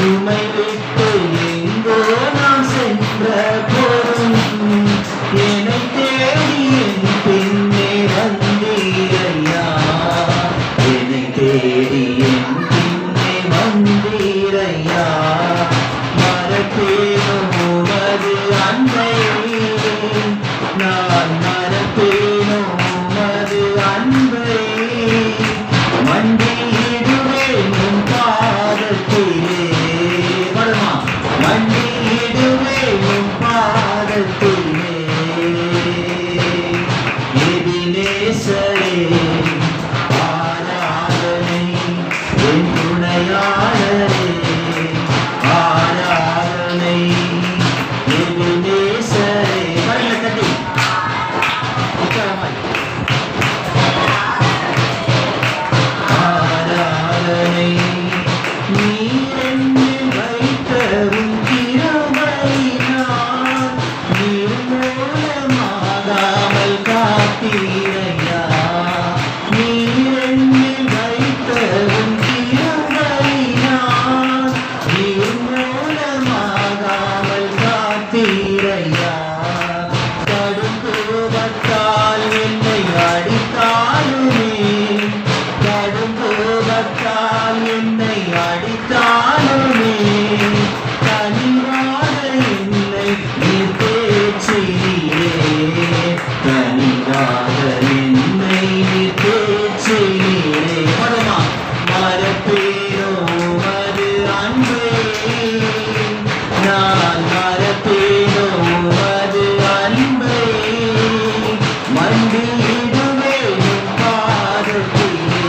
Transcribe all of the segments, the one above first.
உமை விட்டு எங்கோ நாம் சென்ற போதும் என்னை தேடி என் பின்னே வந்தீரையா. என்னை தேடி என் பின்னே வந்தீரையா. மறப்பேனோ உமது அன்பை, நான் மறப்பேனோ உமது அன்பை. மண்டியிடுவேன் உன் பாதத்திலே, மண்டியிடுவேன் உன் பாதத்திலே. எபினேசரே ஆராதனை, என் துணையாளரே ஆராதனை. எபினேசரே கையில தட்டி உத்தரமாய் ஆராதனை. நீரென்னில் வைத்த உன் கிருபையினால் நிர்மூலமாகாமல் காத்தீரையா. நீரென்னில் வைத்த உன் கிருபையினால் நிர்மூலமாகாமல் காத்தீரையா. கடும் கோபத்தால் என்னை அடித்தாலுமே, கடும் கோபத்தால் என்னை அடித்தாலுமே, கனிவாக என்னை நீர் தேற்றினீரே. கனிவாக என்னை நீர் தேற்றினீரே. மறப்பேனோ உமது அன்பை, நான் மறப்பேனோ உமது அன்பை. மண்டியிடுவேன் உன் பாதத்திலே,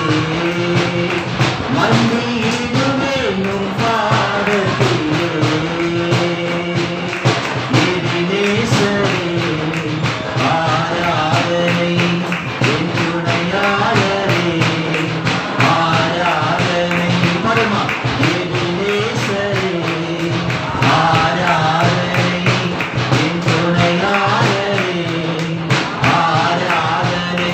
மண்டியிடுவேன் உன் பாதத்திலே. எபினேசரே ஆராதனை, என் துணையாளரே ஆராதனை. பரமா எபினேசரே ஆராதனை, என் துணையாளரே ஆராதனை.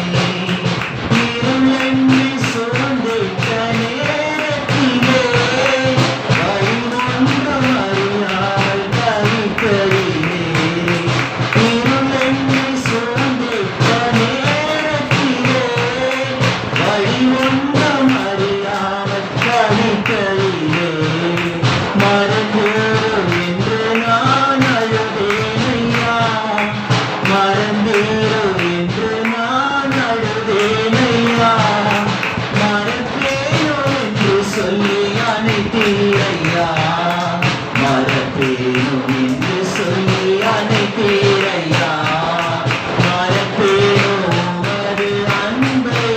இருள் என்னை சூழ்ந்திட்ட நேரத்திலே, வழி ஒன்றும் அறியாமல் தவிக்கையிலே. இருள் என்னை சூழ்ந்திட்ட நேரத்திலே, வழி ஒன்றும் அறியாமல் தவிக்கையிலே. மறந்தேரும் என்று நான் அழுதேனையா. மறந்தேரும் என்று நான் அழுதேனையா. மறப்பேனோ என்று சொல்லி அணைத்தீரையா. மறப்பேனோ என்று சொல்லி அணைத்தீரையா. மறப்பேனோ உமது அன்பை,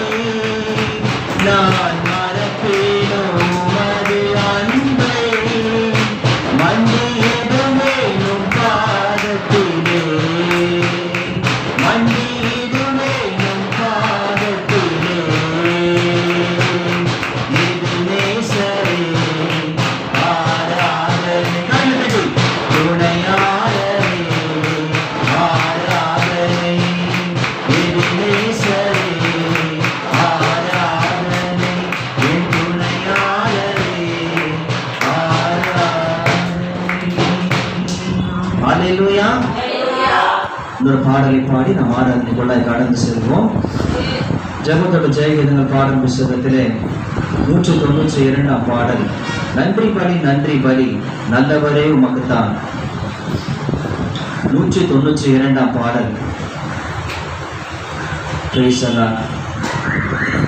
நான் மறப்பேனோ உமது அன்பை. மண்டியிடுவேன் உன் பாதத்திலே, மண்டியிடுவேன் உன் பாதத்திலே. எபினேசரே ஆராதனை, துணையாளரே ஆராதனை. எபினேசரே ஆராதனை, என் துணையாளரே ஆராதனை. அல்லேலூயா. இன்னொரு பாடலை பாடி நாம் ஆராதனைக்குள்ள கடந்து செல்வோம். ஜெபத்தோட ஜெயகீதங்கள் பாடல் புத்தகத்திலே 192 பாடல். நன்றி பலி நன்றி பலி நல்லவரே உமக்குத்தான். 192 பாடல். Praise the Lord.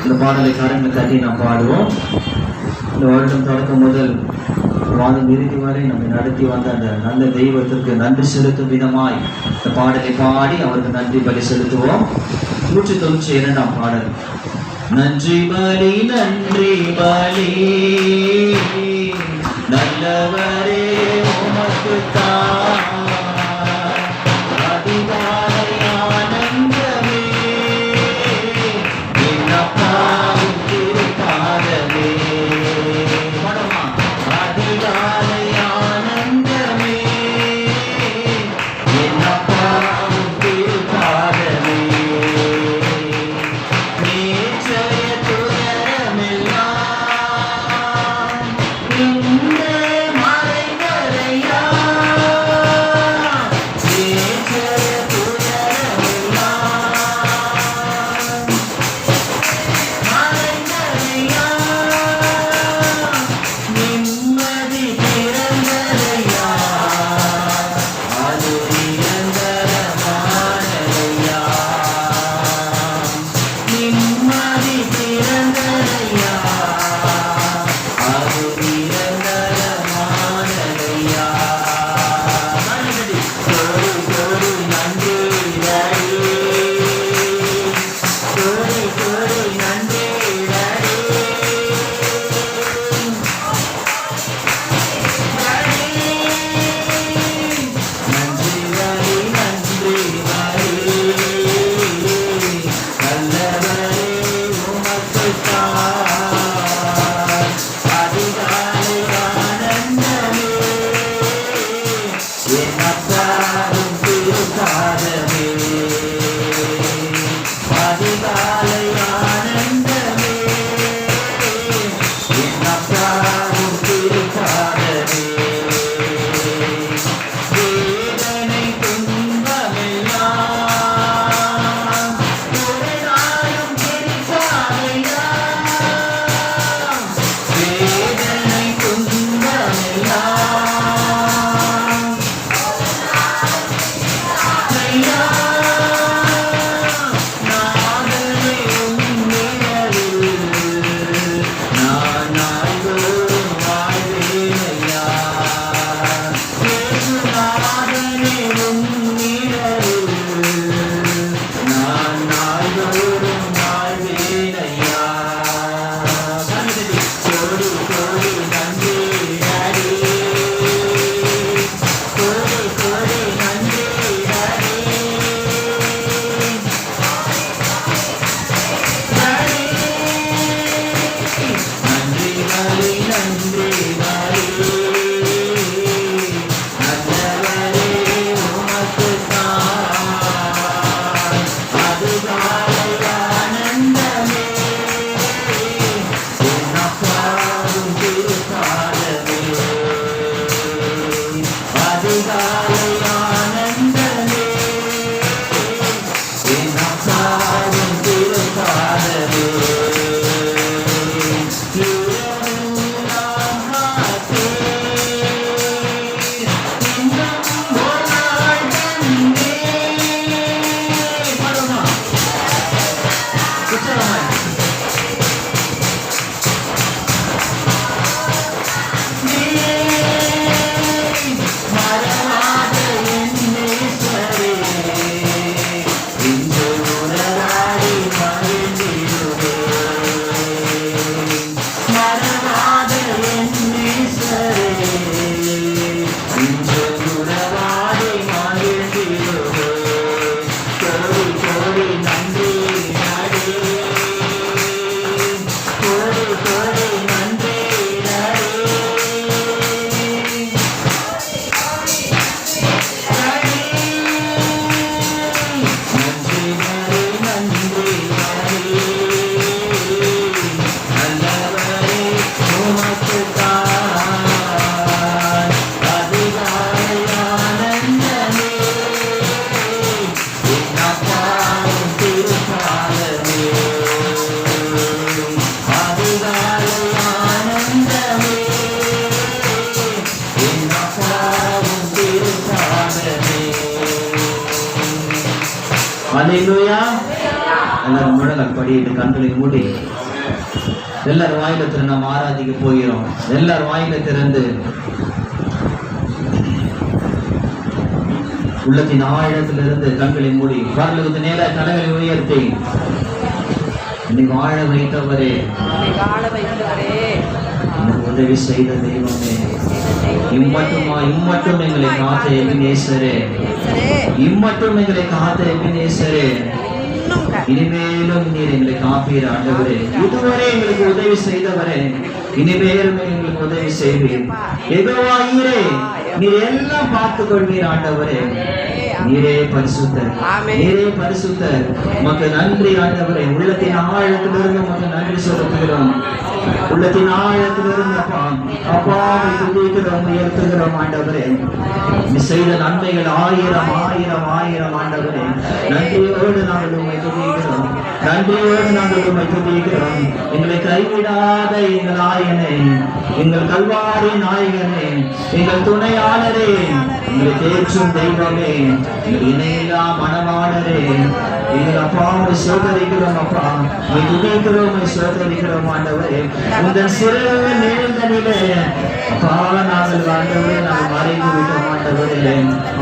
இந்த பாடலை கரங்களை தட்டி நாம் பாடுவோம். இந்த வருடம் தொடக்கம் முதல் வாதம் இறுதி வரை நம்மை நடத்தி வந்த அந்த நல்ல தெய்வத்திற்கு நன்றி செலுத்தும் விதமாய் இந்த பாடலை பாடி அவருக்கு நன்றி பலி செலுத்துவோம். 192 பாடல். நன்றி பலி நன்றி பலி நல்லவரே உமக்குத்தான். அதிகாலை ஆனந்தமே என் அப்பாவின் திருப்பாதமே. அதிகாலை ஆனந்தமே என் அப்பாவின் திருப்பாதமே. நேற்றைய துயரமெல்லாம் அல்லேலூயா. எல்லாரும் முழங்கால் படியிட்டு கண்களை மூடி எல்லாரும் வாயில திறந்து நாம் ஆராதிக்க போகிறோம். எல்லாரும் வாயில திறந்து உள்ளத்தின் ஆழத்திலிருந்து கண்களை மூடி பரலோகத்து நேர தலைகளை உயர்த்தி இன்னைக்கு வாழ வைத்தவரே, உதவி செய்த தெய்வமே, இம்மட்டும் எங்களை காத்த எபினேசரே, இம்மட்டும் எங்களை காத்த எபினேசரே, இனிமேலும் நீர் எங்களை காப்பீர் ஆண்டவரே. இதுவரை எங்களுக்கு உதவி செய்தவரே, இனிமேலும் எங்களுக்கு உதவி செய்வீர். யெகோவா ஈரே, நீர் எல்லாம் பார்த்துக் கொள்வீர் ஆண்டவரே. நீரே பரிசுத்தர், நீரே பரிசுத்தர். உமக்கு நன்றி ஆண்டவரே. உள்ளத்தின் ஆழத்திலிருந்து உமக்கு நன்றி செலுத்துகிறோம். உள்ளத்தின் ஆழத்திலிருந்து அப்பா அப்பா துதிக்கிறோம், உயர்த்துகிறோம் ஆண்டவரே. நீ செய்த நன்மைகள் ஆயிரம் ஆயிரம் ஆயிரம் ஆண்டவரே. நன்றியோடு நாங்கள் உண்மை துதிக்கிறோம், நன்றியோடு நாங்கள் உண்மை துதிக்கிறோம். எங்களை கைவிடாத எங்கள் ஆயனே, எங்கள் கல்வாரி நாயகனே, எங்கள் துணையாளரே, எங்களை தேற்றும் தெய்வமே, எங்கள் இணையில்லா மனவாளரே, எங்கள் அப்பாவை சோதரிக்கிறோம். அப்பா துதிக்கிறோம், சோதரிக்கிறோம் ஆண்டவரே. உங்கள் சிறு நேர்ந்தனிலே அப்பா நாங்கள் ஆண்டவரே நாங்கள் மறைந்து விட்டோம் ஆண்டவரே.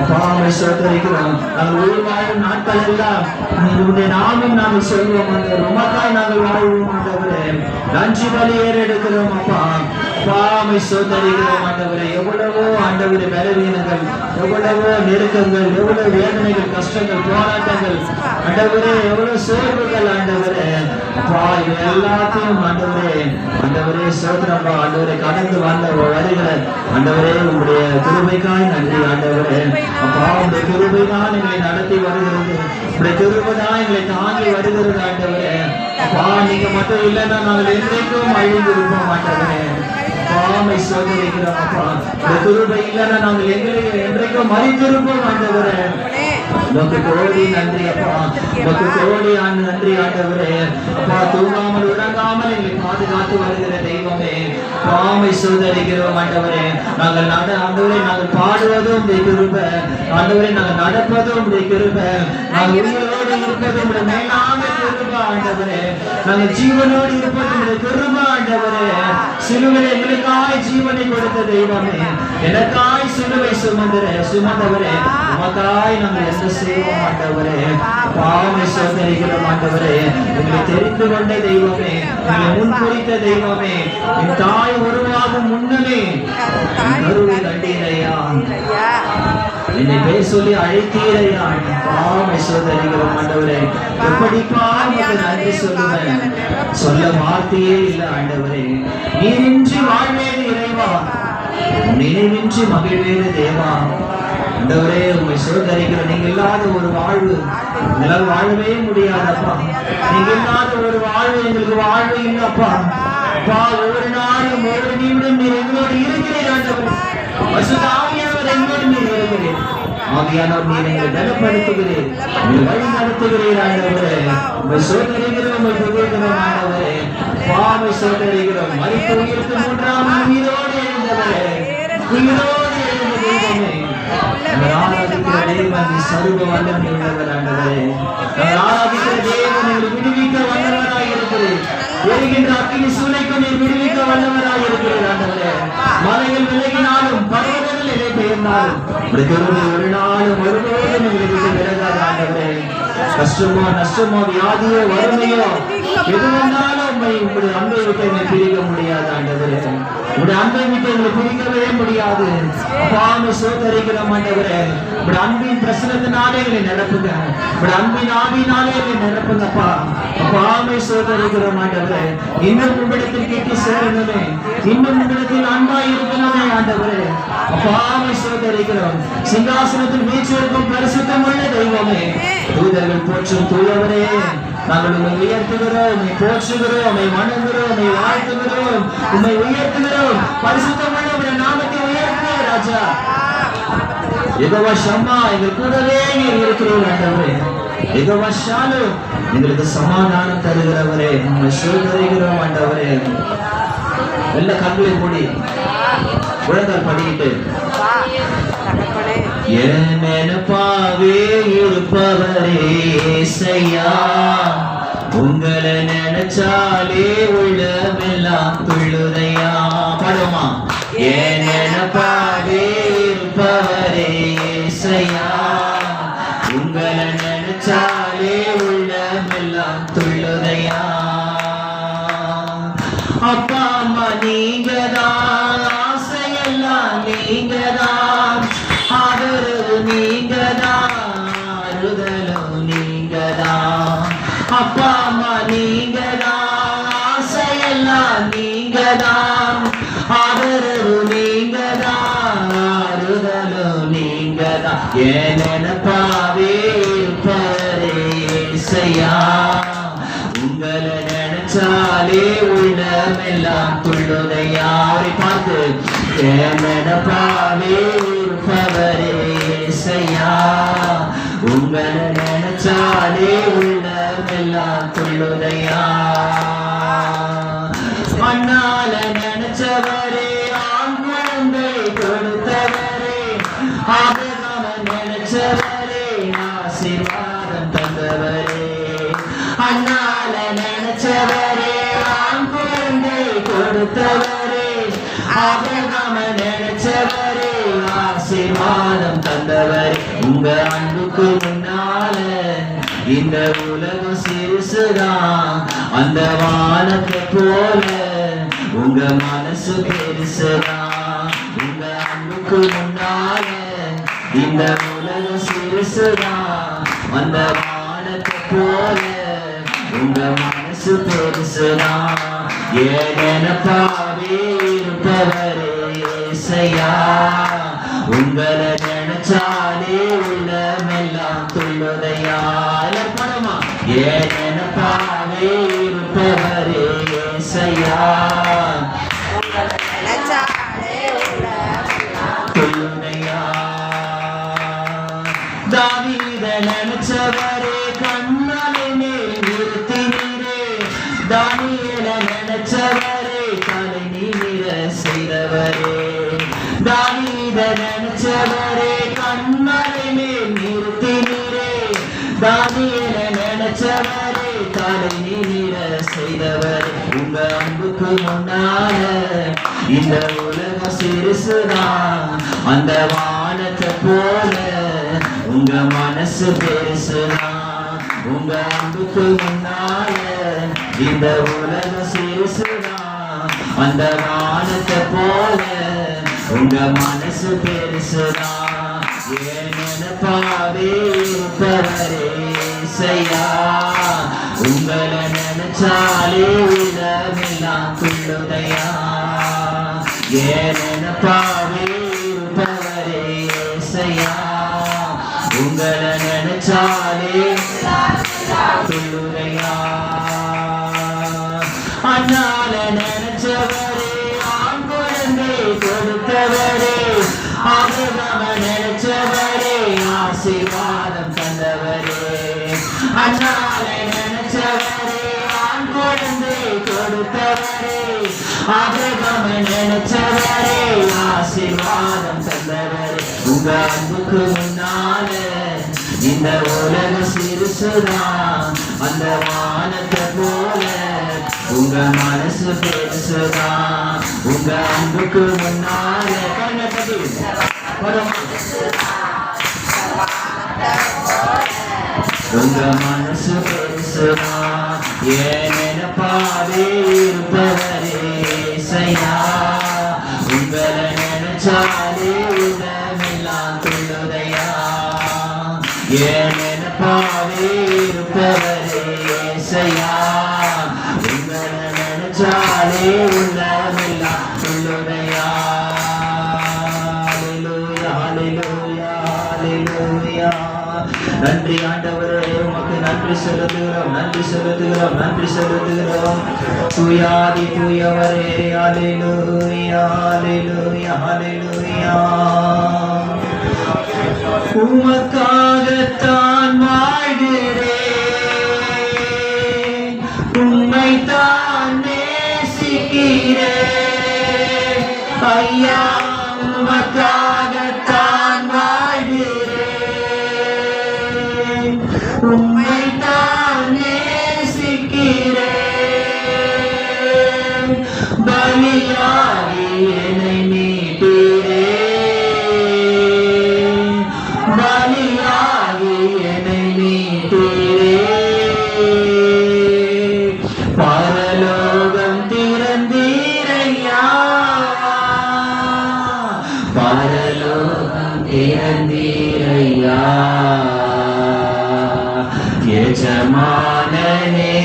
அப்பாவை சோதரிக்கிறோம். நாங்கள் உயிர் வாழும் நாட்கள் எல்லாம் உங்களுடைய நாமும் நாங்கள் சொல்வோம் ஆண்டவர். உமக்காய் நாங்கள் வாழ்வோம் ஆண்டவரே. நன்றி பலி ஏறெடுக்கிறோம் அப்பா. அப்பாவை சோதரிக்கிறோம் ஆண்டவரே. எவ்வளவோ ஆண்டவரே பலவீனங்கள், எவ்வளவோ நெருக்கங்கள், எவ்வளவு வேதனைகள், கஷ்டங்கள், போராட்டங்கள் ஆண்டவரே, எவ்வளவு சோர்வுகள் ஆண்டவரே. அப்பா இது எல்லாத்தையும் ஆண்டவரே ஆண்டவரே சோதரப்பா ஆண்டவரே கடந்து வந்த வருகிற ஆண்டவரே உங்களுடைய கிருபைக்காய் நன்றி ஆண்டவரே. அப்பா உங்களுடைய கிருபைதான் எங்களை நடத்தி வருகிறது, உங்களுடைய கிருபைதான் எங்களை தாங்கி வருகிறது ஆண்டவரே. அப்பா நீங்க மட்டும் இல்லைன்னா நாங்கள் என்றைக்கும் அழிந்திருப்போம் ஆண்டவரே. அப்பாவை சோதரிக்கிறோம் அப்பா. இந்த கிருபை இல்லைன்னா நாங்கள் என்றைக்கும் மறித்திருப்போம் ஆண்டவரே. உமக்கு கோடி நன்றி அப்பா, உமக்கு கோடி நன்றி ஆண்டவரே. அப்பா தூங்காமல் உறங்காமல் எங்களை பாதுகாத்து வருகிற தெய்வமே, அப்பாவை சோதரிக்கிறோம் ஆண்டவரே. நாங்கள் ஆண்டவரே நாங்கள் பாடுவதும் உடைய கிருபை ஆண்டவரே, நாங்கள் நடப்பதும் உடைய கிருபை, நாங்கள் உயிரோடு இருப்பதும் உடைய மேலான கிருபை ஆண்டவரே. நாங்கள் ஜீவனோடு இருப்பதும் உடைய கிருபை ஆண்டவரே. சிலுவையில் எங்களுக்காய் ஜீவனை கொடுத்த தெய்வமே, எனக்காய் சிலுவை சுமந்தவரே, உமக்காய் நாங்கள் எந்த செய்வோம் ஆண்டவரே. பாவனை சோதரிக்கிறோம் ஆண்டவரே. எங்களை தெரிந்து கொண்ட தெய்வமே, எங்களை முன்குறித்த தெய்வமே, என் தாய் உருவாகும் முன்னமே கருவை கண்டீரையா, என்னை பேர் சொல்லி அழைத்தீரையா. பாவனை சோதரிக்கிறோம் ஆண்டவரே. எப்படி பாவத்தை நன்றி சொல்லுவேன், சொல்ல வார்த்தையே இல்லை ஆண்டவரே. நீரின்றி வாழ்வேது இறைவா, நினைவின்றி மகிழ்வேது தேவா. ஆண்டவரே உண்மை சோதரிக்கிற நீங்க இல்லாத ஒரு வாழ்வு எங்களால் வாழவே முடியாதப்பா. நீங்க இல்லாத ஒரு வாழ்வு எங்களுக்கு வாழ்வு இல்லப்பா. அப்பா ஒவ்வொரு நாளும் ஒரு நிமிடம் நீர் எங்களோடு இருக்கிறீர் ஆண்டவர். பரிசுத்தாவியானவர் எங்களோடு நீர் இருக்கிறீர். ஆவியானவர் நீர் எங்களை பலப்படுத்துகிறீர், வழி நடத்துகிறீர் ஆண்டவரே. உண்மை சோதரிக்கிறோம், உண்மை துதிக்கிறோம் ஆண்டவரே. பாவை சோதரிக்கிறோம். மரித்து உயிர்த்து மூன்றாம் உயிரோடு எழுந்தவரே, உயிரோடு எழுந்த தெய்வமே, ஆராதிக்கிற தேவன் சர்வ வல்லமை உள்ளவர் ஆண்டவரே. ஆராதிக்கிற தேவன் எங்களை விடுவிக்க வல்லவராய் இருக்கிறேன். எரிகின்ற அக்கினி சூளைக்கு நீர் விடுவிக்க வல்லவராய் இருக்கிறேன் ஆண்டவரே. மலைகள் விலகினாலும் பர்வதங்கள் இலை பெயர்ந்தாலும் ஒரு நாளும் ஒருபோதும் எங்களை விட்டு விலகாத ஆண்டவரே. கஷ்டமோ நஷ்டமோ வியாதியோ வறுமையோ எது வந்தாலும் உங்களுடைய அன்பை விட்டு எங்களை பிரிக்க முடியாது ஆண்டவரே. உங்களுடைய அன்பை விட்டு எங்களை பிரிக்கவே முடியாது. அப்பாவை சோதரிக்கிறோம் ஆண்டவரே. உங்களுடைய அன்பின் பிரசனத்தினாலே எங்களை நிரப்புங்க, உங்களுடைய அன்பின் ஆவியினாலே எங்களை நிரப்புங்கப்பா. அப்பாவை சோதரிக்கிறோம் ஆண்டவரே. இன்னும் உங்களிடத்தில் கேட்டு சேரணுமே, இன்னும் உங்களிடத்தில் அன்பாய் இருக்கணுமே ஆண்டவரே. அப்பாவை சோதரிக்கிறோம். சிங்காசனத்தில் வீற்றிருக்கும் பரிசுத்தம் உள்ள தெய்வமே, தூதர்கள் போற்றும் தூயவரே, நாங்கள் உண்மை உயர்த்துகிறோம், உண்மை போற்றுகிறோம், உண்மை வணங்குகிறோம், உண்மை வாழ்த்துகிறோம், உண்மை உயர்த்துகிறோம். பரிசுத்தமான உடைய நாமத்தை உயர்த்து ராஜா. யெகோவா ஷம்மா எங்கள் கூடவே நீர் இருக்கிறீர் ஆண்டவரே. யெகோவா ஷாலோம் எங்களுக்கு சமாதானம் தருகிறவரே, உண்மை சோதரிக்கிறோம் ஆண்டவரே. வெள்ள கண்களை மூடி உலகால் படிக்கிட்டு எனப்பாவே இருப்பவரே இயேசையா, உங்களை நினைச்சாலே உள்ளமெல்லாம் துள்ளுதையா. பாடுமா. எனப்பாவே இருப்பவரே இயேசையா, உங்களை நினைச்சாலே உள்ளமெல்லாம் துள்ளுதையா. அப்பா அம்மா நீங்கதான், ஆசையெல்லாம் நீங்கதான், ஆதரவு நீங்கதான், அறுதலும் நீங்கதான். அப்பா அம்மா நீங்கதான், ஆசையெல்லாம் நீங்கதான், ஆதரவு நீங்கதான், அறுதலும் நீங்கதான். ஏன் நினைப்பா ஏனப்பாவே இருப்பவரே இயேசையா, உங்களை நினைச்சாலே உள்ளமெல்லாம் துள்ளுதையா. மண்ணால நினைச்சவரே, ஆண் குழந்தை கொடுத்தவரே, ஆபிரகாம நினைச்சவரே, ஆசீர்வாதம் தந்தவரே. அண்ணால நினைச்சவரே, ஆண் குழந்தை கொடுத்தவரே, ஆபிரகாம நினைச்சவரே, ஆசீர்வாதம் தந்தவரே. உங்க அன்புக்கு முன்னால இந்த உலகம் சிறுசுதான், அந்த வானத்தை போல உங்க மனசு பெருசுதான். உங்க அன்புக்கு முன்னால இந்த உலகம் சிறுசுதான், அந்த வானத்தை போல உங்க மனசு பெருசுதான். ஏனப்பாவே இருப்பவரே இயேசையா, உங்களை நினைச்சாலே உள்ளமெல்லாம் துள்ளுதையா. படமா ஏனப்பாவே இருப்பவரே இயேசையா, துள்ளுதையா. தாவீத நினைச்சவரே, கண்ணாலே மேல் நிறுத்தினீரே. தானியேல நினைச்சவரே, தலை நிமிர செய்தவரே. தாவீத நினைச்சவரே, கண்ணாலே மேல் நிறுத்தினீரே. தானியேல நினைச்சவரே, தலை நிமிர செய்தவரே. உங்க அன்புக்கு முன்னால இந்த உலகம் சிறுசுதான், அந்த வானத்தை போல உங்க மனசு பெருசுதான். உங்க அன்புக்கு முன்னால இந்த உலகம் சிறுசுதான், அந்த வானத்தை போல உங்க மனசு பெருசுதான். ஏனப்பாவே இருப்பவரே இயேசையா, உங்களை நினைச்சாலே உள்ளமெல்லாம் துள்ளுதையா. ஏனப்பாவே இருப்பவரே இயேசையா, உங்களை நினைச்சாலே துள்ளுதையா. அண்ணால நினைச்சவரே, ஆண் குழந்தை கொடுத்தவரே, ஆபிரகாம நினைச்சவரே, ஆசீர்வாதம் தந்தவரே. அண்ணால நினைச்சவரே, ஆண் குழந்தை கொடுத்தவரே, ஆபிரகாம நினைச்சவரே, ஆசீர்வாதம் தந்தவரே. உங்க அன்புக்கு முன்னால இந்த உலக சிறுசுதான், அந்த வானத்தை போல உங்க மனசு பெருசுதான். உங்க அன்புக்கு முன்னால உங்க மனசு பெருசுதான். ஏனப்பாவே இருப்பவரே இயேசையா, உங்களை நினைச்சாலே உள்ளமெல்லாம் துள்ளுதையா. ஏனப்பாவே இருப்பவரே இயேசையா, உங்களை நினைச்சாலே உள்ளமெல்லாம் துள்ளுதையா. ஹல்லேலூயா, ஹல்லேலூயா, ஹல்லேலூயா. நன்றி ஆண்டவரே, உமக்கு நன்றி செலுத்துகிறோம், நன்றி செலுத்துகிறோம், நன்றி செலுத்துகிறோம். தூயாதி தூயவரே, ஹல்லேலூயா, ஹல்லேலூயா, ஹல்லேலூயா. உமக்காகத்தான் வாழ்கிறேன், உம்மைத்தான் நேசிக்கிறேன். ஐயா, உமக்காகத்தான் வாழ்கிறேன், உம்மைத்தான் நேசிக்கிறேன். பலியாகி என்னை மீட்டீரே, பலியாகி என்னை மீட்டீரே. பரலோகம் திறந்தீரையா, பரலோகம் திறந்தீரையா. எஜமானனே,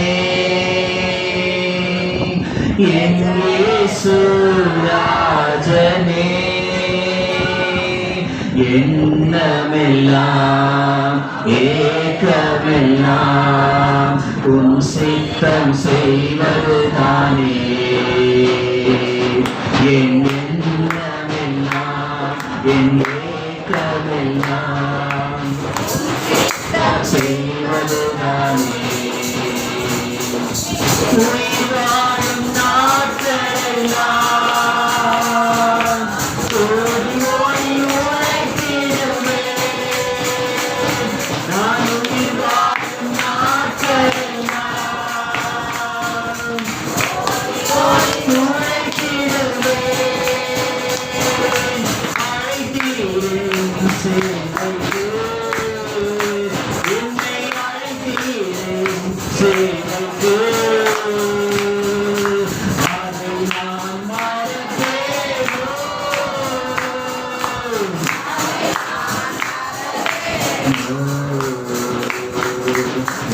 என் இயேசு ராஜனே, எண்ணமெல்லாம் ஏக்கமெல்லாம் உன் சித்தம் செய்வது தானே. என் எண்ணமெல்லாம் என் ஏக்கமெல்லாம் செய்வதுதானே. உயிர் வாழும் நாட்களெல்லாம் ஓடி ஓடி உழைத்திடுவேன். நான் உயிர் வாழும் நாட்களெல்லாம் உழைத்திடுவேன். அழைத்தீரேன் சேவைக்கு, என்னை அழைத்தீரேன் சேவைக்கு. அதை நான் மறப்பேனோ?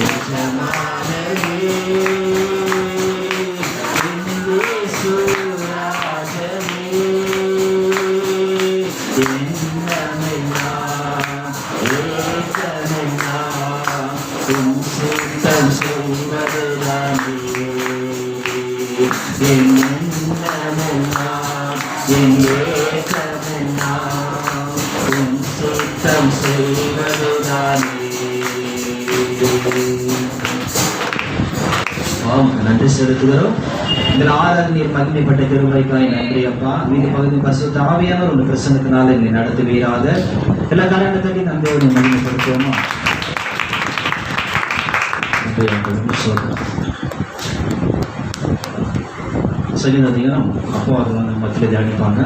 எஜமானரே, என் இயேசு ராஜனே, எண்ணமெல்லாம் ஏக்கமெல்லாம் உம் சித்தம் செய்வதுதானே. என் எண்ணமெல்லாம் என் ஏக்கமெல்லாம் உம் சித்தம் செய்வதுதானே. நன்றி செலுத்துகிறோம். இந்த ஆராதனை நீர் மகிமைப்பட்ட கிருபைக்காய் நன்றி அப்பா. மீது பகுதி பரிசுத்த ஆவியானவர் உங்கள் பிரசன்னத்தினால எங்களை நடத்துவீராக. எல்லா காரணத்தை தட்டி நன்றியோடு மகிமைப்படுத்துவோமா? சங்கீதத்தையும் அப்போ அது வந்து மத்தியில் தியானிப்பாங்க.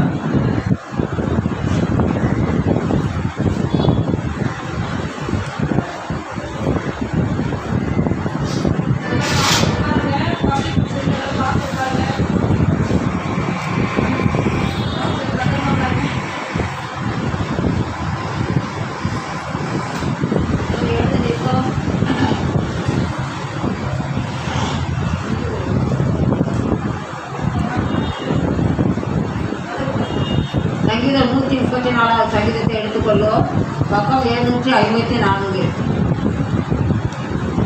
சங்கீதம் 134 சங்கீதத்தை எடுத்துக்கொள்ளும். பக்கம் 754.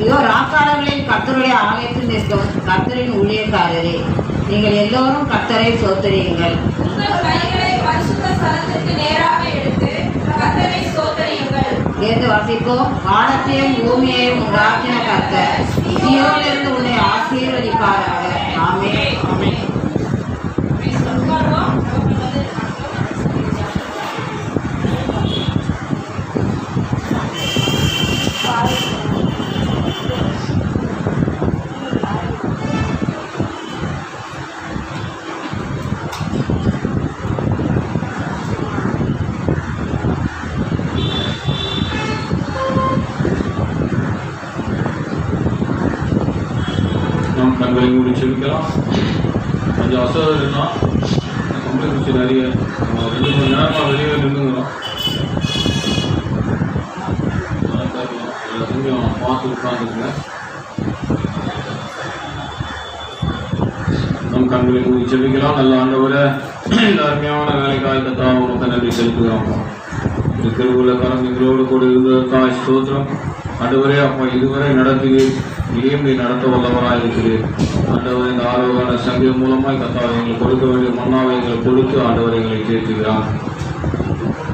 இதோ ராக்காரர்களின் கர்த்தருடைய ஆலயத்தில் நிற்கும் கர்த்தரின் ஊழியக்காரரே, நீங்கள் எல்லோரும் கர்த்தரை சோத்தரியுங்கள். சேர்ந்து வாசிப்போம். வானத்தையும் பூமியையும் உண்டாக்கின கர்த்தர் சீயோனிலிருந்து உன்னை ஆசீர்வதிப்பாராக. ஆமென். ஆமென். நாம் கண்களை மூடி செபிக்கலாம். கொஞ்சம் அசோதனா கம்பளி குச்சி நிறைய 2 மணி நேரமாக வெளியே நின்றுங்கிறோம். கொஞ்சம் பார்த்து உட்காந்துருங்க. நம் கண்களை மூடி செபிக்கலாம். நல்ல ஆண்டவரை இந்த அருமையான வேலைக்காக கர்த்தாவே உமக்கு நன்றி செலுத்துகிறோம். திருவுள்ள கரம் எங்களோடு கூட இருந்ததற்காக ஸ்தோத்திரம். ஆண்டவரே அப்பா இதுவரை நடத்துகிறீர், இதையும் நீ நடத்த வல்லவராக இருக்கிறீர். ஆண்டவர் இந்த ஆரோக்கியமான சங்கம் மூலமாய் கர்த்தாவே எங்களுக்கு கொடுக்க வேண்டிய மன்னாவை எங்களுக்கு கொடுத்து ஆண்டவரை எங்களை தேர்த்துகிறார்.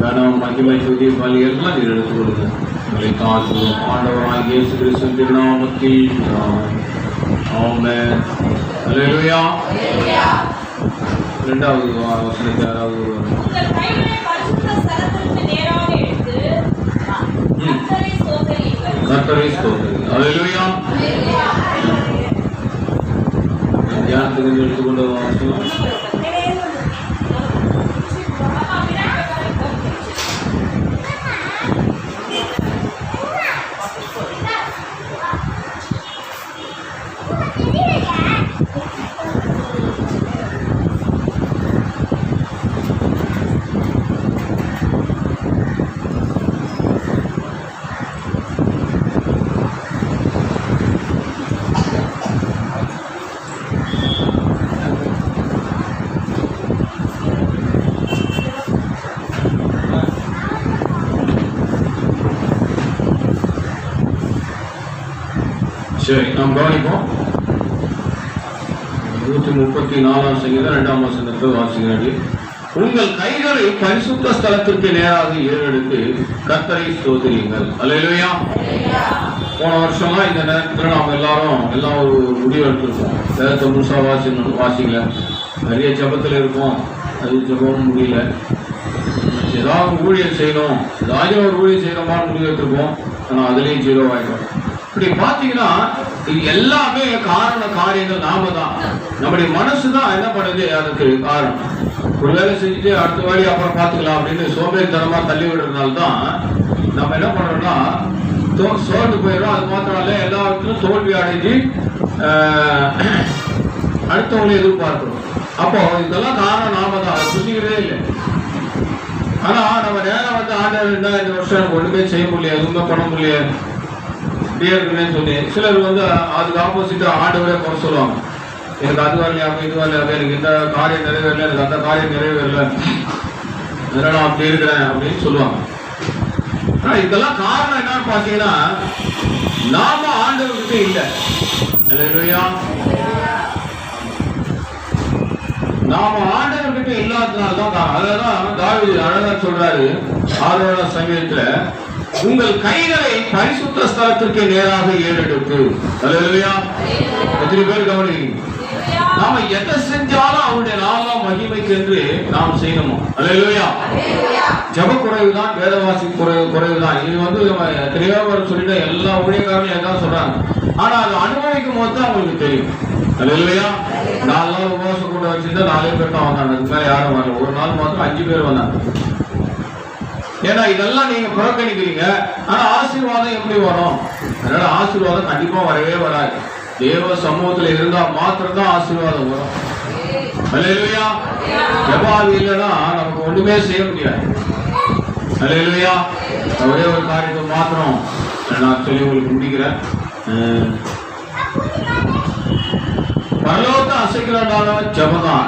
கனம் மகிமை துதி பலி எல்லாம் நீர் எடுத்துக் கொடுங்க. எங்களை தாழ்த்துவோம் ஆண்டவராக இயேசு கிறிஸ்து திருநாமத்தில். ஆமென். அல்லேலூயா. இரண்டாவது வசனத்தை யாராவது கர்த்தரை ஸ்தோத்திரி. அல்லேலூயா. தியானத்துக்கு எடுத்துக்கொண்டு வாசிக்கலாம். சரி, நாம் கவனிப்போம். 134 சங்கீதம் 2ஆம் வசனத்தை வாசிக்கிறார்கள். உங்கள் கைகளை பரிசுத்த ஸ்தலத்திற்கு நேராக ஏறெடுத்து கர்த்தரை ஸ்தோத்திரியுங்கள். அல்லேலூயா. போன வருஷம்லாம் இந்த நேரத்தில் நாம் எல்லாம் ஒரு முடிவு எடுத்திருக்கோம். வேதத்தை முழுசா வாசிக்கல, நிறைய ஜபத்தில் இருப்போம், அது ஜபமும் முடியல. ஏதாவது ஊழியர் செய்யணும், ஏதாவது ஒரு ஊழியர் செய்யறோமான்னு முடிவு எடுத்திருப்போம், ஆனால் அதுலேயும் 0 ஆகிடும். இப்படி பார்த்தீங்கன்னா இது எல்லாமே காரியங்கள் நாம தான், நம்முடைய மனசு தான் என்ன பண்ணுது அதுக்கு காரணம். ஒரு வேலை செஞ்சுட்டு அடுத்த வேலையை அப்புறம் பார்த்துக்கலாம் அப்படின்னு சோம்பேறித்தனமா தள்ளி விடுறதுனால தான் நம்ம என்ன பண்றோம்னா சோர்ந்து போயிடும். அது மாத்திரம் இல்லை, எல்லா இடத்துலையும் தோல்வி அடைஞ்சு அடுத்தவங்களை எதிர்பார்க்கிறோம். அப்போ இதெல்லாம் காரணம் நாம தான், அதை புரிஞ்சுக்கிறதே இல்லை. ஆனா நம்ம நேரம் ஆண்டவர் இருந்தா இந்த வருஷம் எனக்கு ஒண்ணுமே செய்ய முடியல, எதுவுமே பண்ண முடியல இப்படியே இருக்குன்னு சொல்லி சிலர் அதுக்கு ஆப்போசிட்டா ஆண்டவரே குறை சொல்லுவாங்க. எனக்கு அது வரலையாம இது வரலையாம, எனக்கு இந்த காரியம் நிறைவேறல, எனக்கு அந்த காரியம் நிறைவேறல, அதனால நான் அப்படி இருக்கிறேன் அப்படின்னு சொல்லுவாங்க. ஆனா இதெல்லாம் காரணம் என்னன்னு பாத்தீங்கன்னா நாம ஆண்டவர்கிட்ட இல்லை. அல்லேலூயா. நாம ஆண்டவர்கிட்ட இல்லாததுனால்தான் காரணம். அதனாலதான் தாவீது அழகா சொல்றாரு 6ஆம் சங்கீதத்துல, உங்கள் கைகளை பரிசுத்த ஸ்தலத்திற்கு நேராக ஏறெடுத்து. அல்லேலூயா. எத்தனை பேர் கவனிக்கிறீங்க? நாம எதை செஞ்சாலும் அவருடைய நாளாம் மகிமைக்கு என்று நாம் செய்யணுமோ. அல்லேலூயா. ஜப குறைவுதான், வேதவாசி குறைவுதான். இது தெரியாம சொல்லிட்டு எல்லா ஊழியக்காரங்களும் எதாவது சொல்றாங்க. ஆனா அது அனுபவிக்கும் போது தான் அவங்களுக்கு தெரியும். அல்லேலூயா. 4 நாள் உபவாச கூட்டம் வச்சிருந்தா 4 பேர் தான் வந்தாங்க, அதுக்கு மேல யாரும் வரல. ஒரு நாள் மாத்திரம் 5 பேர் வந்தாங்க. ஏன்னா இதெல்லாம் நீங்க புறக்கணிக்கிறீங்க. ஆனா ஆசீர்வாதம் எப்படி வரும்? அதனால ஆசீர்வாதம் கண்டிப்பா வரவே வராது. தேவ சமூகத்துல இருந்தா மாத்திரம் தான் ஆசீர்வாதம் வரும். அல்லேலூயா. ஜெபம் இல்லைன்னா நமக்கு ஒண்ணுமே செய்ய முடியாது. அல்லேலூயா. ஒரே ஒரு காரியத்தை மாத்திரம் நான் சொல்லி உங்களுக்கு முடிக்கிறேன். பரலோகத்தை அசைக்கிறனாலும் ஜபம்,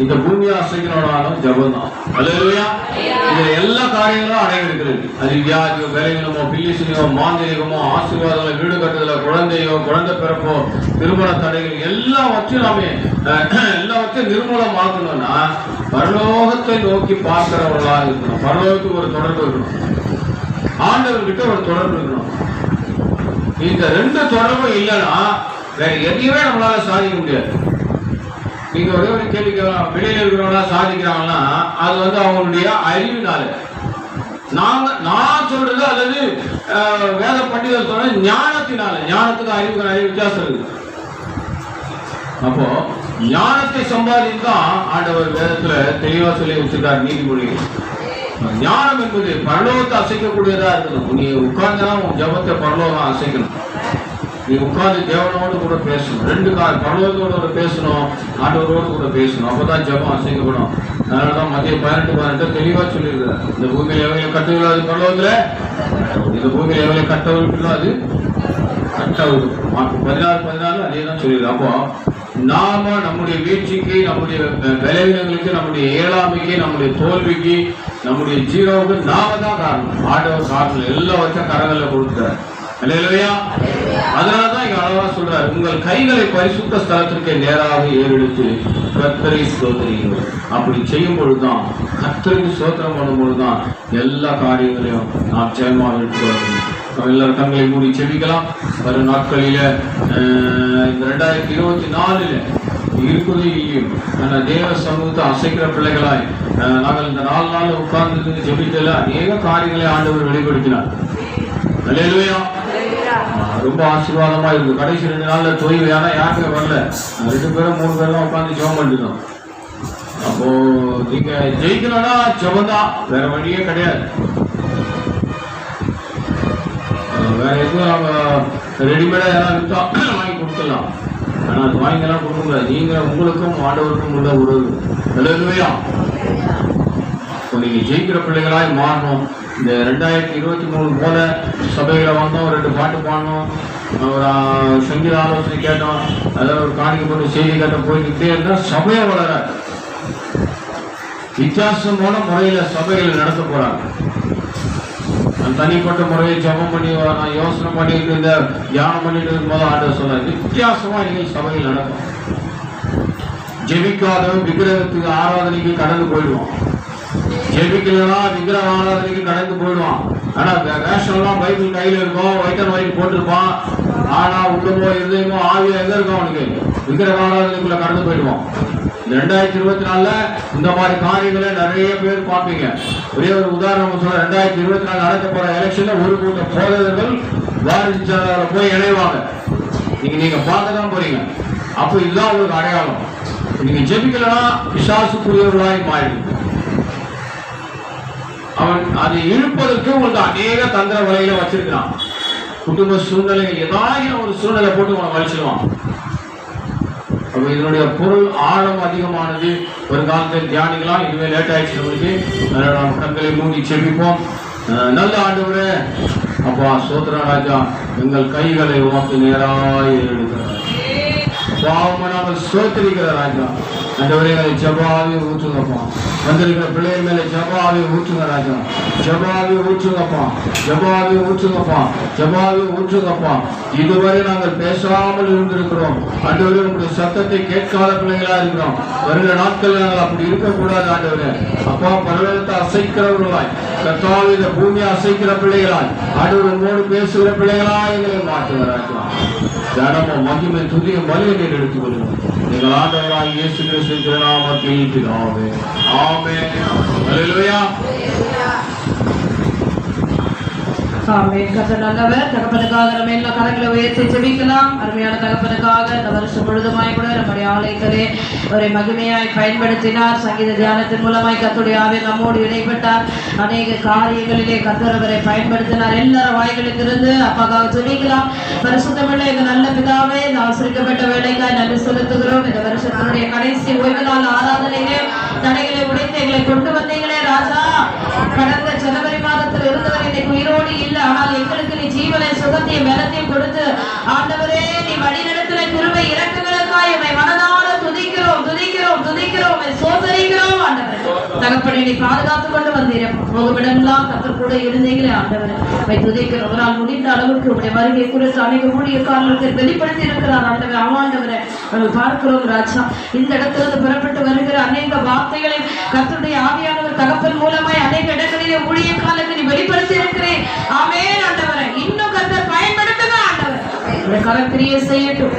இந்த பூமியை அசைக்கிறனாலும் ஜபம் தான். அல்லேலூயா. இதுல எல்லா காரியங்களும் அடங்கியிருக்கிறது. அது வியாதியோ, விளைவினமோ, பில்லிசுனியோ, மாந்திரிகமோ, ஆசீர்வாதங்களோ, வீடு கட்டுதல, குழந்தையோ, குழந்தை பிறப்போ, திருமண தடைகள் எல்லாவற்றையும் எல்லாவற்றையும் நிர்மூலமாக்கணும்னா பரலோகத்தை நோக்கி பார்க்கிறவர்களா இருக்கணும். பரலோகத்துக்கு ஒரு தொடர்பு இருக்கணும், ஆண்டவர்கிட்ட ஒரு தொடர்பு இருக்கணும். இந்த 2 தொடர்பும் இல்லைன்னா வேற எதையுமே நம்மளால சாதிக்க முடியாது. நீங்க ஒரே ஒரு கேள்வி கேட்கலாம், வெளியில இருக்கிறவங்களா சாதிக்கிறாங்கன்னா அது அவங்களுடைய அறிவினால. நான் சொல்றது அல்லது வேத பண்டிதர் சொல்ற ஞானத்தினால. ஞானத்துக்கு அறிவுக்கு நிறைய வித்தியாசம் இருக்கு. அப்போ ஞானத்தை சம்பாதித்தான் ஆண்டவர் வேதத்துல தெளிவா சொல்லி வச்சிருக்கார் நீதிமொழி. ஞானம் என்பது பரலோகத்தை அசைக்கக்கூடியதா இருக்கணும். நீ உட்கார்ந்தா உன் ஜபத்தை பரலோகம் அசைக்கணும். நீ உட்கார்ந்து தேவனோடு கூட பேசணும். 2 பரலோகத்தோட பேசணும், ஆண்டவரோடு கூட பேசணும். அப்பதான் ஜபம் அசைக்கப்படும். அதனாலதான் மத்திய 18 தெளிவா சொல்லியிருக்கிறார். இந்த பூமியில எவையில கட்டவில்லை அது பரலோகத்துல, இந்த பூமியில எவையில கட்டவில்லை அது கட்டவில்லை. 16 அதே தான் சொல்லியிருக்கு. அப்போ நாம நம்முடைய வீழ்ச்சிக்கு, நம்முடைய விளைவினங்களுக்கு, நம்முடைய இயலாமைக்கு, நம்முடைய தோல்விக்கு, நம்முடைய ஜீரோவுக்கு நாம தான் காரணம். ஆண்டவர் காரணம் எல்லாவற்றையும் கரங்களில் கொடுத்தார். அல்லேலூயா. அதனாலதான் இங்க அழகா சொல்றாரு, உங்கள் கைகளை பரிசுத்த ஸ்தலத்திற்கு நேராக ஏறெடுத்து கர்த்தரை ஸ்தோத்திரியுங்கள். அப்படி செய்யும் பொழுதுதான், கர்த்தருக்கு ஸ்தோத்திரம் பண்ணும் பொழுதுதான் எல்லா காரியங்களையும் நாம் ஜெயமாக எடுத்து வரணும். எல்லாரும் தங்களை மூடி செபிக்கலாம். வரும் நாட்களில இந்த 2024 இருக்குது இல்லையும் தேவ சமூகத்தை அசைக்கிற பிள்ளைகளாய் நாங்கள் இந்த 4 நாள் உட்கார்ந்து ஜெபித்தல அநேக காரியங்களை ஆண்டவர் வெளிப்படுத்தினார். அல்லேலூயா. ரொம்ப ஆசீர்வாதமா இருக்கு. கடைசி 2 நாள்ல தொய்வு யாரா யாருமே வரல. 2 பேரும் 3 பேரும் உட்காந்து ஜெபம் பண்ணிட்டோம். அப்போ நீங்க ஜெயிக்கணும்னா ஜெபம் தான், வேற வழியே கிடையாது. வேற எதுவும் நம்ம ரெடிமேடா யாராவது வித்தா வாங்கி கொடுத்துடலாம். ஆனா அது வாங்கிலாம் கொடுக்க முடியாது. நீங்க உங்களுக்கும் ஆண்டவருக்கும் உள்ள உறவு. அல்லேலூயா. இப்போ நீங்க ஜெயிக்கிற பிள்ளைகளாய் மாறணும். இந்த 2023 போல சபைகளை வந்தோம், 2 பாட்டு பாடணும், ஒரு சங்கீத ஆலோசனை கேட்டோம், அதாவது ஒரு காணிக்கை போட்டு செய்தி கேட்டோம், போய்கிட்டே இருந்தால் சபையை வளராது. வித்தியாசமான முறையில சபைகள் நடத்த போறாங்க. தனிப்பட்ட முறையை ஜபம் பண்ணி நான் யோசனை பண்ணிட்டு இருந்த தியானம் பண்ணிட்டு இருக்கும்போது ஆண்டவர் சொன்னார், வித்தியாசமா நீங்கள் சபையில் நடக்கும். ஜெபிக்காத விக்கிரகத்துக்கு ஆராதனைக்கு கடந்து போயிடுவோம். ஜெபிக்கலன்னா விக்கிரக ஆராதனைக்கு கடந்து போயிடுவான். ஆனா வேஷம்லாம் பைபிள் கையில இருக்கும், ஒயிட் அண்ட் ஒயிட் போட்டிருப்பான். ஆனா உள்ளமோ இருதயமோ ஆவியா எங்க இருக்கும் அவனுக்கு? விக்கிரக ஆராதனைக்குள்ள கடந்து போயிடுவான். 2024 இந்த மாதிரி காரியங்களை நிறைய பேர் பார்ப்பீங்க. ஒரே ஒரு உதாரணம் சொல்ல, 2024 நடக்க போற எலெக்ஷன்ல ஒரு கூட்ட போதகர்கள் பாரதிய ஜனதாவில் போய் இணைவாங்க. நீங்க பார்க்கதான் போறீங்க. அப்ப இதுதான் உங்களுக்கு அடையாளம். நீங்க ஜெபிக்கலன்னா பிசாசுக்குரியவர்களாய் மாறிடும். அவன் அதை இழுப்பதற்கு உங்களுக்கு அநேக தந்திர வலையில வச்சிருக்கிறான். குடும்ப சூழ்நிலைகள் ஏதாவது ஒரு சூழ்நிலை போட்டு உங்களை வலிச்சிடுவான். அப்ப இதனுடைய பொருள் ஆழம் அதிகமானது. ஒரு காலத்தில் தியானிக்கலாம். இனிமேல் லேட் ஆயிடுச்சு நம்மளுக்கு. நாம் கண்களை மூடி செபிப்போம். நல்ல ஆண்டவரே, அப்பா சோத்ரா ராஜா, எங்கள் கைகளை உமக்கு நேராய் எடுக்கிறார். பாவமனாமல் சோத்திரிக்கிற ராஜா, ஆண்டவரே ஜபாவை ஊற்றுங்கப்பா. வந்திருக்கிற பிள்ளைகள் மேல ஜபாவை ஊற்றுங்க ராஜா. ஜபாவை ஊற்றுங்கப்பா, ஜபாவை ஊற்றுங்கப்பா, ஜபாவை ஊற்றுங்கப்பா. இதுவரை நாங்கள் பேசாமல் இருந்திருக்கிறோம். ஆண்டவரே, உங்களுடைய சத்தத்தை கேட்காத பிள்ளைகளா இருக்கிறோம். வருகிற நாட்கள் நாங்கள் அப்படி இருக்கக்கூடாது ஆண்டவரே. அப்பா, பரலோகத்தை அசைக்கிறவர்களாய், கர்த்தாவே இந்த பூமியை அசைக்கிற பிள்ளைகளாய், ஆண்டவர் உங்களோடு பேசுகிற பிள்ளைகளாய் எங்களை மாற்றுங்க ராஜா. கனமும் மகிமை துதியும் வலியை எடுத்துக் கொள்ளுங்கள். எங்கள் ஆண்டவராக இயேசு கிறிஸ்து நாமத்தில் பிதாவே, ஆமென். அல்லேலூயா. ஆமென். கர்த்தர் நல்லவர். தகப்பனுக்காக நம்ம எல்லா கரங்களை உயர்த்தி ஜெபிக்கலாம். அருமையான தகப்பனுக்காக இந்த வருஷம் முழுதுமாய் கூட நம்முடைய ஆலயத்திலே அவரை மகிமையாய் பயன்படுத்தினார். சங்கீத தியானத்தின் மூலமாய் கர்த்தருடைய ஆவி நம்மோடு இடைப்பட்டார். அநேக காரியங்களிலே கர்த்தர் அவரை பயன்படுத்தினார். எல்லாரும் வாய்களிலிருந்து அப்பாக்காக ஜெபிக்கலாம். பரிசுத்தமுள்ள எங்கள் நல்ல பிதாவே, இந்த ஆசிரிக்கப்பட்ட வேலைக்காய் நன்றி செலுத்துகிறோம். இந்த வருஷத்தினுடைய கடைசி ஓய்வு நாள் ஆராதனையிலே தடைகளை உடைத்து எங்களை கொண்டு வந்தீங்களே ராஜா. கடந்த ஜனவரி மாதத்தில் இருந்தவர் இன்னைக்கு உயிரோடு இல்லை. ஆனால் எங்களுக்கு நீ ஜீவனை சுகத்தையும் பலத்தையும் கொடுத்து ஆண்டவரே, நீ வழிநடத்தின கிருபை இரக்கங்களுக்காய் உம்மை மனதார துதிக்கிறோம், துதிக்கிறோம், துதிக்கிறோம், சோதரிக்கிறோம் ஆண்டவரே. தகப்பனை நீ பாதுகாத்துக் கொண்டு வந்தீரே. போகுமிடமெல்லாம் கர்த்தர் கூட இருந்தீங்களே ஆண்டவரே. உம்மை துதிக்கிறோம். ஒரு நாள் முடிந்த அளவுக்கு உடைய வருகை குறித்து அநேக ஊழியக்காரர்களுக்கு வெளிப்படுத்தி இருக்கிறார் ஆண்டவரே. ஆமாண்டவரே, நாங்கள் பார்க்கிறோம் ராஜா. இந்த இடத்திலிருந்து புறப்பட்டு வருகிற அநேக வார்த்தைகளை கர்த்தருடைய ஆவியானவர் தகப்பன் மூலமாய் அநேக இடங்களிலே ஊழியக்காரர்களுக்கு நீ வெளிப்படுத்தி இருக்கிறேன். ஆமென் ஆண்டவரே. இன்னும் கர்த்தர் பயன்படுத்துங்க ஆண்டவரே. இந்த கரக்கிரியை செய்யட்டும்.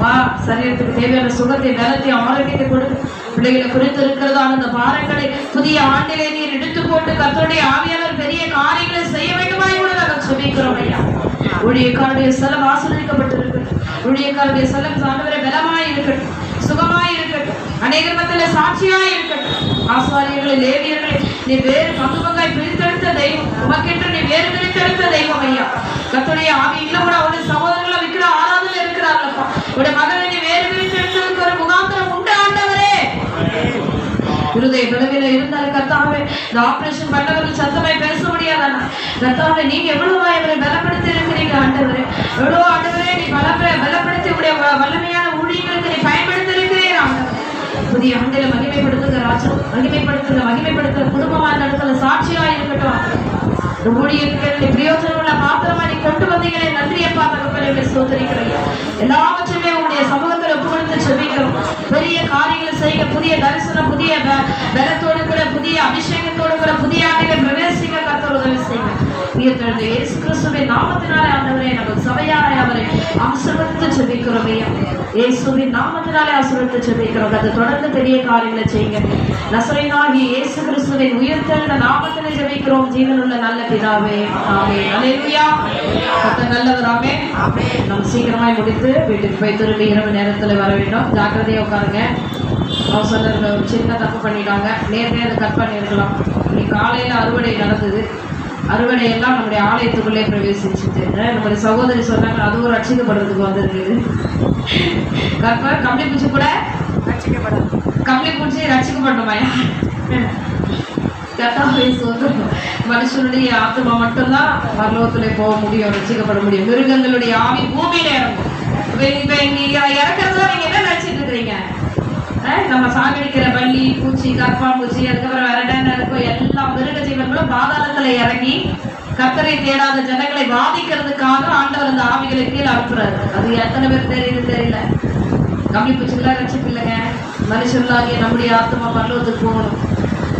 வா, சரீரத்துக்கு தேவையான சுகத்தை பலத்தை ஆரோக்கியத்தை கொடுத்து பிள்ளைகளை குறித்து இருக்கிறதான அந்த பாரங்களை புதிய ஆண்டிலே நீர் எடுத்து போட்டு கர்த்தருடைய ஆவியானவர் பெரிய காரியங்களை செய்ய வேண்டுமாய் கூட நாங்கள் ஜெபிக்கிறோம் ஐயா. ஊழியக்காரருடைய செலம் ஆசீர்வதிக்கப்பட்டிருக்கு. ஊழியக்காரருடைய செலம் ஆண்டவரே பலமாய் இருக்கட்டும், சுகமாய் இருக்கட்டும், அநேகர் மத்தியில் சாட்சியாய் இருக்கட்டும். ஆசாரியர்களை, லேவியர்களை நீ வேறு பங்கு பங்காய் பிரித்தெடுத்த தெய்வம். உமக்கென்று நீ வேறு பிரித்தெடுத்த தெய்வம் ஐயா. கர்த்தருடைய ஆவி இன்னும் கூட அவருடைய சகோதரர்களை விற்கிற ஆராதனை இருக்கிறார்களப்பா. உடைய மகளை நீ வேறு பிரித்தெடுத்ததுக்கு ஒரு முகாந்திரம் உண்டு ஆண்டவரே. இருதய பிளவில இருந்தாலும் கர்த்தாவே, இந்த ஆபரேஷன் பண்ணவர்கள் சத்தமாய் பேச முடியாதானா கர்த்தாவே, நீங்க எவ்வளவு அவரை பலப்படுத்தி இருக்கிறீங்க ஆண்டவரே. எவ்வளவு ஆண்டவரே நீ பலப்படுத்தி உடைய வல்லமையான ஊழியர்களுக்கு நீ பயன்படுத்தி இருக்கிறீர் ஆண்டவரே. புதிய ஆண்டில மகிமைப்படுத்துங்க ராஜா, மகிமைப்படுத்துங்க குடும்பமான இடத்துல சாட்சியா இருக்கட்டும். ஊழியர்களுக்கு பிரயோஜனம் உள்ள பாத்திரமா நீ கொண்டு வந்தீங்களே, நன்றியப்பா தகப்பனே, சோதரிக்கிறீங்க. எல்லாவற்றையுமே உங்களுடைய சமூகத்தில் ஒப்பு கொடுத்து ஜெபிக்கிறோம். பெரிய காரியங்களை செய்ய, புதிய தரிசனம், புதிய பலத்தோடு கூட, புதிய அபிஷேகத்தோடு கூட புதிய ஆண்டில பிரவேசிக்க கர்த்தர் உதவி செய்யுங்க. உயிர்த்தெழுந்த இயேசு கிறிஸ்துவின் நாமத்தினாலே ஆண்டவரே, நமது சபையாரை அவரை ஆசீர்வதித்து ஜெபிக்கிறோம் ஐயா. இயேசுவின் நாமத்தினாலே ஆசீர்வதித்து ஜெபிக்கிறோம். அதை தொடர்ந்து பெரிய காரியங்களை செய்யுங்க. நசரேயனாகிய இயேசு கிறிஸ்துவின் உயிர்த்தெழுந்த நாமத்திலே ஜெபிக்கிறோம் ஜீவனுள்ள நல்ல பிதாவே, ஆமென். அல்லேலூயா. கர்த்தர் நல்லவர். ஆமென். நம்ம சீக்கிரமாய் முடித்து வீட்டுக்கு போய் திரும்பி இரவு நேரத்தில் வர வேண்டும். ஜாக்கிரதையா உட்காருங்க. அவசரத்தில் ஒரு சின்ன தப்பு பண்ணிட்டாங்க. நேரத்தையே அதை கட் பண்ணியிருக்கலாம். இன்னைக்கு காலையில் அறுவடை நடந்தது. அறுவடையெல்லாம் நம்முடைய ஆலயத்துக்குள்ளே பிரவேசிச்சுட்டு நம்முடைய சகோதரி சொன்னாங்க, அதுவும் ரட்சிக்கப்படுறதுக்கு வந்திருக்குது. கம்பளி பூச்சி கூட கம்பளி பூச்சி ரட்சிக்கப்படணுமாயா? மனுஷனுடைய ஆத்மா மட்டும்தான் பரலோகத்திலே போக முடியும், ரட்சிக்கப்பட முடியும். மிருகங்களுடைய ஆவி பூமியில இறங்கும். இப்ப இங்க இறக்குறதுல நீங்க என்ன நினைச்சிட்டு இருக்கிறீங்க? நம்ம சாகடிக்கிற பள்ளி பூச்சி, கற்பாம்பூச்சி, அதுக்கப்புறம் வேற என்ன இருக்கும், எல்லா மிருக ஜீவன்களும் பாதாளத்துல இறங்கி கர்த்தரை தேடாத ஜனங்களை பாதிக்கிறதுக்காக ஆண்டவர் அந்த ஆவிகளை கீழே அனுப்புறாரு. அது எத்தனை பேர் தெரியுது தெரியல. கம்பளி பூச்சிகளா ரட்சிப்பு இல்லைங்க. மனுஷர்களாகிய நம்முடைய ஆத்மா பரலோகத்துக்கு போகணும்.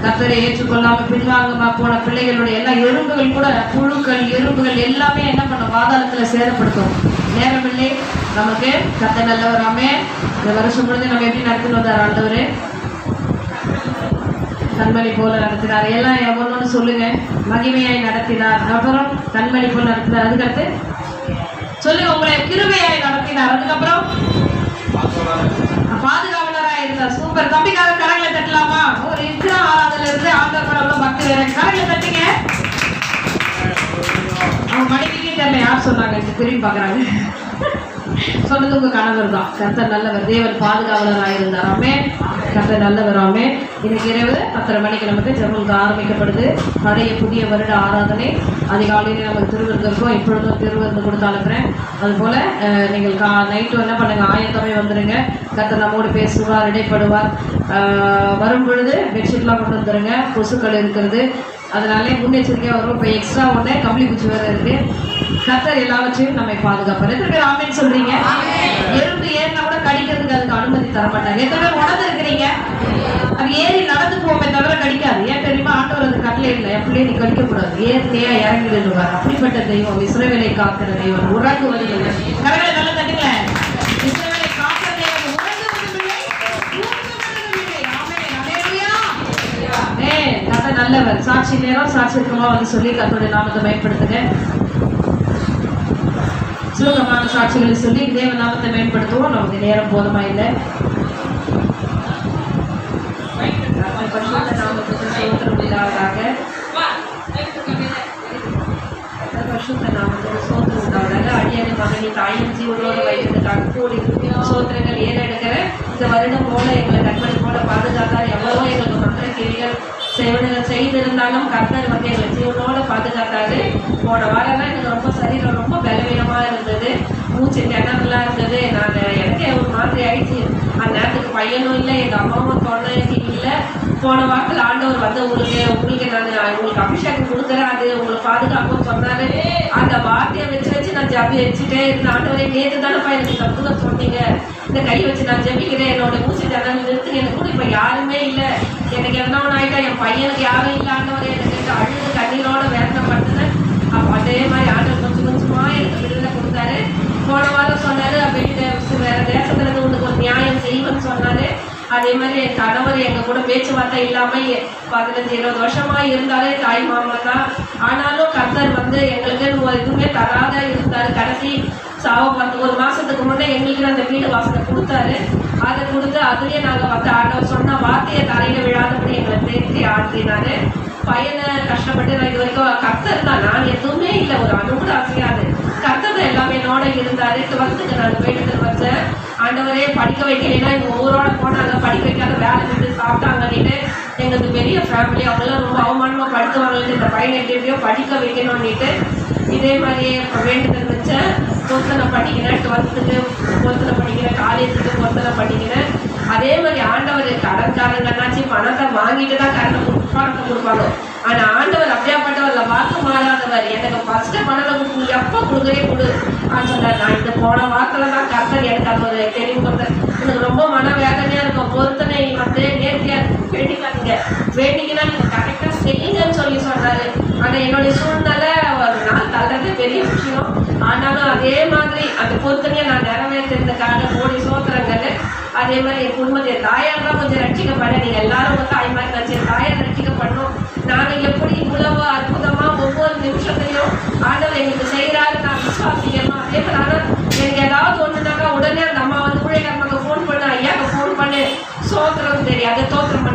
கர்த்தரை ஏற்றுக்கொள்ளாம பின்வாங்கமா போன பிள்ளைகளுடைய எல்லா எறும்புகள் கூட, புழுக்கள் எறும்புகள் எல்லாமே என்ன பண்ணும், பாதாளத்துல சேதப்படுத்தும். நேரமில்லை நமக்கு. கர்த்தர் நல்லவர். ஆமென். இந்த வருஷம் முழுது நம்ம எப்படி நடத்திட்டு வந்தார் ஆண்டவர்? கண்மணி போல நடத்தினார். எல்லாம் ஒவ்வொன்று சொல்லுங்க. மகிமையாய் நடத்தினார், அப்புறம் கண்மணி போல நடத்தினார், அதுக்கடுத்து சொல்லுங்க. உங்களை கிருபையாய் நடத்தினார், அதுக்கப்புறம் பாதுகாவலராக இருந்தார். சூப்பர். தம்பிக்காக கரங்களை தட்டலாமா? ஒரு இருக்கிற ஆறாவதுல இருந்து ஆண்டவர் அவ்வளோ பக்தி வேற. கரங்களை தட்டுங்க. அவங்க மனைவிக்கே தெரியல யார் சொன்னாங்க, திரும்பி பார்க்குறாங்க. சொன்னது உங்க கணவர் தான். கர்த்தர் நல்லவர். தேவன் பாதுகாவலராக இருந்தார். ஆமென். கர்த்தர் நல்லவர். ஆமென். இன்னைக்கு இரவு 10:30 மணிக்கு நமக்கு ஜெபம் ஆரம்பிக்கப்படுது. பழைய புதிய வருட ஆராதனை அதிகாலையிலே நமக்கு திருவிருந்திருக்கோம். இப்பொழுதும் திருவிருந்து கொடுத்து அனுப்புகிறேன். அதுபோல் நீங்கள் நைட்டு என்ன பண்ணுங்க, ஆயத்தமே வந்துடுங்க. கர்த்தர் நம்மோடு பேசுவார், இடைப்படுவார். வரும் பொழுது பெட்ஷீட்லாம் கொண்டு வந்துடுங்க. கொசுக்கள் இருக்கிறது, அதனாலே முன்னெச்சரிக்கையாக வரும். இப்போ எக்ஸ்ட்ரா ஒன்று கம்பளி பூச்சி வேறு இருக்குது. கர்த்தர் எல்லாவற்றையும் நம்மை பாதுகாப்பார். எத்தனை பேர் ஆமென் சொல்றீங்க? எறும்பு ஏறினா கூட கடிக்கிறதுக்கு அதுக்கு அனுமதி தர மாட்டாங்க. எத்தனை பேர் உணர்ந்து இருக்கிறீங்க? அது ஏறி நடந்து போவே தவிர கடிக்காது. ஏன் தெரியுமா? ஆண்டவர் அது கட்டளை இல்லை, என் பிள்ளைய நீ கடிக்கக்கூடாது, ஏறினையா இறங்கிடுவார். அப்படிப்பட்ட தெய்வம், இஸ்ரவேலை காக்கிற தெய்வம், உறங்குவதில்லை. கரங்களை நல்லா தட்டுங்க. இஸ்ரவேலை காக்கிற தெய்வம், உறங்குவதில்லை, தூங்குவதில்லை. ஆமென். அல்லேலூயா. ஆமென். கர்த்தர் நல்லவர். சாட்சி நேரம் சாட்சி இருக்கமா வந்து சொல்லி கர்த்தருடைய நாமத்தை மேம்படுத்துங்க. சுலகமான சாட்சிகளை சொல்லி தேவ நாமத்தை மேம்படுத்துவோம். நமக்கு நேரம் போதுமா இல்லை. பரிசுத்த நாமத்துக்கு ஸ்தோத்திரம் உண்டாவதாக. பரிசுத்த நாமத்துக்கு ஸ்தோத்திரம் உண்டாவதாக. அடியாரின் மகனை தாயின் ஜீவனோடு வைக்கிறதுக்காக கூடி ஸ்தோத்திரங்கள் ஏறெடுக்கிற இந்த வருடம் போல எங்களை கண்மணி போல பாதுகாத்தார். எவ்வளவோ எங்களுக்கு மற்ற கேள்விகள் சேவனைகள் செய்திருந்தாலும் கர்த்தர் வந்து எங்களை ஜீவனோட பாதுகாத்தாரு. போன வாரம்லாம் எனக்கு ரொம்ப சரீரம் ரொம்ப பலவீனமாக இருந்தது, மூச்சு திணறலாம் இருந்தது. நான் எனக்கு ஒரு மாதிரி ஆயிடுச்சு. அந்த நேரத்துக்கு பையனும் இல்லை, எங்கள் அம்மாவும் தொண்டைக்கு இல்லை. போன வாரத்தில் ஆண்டவர் வந்து உங்களுக்கு நான் உங்களுக்கு அபிஷேகம் கொடுக்குறேன், அது உங்களுக்கு பாதுகாப்புன்னு சொன்னாரு. அந்த வார்த்தையை வச்சு நான் ஜபி வச்சுட்டே இருந்தேன். ஆண்டவரை நேற்று தானேப்பா எனக்கு கற்றுக்க சொன்னீங்க, இந்த கை வச்சு நான் ஜபிக்கிறேன், என்னோட மூச்சு திணறல் நிறுத்துங்க. எனக்கு கூட இப்போ யாருமே இல்லை, எனக்கு எதனா ஒன்று ஆகிட்டா என் பையனுக்கு யாரும் இல்லை. ஆண்டவரை எனக்கு அழுது கண்ணீரோட வேதனைப்படுத்தினேன். அப்போ அதே மாதிரி ஆண்டவர் கொஞ்சம் கொஞ்சமாக எனக்கு விடுதலை கொடுத்தாரு. போன வாரம் சொன்னாரு, வேற தேசத்துல இருந்து உனக்கு ஒரு நியாயம் செய்வேன்னு சொன்னாரு. அதே மாதிரி என் கணவர் எங்கள் கூட பேச்சுவார்த்தை இல்லாமல் 15-20 வருஷமா இருந்தாலே தாய் மாமா தான். ஆனாலும் கர்த்தர் வந்து எங்களுக்கு எதுவுமே தராத இருந்தார். கடைசி ஒரு மாதத்துக்கு முன்னே எங்களுக்கு அந்த வீடு வாசனை கொடுத்தாரு. அதை கொடுத்து அதுலேயே நாங்கள் வந்து ஆண்டவர் சொன்ன வார்த்தையை தரையில் விழாதபடி எங்களை தேர்த்தி ஆற்றினாரு. பையனை கஷ்டப்பட்டு நான் இது வரைக்கும் கர்த்தர் தான், நான் எதுவுமே இல்லை, ஒரு அனுகூட ஆசையாது. கர்த்தர் தான் எல்லாமே என்னோட இருந்தாரு. 12க்கு நான் போயிட்டு வச்சேன். ஆண்டவரே படிக்க வைக்கலைன்னா எங்கள் ஊரோட போனாங்க, படிக்க வைக்காத வேலை விட்டு சாப்பிட்டாங்கன்னுட்டு. எங்களுக்கு பெரிய ஃபேமிலி, அவங்களாம் ரொம்ப அவமானமாக படுத்துவாங்கன்னு இந்த பையனை எப்படியோ படிக்க வைக்கணும்னுட்டு இதே மாதிரியே வேண்டுதல் வச்சேன். பொருத்தனை பண்ணிக்கிறேன், 12க்கு பொருத்தனை பண்ணிக்கிறேன், காலேஜுக்கு பொருத்தனை பண்ணிக்கிறேன். அதே மாதிரி ஆண்டவர் கடன்காரங்கன்னாச்சு பணத்தை வாங்கிட்டு தான் பணத்தை கொடுப்பாங்க. ஆனால் ஆண்டவர் அப்படியாப்பட்டவரில் வாக்கு மாறாதவர். எனக்கு ஃபஸ்ட்டு பணத்தை கொடுத்து எப்போ கொடுக்குறே கொடு சொன்னார். நான் இந்த போன வாக்கில் தான் கர்த்தர் எனக்கு அது ஒரு தெளிவு கொடுத்தேன். எனக்கு ரொம்ப மன வேதனையாக இருக்கும். பொருத்தனை வந்து நேர்த்தியாக வேண்டிக்காதீங்க, வேண்டிங்கன்னா நீங்கள் கரெக்டாக செய்யுங்கன்னு சொல்லி சொன்னார். ஆனால் என்னுடைய சூழ்நிலை ஒரு நாள் தள்ளுறது பெரிய விஷயம். ஆனாலும் அதே மாதிரி அந்த பொருத்தனையை நான் நிறைவேற்றுறதுக்காக கோடி சோத்திரங்கள். அதே மாதிரி என் குடும்பத்தை தாயார் தான் கொஞ்சம் ரட்சிக்கப்பட. நீங்கள் எல்லாரும் வந்து தாய் மாதிரி நினச்சி தாயார் ரட்சிக்கப்படணும். நாங்கள் எப்படி இவ்வளவு அற்புதமாக ஒவ்வொரு நிமிஷத்துலையும் ஆண்டவர் எங்களுக்கு செய்கிறாரு நான் விசுவாசிக்கணும். அதே மாதிரி ஆனால் எனக்கு ஏதாவது ஒன்றுனாக்கா உடனே அந்த அம்மா வந்து ஊழியக்காரமாக ஃபோன் பண்ணு, ஐயாவுக்கு ஃபோன் பண்ணு, சோத்திரம் தெரியாது, தோத்திரம்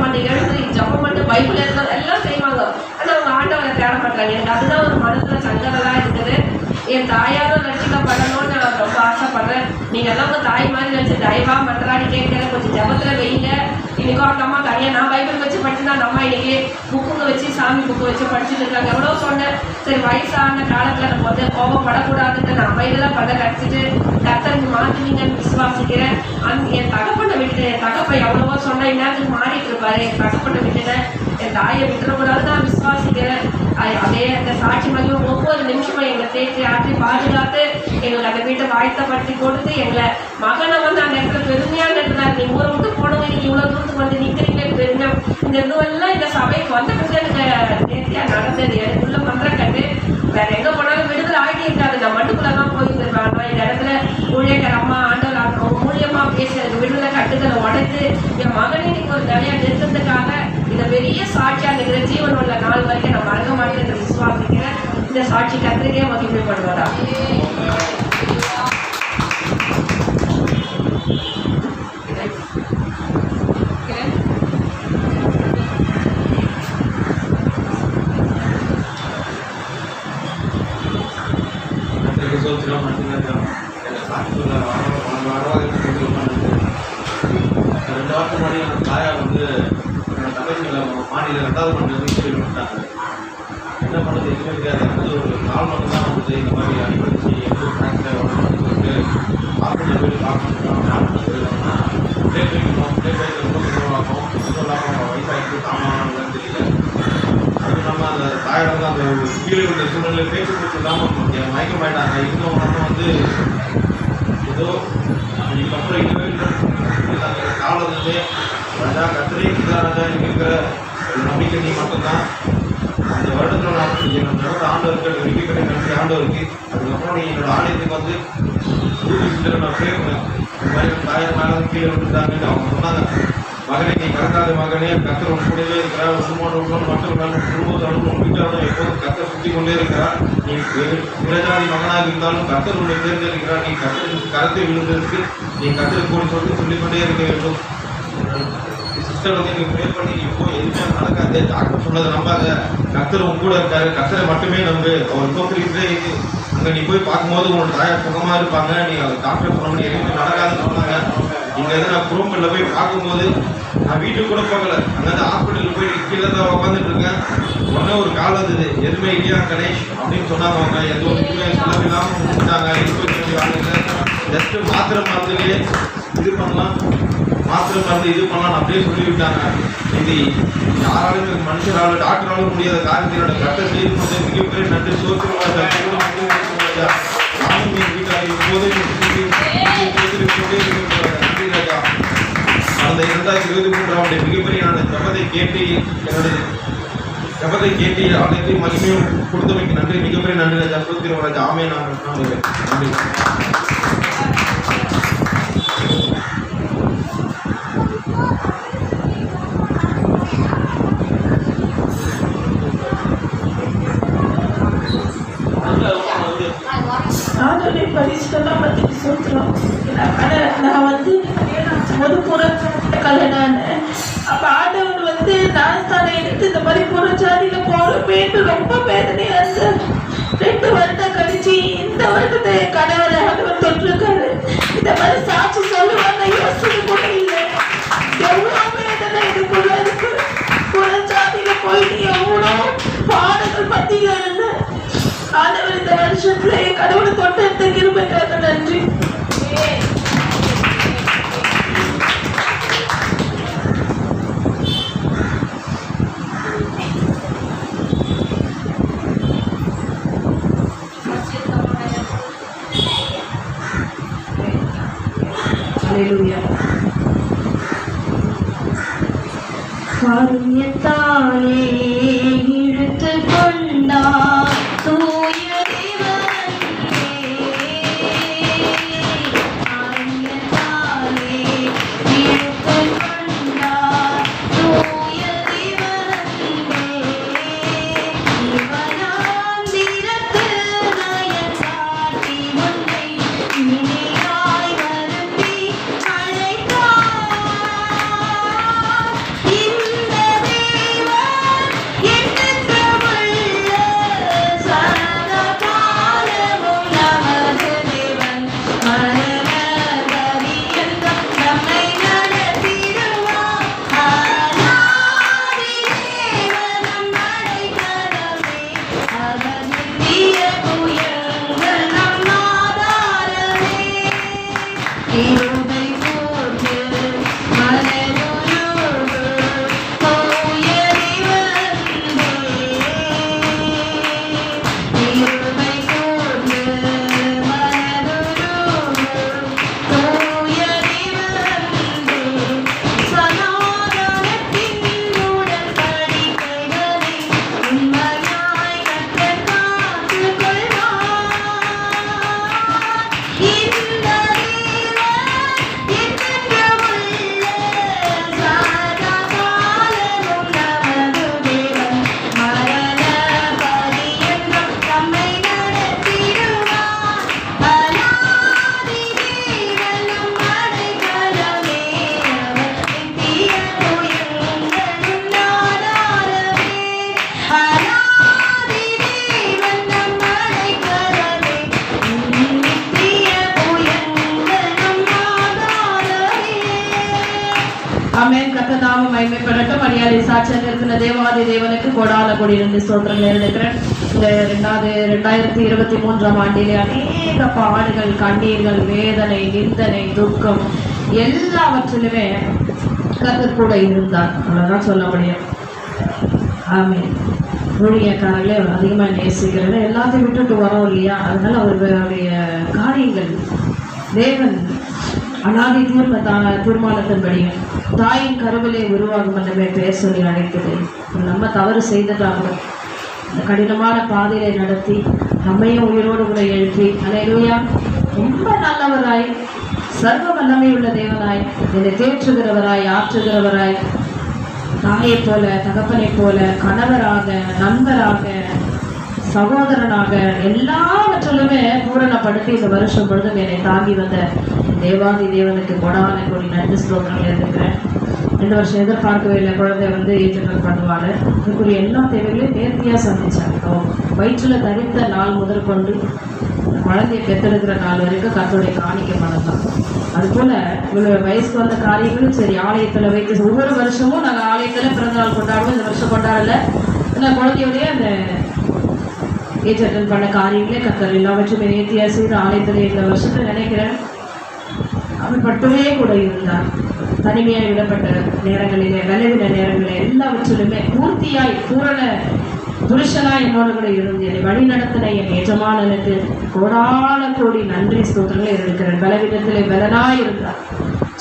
பண்ணி எழுந்து ஜபம் பண்ணு, பைபிள் இருக்கிறது எல்லாம் செய்வாங்க. ஆனால் அவங்க ஆண்டவரை தேட மாட்டாங்க. எனக்கு அதுதான் ஒரு மனசில் சங்கடலாம் இருக்குது. என் தாயாரும் ரட்சிக்கப்படணும்னு நான் ரொம்ப ஆசைப்படுறேன். நீங்கள் எல்லாம் உங்கள் தாய் மாதிரி நினச்சி தயவாக மன்றாடி கேட்குற கொஞ்சம் ஜபத்தில் வைங்க. இன்னைக்கும் அந்த அம்மா தனியாக நான் பைபிள் வச்சு படிச்சுனா அந்த அம்மா இன்னைக்கு புக்குங்க வச்சு சாமி புக்கு வச்சு படிச்சுட்டு இருக்காங்க. எவ்வளோ சொன்னேன், சரி வயசான காலத்தில் நம்ம வந்து கோபப்படக்கூடாதுன்னு நான் அமைதியெல்லாம் பண்ண கடிச்சிட்டு கர்த்தருக்கு மாற்றுவீங்கன்னு விசுவாசிக்கிறேன். என் தகப்பனை விட்டுட்டேன். என் தகப்பை எவ்வளவோ சொன்னால் இந்நேரத்துக்கு மாறிட்டு இருப்பாரு. என் தகப்பனை விட்டுட்டேன், என் தாயை விட்டுறக்கூடாதுன்னு நான் விசுவாசிக்கிறேன். அதே அந்த சாட்சி மகிழும் ஒவ்வொரு நிமிஷமும் எங்களை தேற்றி ஆற்றி பாதுகாத்து எங்களுக்கு அந்த வீட்டை வாய்த்தப்படுத்தி கொடுத்து எங்களை மகனை வந்து அந்த இடத்துல பெருமையாக இருக்கிறார். நீ ஊரை விட்டு போனவங்க இன்னைக்கு இவ்வளோ தூரத்துக்கு வந்து நிற்கிறீங்களே பெருமை. இந்த இதுவெல்லாம் இந்த சபைக்கு வந்த பிறகு எனக்கு நேர்த்தியாக நடந்தது. எனக்குள்ள மந்திரம் கட்டு வேற எங்கே போனாலும் விடுதலை ஆகிட்டே இருக்காது. நான் மட்டுக்குள்ள தான் போயிருந்தேன். ஆனால் இந்த இடத்துல ஊழியக்கார அம்மா ஆண்டவர் அவங்க மூலியமாக பேசி எனக்கு விடுதலை கட்டுதலை உடைத்து என் மகனை இன்னைக்கு ஒரு நிறையா நிறுத்தத்துக்காக இந்த பெரிய சாட்சியாக இருக்கிற ஜீவன் உள்ள நாள் வரைக்கும் நான் மறக்க மாட்டேன் என்று விசுவாசிக்கிறேன். இந்த சாட்சி கத்திரிக்கே மகிமைப்படுவாரா. ரெண்டு வாரத்துக்கு முன்னாடி என் தாயார் வந்து என்னோட தங்கச்சிகளை மாடியில் 2வது மாடியில் சொல்லி விட்டாங்க. என்ன பண்ணுறது எதுவுமே தெரியாது. வந்து ஒரு 4 மணி தான் வந்து இந்த மாதிரி அடிபடிச்சு எவ்வளோ ஃப்ராக்சர் சொல்லிட்டு ஹாஸ்பிட்டல் போய் பார்க்கணும். பிளேட் வைக்கணும், பிளேட் வைக்க ரொம்ப செலவாகும். அதுவும் இல்லாமல் வயசாகிட்டு தாமான்னு தெரியல. அதுவும் இல்லாமல் அந்த தாயார் வந்து அந்த கீழே உள்ள சூழ்நிலை பேச்சு கொடுத்து இல்லாமல் மயக்கமாயிட்டாங்க. இன்னும் நம்ம வந்து ஏதோ இதுக்கப்புறம் காலத்துலேயே ராஜா கத்திரி ராஜா இருக்கிற ஒரு நம்பிக்கை நீ மட்டும்தான். அந்த வருடத்தில் நான் என்னோட ஆண்டவருக்கு நம்பிக்கை நன்றி ஆண்டவருக்கு. அதுக்கப்புறம் நீ என்னோட ஆலயத்துக்கு வந்து நான் கேட்குறேன். இந்த மாதிரி தாயார் மேலே கீழே விட்டுட்டாங்க. அவங்க சொன்னாங்க, மகனே நீ கறக்காத மகனே, கத்தர் உன் கூடவே இருக்கிறார். உண்மையோட மக்கள் மேலும் குடும்பத்தோடும் வீட்டோட எப்போதும் கத்தர் சுற்றி கொண்டே இருக்கிறார். நீ பிரஜாதி மகனாக இருந்தாலும் கத்தர் உன்னை தேர்ந்தெடுக்கிறார். நீ கத்தருக்கு கரத்தை விழுந்ததற்கு நீ கத்தருக்கு கூட சொல்லிக்கொண்டே இருக்க வேண்டும். சிஸ்டர் வந்து நீங்கள் ப்ரே பண்ணி இப்போ எதுவுமே நடக்காது. டாக்டர் சொன்னதை நம்பாத. கத்தர் உன் கூட இருக்காரு. கத்தரை மட்டுமே நம்பு. அவர் தோற்றுக்கிட்டே இருக்கு. அங்கே நீ போய் பார்க்கும்போது உங்களோட தாயார் சுகமாக இருப்பாங்க. நீ டாக்டர் சொன்ன எதுவுமே நடக்காதுன்னு சொன்னாங்க. நீங்கள் எதாவது நான் குரூமில் போய் பார்க்கும்போது நான் வீட்டுக்கு கூட போகலை. அங்கே ஹாஸ்பிட்டலுக்கு போய் கீழே தான் உட்காந்துட்டு இருக்கேன். உடனே ஒரு கால் வந்தது, எதுவுமே இல்லையா கணேஷ் அப்படின்னு சொன்னாங்க. அவங்க எந்த ஒரு இதுவுமே செலவில்லாமல் முடிஞ்சாங்க. ஜஸ்ட்டு மாத்திரை மருந்துலேயே இது பண்ணலாம், மாத்திரை மருந்து இது பண்ணலாம் அப்படியே சொல்லிவிட்டாங்க. இது யாராலும் மனுஷராலும் டாக்டராலும் முடியாத காரியத்தினோட கட்ட செய்து கொண்டு மிகப்பெரிய நன்றி சோத்திரமாக நானும் என் வீட்டாக இருக்கும்போது நன்றி ராஜா. அந்த 2023 மிகப்பெரிய நான் ஜபத்தை கேட்டு என்னோட ஜபத்தை கேட்டு அனைத்தையும் மகிமையும் கொடுத்தமைக்கு நன்றி. மிகப்பெரிய நன்றி ராஜா. சோத்திரம் ராஜா. ஆமே. நான் நன்றி. ஆண்டவரை பரிசுத்தமாக பற்றி சொல்கிறோம். நான் வந்து ஒரு புறச்சாதிகளை நான் அப்போ ஆண்டவர் வந்து நான் தானே எடுத்து இந்த மாதிரி புறச்சாதியில் போகிற பேட்டு ரொம்ப வேதனையாக இருந்தது. 2 வருடம் கழிச்சு இந்த வருடத்தை கணவரை ஆண்டவர் தொட்டிருக்காரு. இந்த மாதிரி சாட்சி சொல்லுவாங்க யோசிச்சு கூட இல்லை. எவ்வளோ வேதனை இதுக்குள்ள இருக்கு. புறச்சாதியில் போயிட்டு எவ்வளோ பாடங்கள் பற்றிகள் இல்லை. ஆண்டவர் இந்த வருஷத்துல கடவுளை தொட்ட கிருபைக்காக நன்றி. காரியத்தாலே இழுத்து கொண்டார் தூய இந்த தேவன் பணியாளி சாட்சியாக இருக்கிற தேவாதி தேவனுக்கு கொடான கொடி இருந்து ஸ்தோத்திரங்கள் எடுக்கிறேன். இந்த 2023 ஆண்டிலே அநேக பாடுகள், கண்ணீர்கள், வேதனை, நிந்தனை, துக்கம் எல்லாவற்றிலுமே கர்த்தர் கூட இருந்தார். அவ்வளவுதான் சொல்ல முடியும். ஆமென். ஊழியக்காரர்களே அதிகமாக நேசிக்கிறது, எல்லாத்தையும் விட்டுட்டு வரோம் இல்லையா? அதனால அவர்களுடைய காரியங்கள் தேவன் அநாதி தீர்மானத்தின்படியும் தாயின் கருவிலே உருவாகும் என்றமே பெயர் சொல்லி அழைக்குது. நம்ம தவறு செய்ததாக இந்த கடினமான பாதையை நடத்தி நம்மையும் உயிரோடு கூட எழுப்பி அல்லேலூயா ரொம்ப நல்லவராய், சர்வ வல்லமையுள்ள தேவனாய், என்னை தேற்றுகிறவராய், ஆற்றுகிறவராய், தாயை போல, தகப்பனை போல, கணவராக, நண்பராக, சகோதரனாக எல்லாவற்றிலுமே பூரணப்படுத்தி இந்த வருஷம் பொழுதும் என்னை தாங்கி வந்த தேவாதி தேவனுக்கு கொடான கொடி நன்றி ஸ்தோத்திரங்கள் இருக்கிறேன். 2 வருஷம் எதிர்பார்க்கவே இல்லை. குழந்தை வந்து ஏஜென்ட் பண்ணுவாள். இதுக்குரிய எல்லா தேவைகளையும் நேர்த்தியாக சந்திச்சாங்க. வயிற்றில் தரித்த நாள் முதற்கொண்டு குழந்தையை பெற்றெடுக்கிற நாள் வரைக்கும் கர்த்தருடைய காணிக்க மனம்தான். அதுபோல் இவ்வளோ வயசுக்கு வந்த காரியங்களும் சரி, ஆலயத்தில் வைத்து ஒவ்வொரு வருஷமும் நாங்கள் ஆலயத்தில் பிறந்தநாள் கொண்டாடுவோம். இந்த வருஷம் கொண்டாடலை. அந்த குழந்தையோடைய அந்த ஏஜ் அட்டன் பண்ண காரியங்களே கர்த்தர் எல்லாவற்றுமே நேர்த்தியாக செய்து ஆலயத்தில் இந்த வருஷத்தை நினைக்கிறேன் அவர் மட்டுமே கூட இருந்தார். தனிமையாய் விடப்பட்ட நேரங்களிலே, விளைவின நேரங்களில் எல்லாவற்றிலுமே பூர்த்தியாய் பூரண புருஷனாய் என்னோடு கூட இருந்து என்னை வழி நடத்தின என் எஜமானனுக்கு கோடான கோடி நன்றி ஸ்தோத்திரங்களை இருக்கிறேன். பலவீனத்திலே பலனாய் இருந்தார்,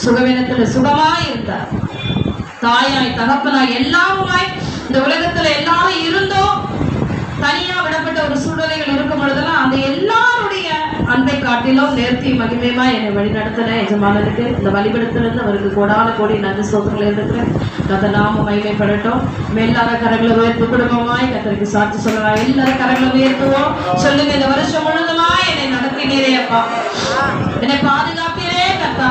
சுகவீனத்தில் சுகமாய் இருந்தார், தாயாய் தகப்பனாய் எல்லாருமாய் இந்த உலகத்துல எல்லாரும் இருந்தோம். தனியா விடப்பட்ட ஒரு சூழ்நிலைகள் இருக்கும் பொழுதெல்லாம் அந்த எல்லாருடைய அன்பை காட்டிலும் நேர்த்தி மகிமையுமா என்னை வழி நடத்தின எஜமானனுக்கு இந்த வழிபடுத்திலிருந்து அவருக்கு கோடான கோடி நன்றி ஸ்தோத்திரங்கள் இருக்கிறேன். கத்த நாம மகிமைப்படட்டும். எல்லார கரங்களை உயர்த்து குடும்பமாய் கத்தருக்கு சாட்சி சொல்லலாம். எல்லாரும் கரங்களை உயர்த்துவோம். சொல்லுங்க, இந்த வருஷம் முழுதுமா என்னை நடத்தினீரே அப்பா, என்னை பாதுகாப்பீரே கத்தா,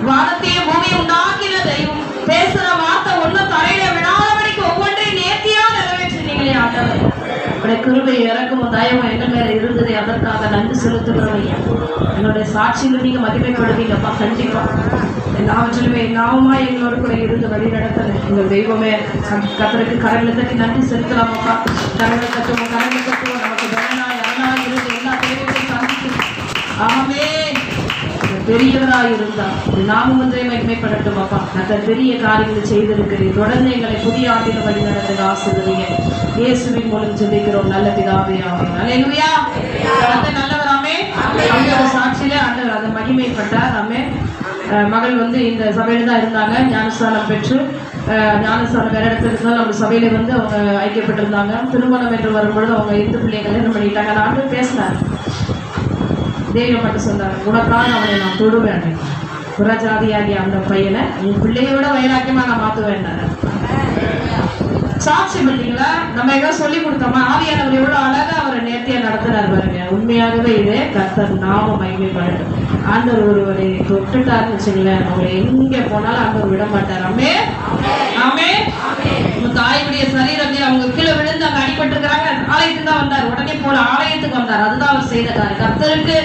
வானத்தையும் பூமியை உண்டாக்கின தெய்வம், பேசுற வார்த்தை ஒன்னும் தரையில விடாதபடிக்கு ஒவ்வொன்றையும் நேர்த்தியா நிறைவேற்றினீங்களே ஆண்டவர். உடைய கிருபை இறக்கமும் தயவும் எங்க மேல இருந்தது, அதற்காக நன்றி செலுத்துகிறோம். என்னுடைய சாட்சியில் நீங்க மகிமைப்படுவீங்கப்பா. கண்டிப்பா எல்லாவற்றிலுமே எல்லாவுமா எங்களோட கூட இருந்து வழி நடத்தல எங்கள் தெய்வமே. கத்தருக்கு கரங்களை தட்டி நன்றி செலுத்தலாமாப்பா. கரங்களை தட்டுவோம், கரங்களை தட்டுவோம். நமக்கு வேணாய் அரணாய் இருந்து எல்லா தேவைகளையும் சந்தித்து ஆமே பெரியவராய் இருந்தார். நாமும் ஒன்றை மகிமைப்படட்டும் அப்பா. கர்த்தர் பெரிய காரியங்களை செய்திருக்கிறீர். தொடர்ந்து எங்களை புதிய ஆண்டில் வழி நடத்த ஆசீர்வதிங்க. இயேசுவின் மூலம் ஜெபிக்கிறோம் நல்ல பிதாவே, ஆமென். அல்லேலூயா. கர்த்தர் நல்லவர், ஆமென். அவரோட சாட்சியில ஆண்டவர் அதை மகிமைப்பட்டார், ஆமென். மகள் வந்து இந்த சபையில தான் இருந்தாங்க. ஞானஸ்தானம் பெற்று ஞானஸ்தானம் வேற இடத்துல இருந்தாலும் அவங்க சபையில வந்து அவங்க ஐக்கியப்பட்டிருந்தாங்க. திருமணம் என்று வரும்பொழுது அவங்க 2 பிள்ளைகளை கல்யாணம் பண்ணிட்டாங்க. அந்த ஆண்டு பேசினார். தெய்வம் மட்டும் சொன்னார், உனக்காக அவனை நான் தொடுவேன். புறஜாதியாகிய அந்த பையனை என் பிள்ளையோட வைராக்கியமா நான் மாற்றுவேன். சாட்சி பார்த்தீங்களா? நம்ம எதாவது சொல்லி கொடுத்தோமா? ஆவியானவர் எவ்வளோ அழகா அவரை நேர்த்தியா நடத்துறாரு பாருங்க. உண்மையாகவே இது கர்த்தர் நாம மகிமைப்படட்டும். ஆண்டவர் ஒருவரை தொட்டுட்டாருன்னு வச்சுங்களேன், அவரை எங்க போனாலும் ஆண்டவர் விட மாட்டார். ஆமே ஆமே. தாயுடைய சரீரம் அவங்க கீழே விழுந்து அங்க அடிபட்டு இருக்கிறாங்க. ஆலயத்துக்கு தான் வந்தார். உடனே போல ஆலயத்துக்கு வந்தார். அதுதான் அவர் செய்த காரியம். கர்த்தருக்கு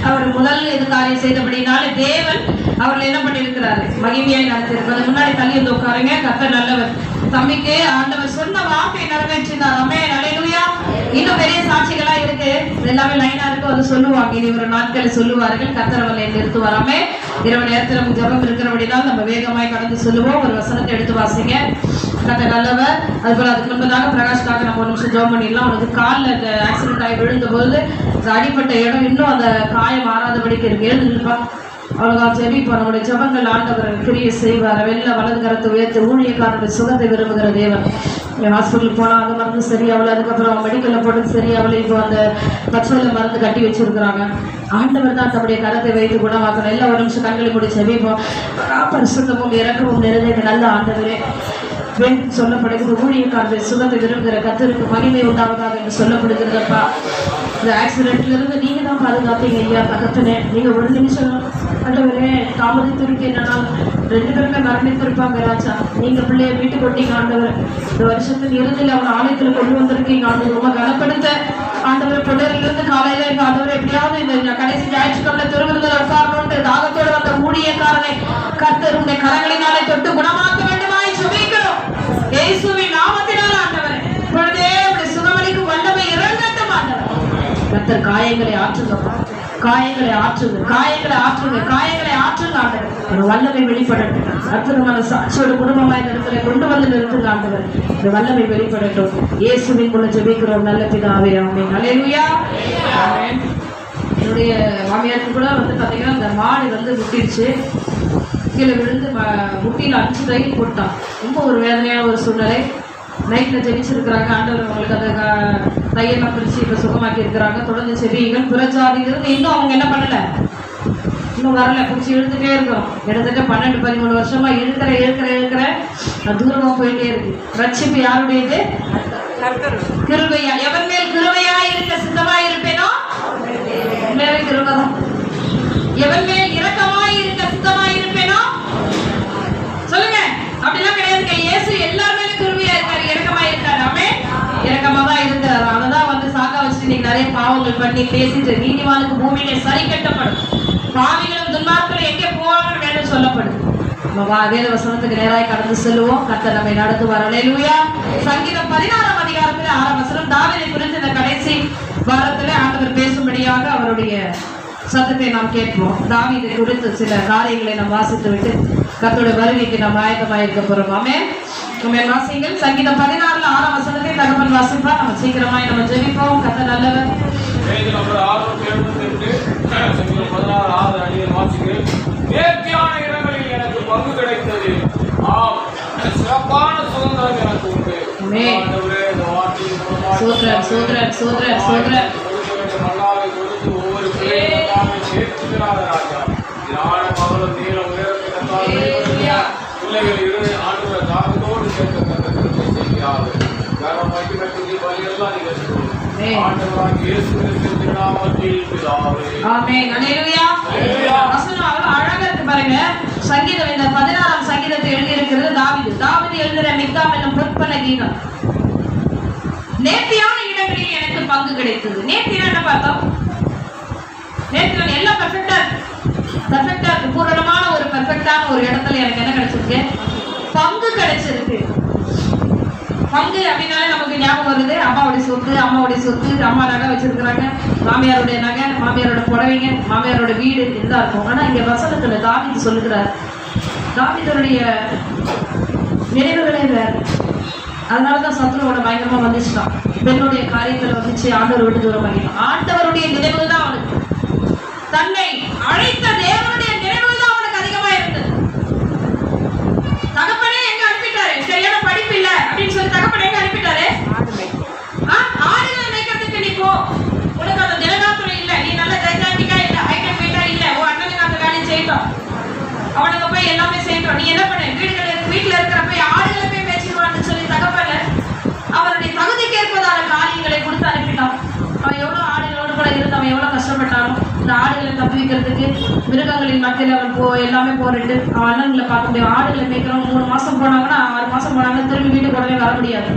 அவர் முதல் இது காரியம் செய்தபடினாலே தேவன் அவர்கள் என்ன பண்ணியிருக்கிறாரு, மகிமையாய் நடத்திருப்பது. முன்னாடி தள்ளி வந்து உட்காருங்க. கர்த்தர் நல்லவர். தம்பிக்கு ஆண்டவர் சொன்ன வார்த்தையை நிறைவேற்றினார். ஆமென். அல்லேலூயா. இன்னும் பெரிய சாட்சிகளா இருக்கு, எல்லாமே லைனா இருக்கு, வந்து சொல்லுவாங்க. இனி ஒரு நாட்களில் சொல்லுவார்கள். கர்த்தர் அவர்களை நிறுத்துவாராமே. இரவு நேரத்தில் நமக்கு ஜபம் இருக்கிறபடினால் நம்ம வேகமாய் கடந்து சொல்லுவோம். ஒரு வசனத்தை எடுத்து வாசிங்க. கர்த்தர் நல்லவர். அதுபோல அதுக்கு முன்பதாக பிரகாஷ்காக நம்ம 1 நிமிஷம் ஜெபம் பண்ணிடலாம். உனக்கு காலில் அந்த ஆக்சிடென்ட் ஆகி விழுந்த போது அடிப்பட்ட இடம் இன்னும் அந்த காயம் மாறாதபடிக்கு இருக்கு. எழுந்துருப்பா. அவ்வளோதான் ஜெபிப்போம். நம்முடைய ஜபங்கள் ஆண்டவர் கிரியை செய்வார். வெள்ள வலது கரத்தை உயர்த்தி ஊழியக்காரனுடைய சுகத்தை விரும்புகிற தேவன். ஹாஸ்பிட்டலுக்கு போனால் அந்த மருந்து சரியாகல, அதுக்கப்புறம் மெடிக்கலில் போட்டு சரியாகல, இப்போ அந்த பச்சையில் மருந்து கட்டி வச்சிருக்கிறாங்க. ஆண்டவர் தான் தம்முடைய கரத்தை வைத்து குணமாக்கணும். எல்லாம் 1 நிமிஷம் கண்களை மூடி ஜெபிப்போம். பரிசுத்தமும் இறக்கமும் நிறைந்த நல்ல ஆண்டவரே, சொல்லப்படுகிறது ஊழியக்காரருடைய சுகத்தை விரும்புகிற கர்த்தருக்கு மகிமை உண்டாவதாக என்று சொல்லப்படுகிறதப்பா. இந்த ஆக்சிடென்ட்ல இருந்து நீங்க தான் பாதுகாப்பீங்க ஐயா. தகப்பனே, நீங்க 1 நிமிஷம் ஆண்டவரே தாமதித்திருக்கு. என்னன்னா 2 பேருமே மரணித்திருப்பாங்க ராஜா. நீங்க பிள்ளைய வீட்டுக்கு கொண்டீங்க ஆண்டவர். இந்த வருஷத்துக்கு இறுதியில் அவன் ஆலயத்துல கொண்டு வந்திருக்கீங்க ஆண்டவர். ரொம்ப கனப்படுத்த ஆண்டவர். பிள்ளைகளிலிருந்து காலையில எங்க ஆண்டவர் எப்படியாவது இந்த கடைசி ஞாயிற்றுக்கிழமை திருவிருந்தில் உட்காரணும்னு தாகத்தோடு வந்த ஊழியக்காரனை கர்த்தர் உடைய கரங்களினாலே தொட்டு குணமாக்க வேண்டுமாய் சுபிக்கிறோம். இயேசுவின் நாமத்தினால் ஆண்டவரே இப்பொழுதே உடைய சுகமளிக்கும் வல்லமை இறங்கட்டும் ஆண்டவரே. கர்த்தர் காயங்களை ஆற்றுங்கப்பா, காயங்களை ஆற்றுங்க, காயங்களை ஆற்றுங்க, காயங்களை ஆற்றுங்க ஆண்டவர். ஒரு வல்லமை வெளிப்படட்டும். அற்புதமான சாட்சியோட குடும்பமாய் இந்த இடத்துல கொண்டு வந்து நிறுத்துங்க ஆண்டவர். இந்த வல்லமை வெளிப்படட்டும். இயேசுவின் மூலம் ஜெபிக்கிறோம் நல்ல பிதாவே, ஆமென். ஹல்லேலூயா. ஆமென். என்னுடைய மாமியாருக்கு கூட வந்து பார்த்தீங்கன்னா இந்த மாடு வந்து முட்டிடுச்சு, கீழே விழுந்து முட்டியில் 5 தையல் போட்டான். ரொம்ப ஒரு வேதனையான ஒரு சூழ்நிலை. நைட்டில் ஜெபிச்சிருக்கிறாங்க. ஆண்டவர் அவங்களுக்கு அந்த தையெல்லாம் பிரித்து இப்போ சுகமாக்கி இருக்கிறாங்க. தொடர்ந்து செவியுங்கள். புறஜாதியிலிருந்து இன்னும் அவங்க என்ன பண்ணலை, இன்னும் வரல. பிடிச்சி இழுத்துட்டே இருக்கிறோம். கிட்டத்தட்ட 12-13 வருஷமா இழுக்கிற தூரமாக போயிட்டே இருக்கு. ரட்சிப்பு யாருடையது? கிருபையா. எவன் மேல் கிருபையா இருக்க சித்தமா இருப்பேனோ மேலே கிருபைதான். எவன் மேல் இரக்கமாய் இருக்க சித்தமா இருப்பேனோ சொல்லுங்க. அப்படிலாம் கிடையாதுங்க. இயேசு எல்லார் மேலும் கிருபையா இருக்காரு, இரக்கமா இருக்காரு. ஆமென். இரக்கமா தான் இருந்தார். அததான் வந்து சாக்கா வச்சுட்டு நீங்க நிறைய பாவங்கள் பண்ணி பேசிட்டு நீதிமானுக்கு பூமியிலே சரி கட்டப்படும், பாவிகளும் துன்மார்க்கரும் எங்கே போவாங்கன்னு வேணும் சொல்லப்படுது. வேத வசனத்துக்கு நேராக கடந்து செல்லுவோம். கர்த்தர் நம்மை நடத்துவார். ஹல்லேலூயா. சங்கீதம் 16ஆம் அதிகாரத்தில் 6ஆம் வசனம் தாவீதை குறித்து இந்த கடைசி வாரத்தில் ஆண்டவர் பேசும்படியாக அவருடைய சத்தத்தை நாம் கேட்போம். தாவீதை குறித்து சில காரியங்களை நாம் வாசித்து விட்டு கர்த்தருடைய வருகைக்கு நாம் ஆயத்தமாயிருக்க போறோம். ஆமென். வாசிங்கள். சங்கீதம் 16ல் 6ஆம் வசனத்தை தகவல் வாசிப்பா. நம்ம சீக்கிரமாய் நம்ம ஜெபிப்போம். கர்த்தர் நல்லவர். நேர்த்தியான இடங்களில் எனக்கு பங்கு கிடைத்தது. ஆம், சிறப்பான சுதந்திரம் எனக்கு உண்டு. நல்லாவை கொடுத்து ஒவ்வொரு பிள்ளைகளும் சேர்த்துகிறார் ராஜா. ஞான மகளும் நீள உயரத்தின் பிள்ளைகள் இரு ஆண்டு தாகத்தோடு சேர்க்க செய்யாது. கரம் வைக்கப்பட்டு பலியெல்லாம் நீங்கள் ஆண்டவராக இயேசு கிறிஸ்துவின் நாமத்தில் பிதாவே. ஆமென். ஹல்லேலூயா. வசனம் அழகா இருக்கு பாருங்க. சங்கீதம் இந்த 16ஆம் சங்கீதத்தை எழுதியிருக்கிறது தாவீது எழுதுற மிக்தாம் என்னும் பொற்பன கீதம். நேர்த்தியான இடங்களில் எனக்கு பங்கு கிடைத்தது. நேர்த்தியா என்ன பார்த்தோம்? நேர்த்தியான எல்லாம் பெர்ஃபெக்டா இருக்கு. பூரணமான ஒரு பெர்ஃபெக்டான ஒரு இடத்துல எனக்கு என்ன கிடைச்சிருக்கு? பங்கு கிடைச்சிருக்கு. பங்கு அப்படின்னாலே நமக்கு ஞாபகம் வருது அம்மாவுடைய சொத்து, அம்மா நகை வச்சிருக்கிறாங்க, மாமியாருடைய நகை, மாமியாரோட புடவைங்க, மாமியாரோட வீடு இதுதான் இருக்கும். ஆனா இங்க வசனத்துல தாவீது சொல்லுகிறார், தாவீதுடைய நினைவுகளே வேற. அதனாலதான் சத்துருவோட பயங்கரமா வந்துச்சுதான். பெண்ணுடைய காரியத்துல வந்துச்சு, ஆண்டவர் விட்டு தூரம் பண்ணிடலாம். ஆண்டவருடைய நினைவுகள் தான் அவனுக்கு, தன்னை அழைத்த தேவனுடைய நினைவுகள் தான் அவனுக்கு அதிகமா இருந்தது. தகப்பனே எங்க அனுப்பிட்டாரு, சரியான படிப்பு இல்ல அப்படின்னு சொல்லி தகப்பனே எங்க அனுப்பிட்டாரு? ஆடுகளை மேய்க்கிறதுக்கு நீ போ, உனக்கு அந்த தினகாத்திரம் இல்ல, நீ நல்ல ஜெய்டாண்டிக்கா இல்ல, ஐட்டம் வீட்டா இல்ல, உன் அண்ணனுக்கு அந்த வேலையை செய்யட்டும், அவனுக்கு போய் எல்லாமே செய்யட்டும், நீ என்ன பண்ண வீட்டுல இருக்கிறப்ப ஆடுகளை போய் மேய்ச்சிடுவான்னு சொல்லி தகப்பன அவருடைய தகுதிக்கு ஏற்பதான காரியங்களை கொடுத்து அனுப்பிட்டான். அவன் எவ்வளவு ஆடுகளோடு கூட இருந்து அவன் எவ்வளவு கஷ்டப்பட்டாலும் இந்த ஆடுகளை தப்பி வைக்கிறதுக்கு மிருகங்களின் மத்தியில் அவன் எல்லாமே போரிட்டு அவன் அண்ணன்களை பார்க்க முடியும். ஆடுகளை மேய்க்கிறவங்க 3 மாசம் போனாங்கன்னா 6 மாசம் போனாங்கன்னா திரும்பி வீட்டுக்கு உடனே வர முடியாது.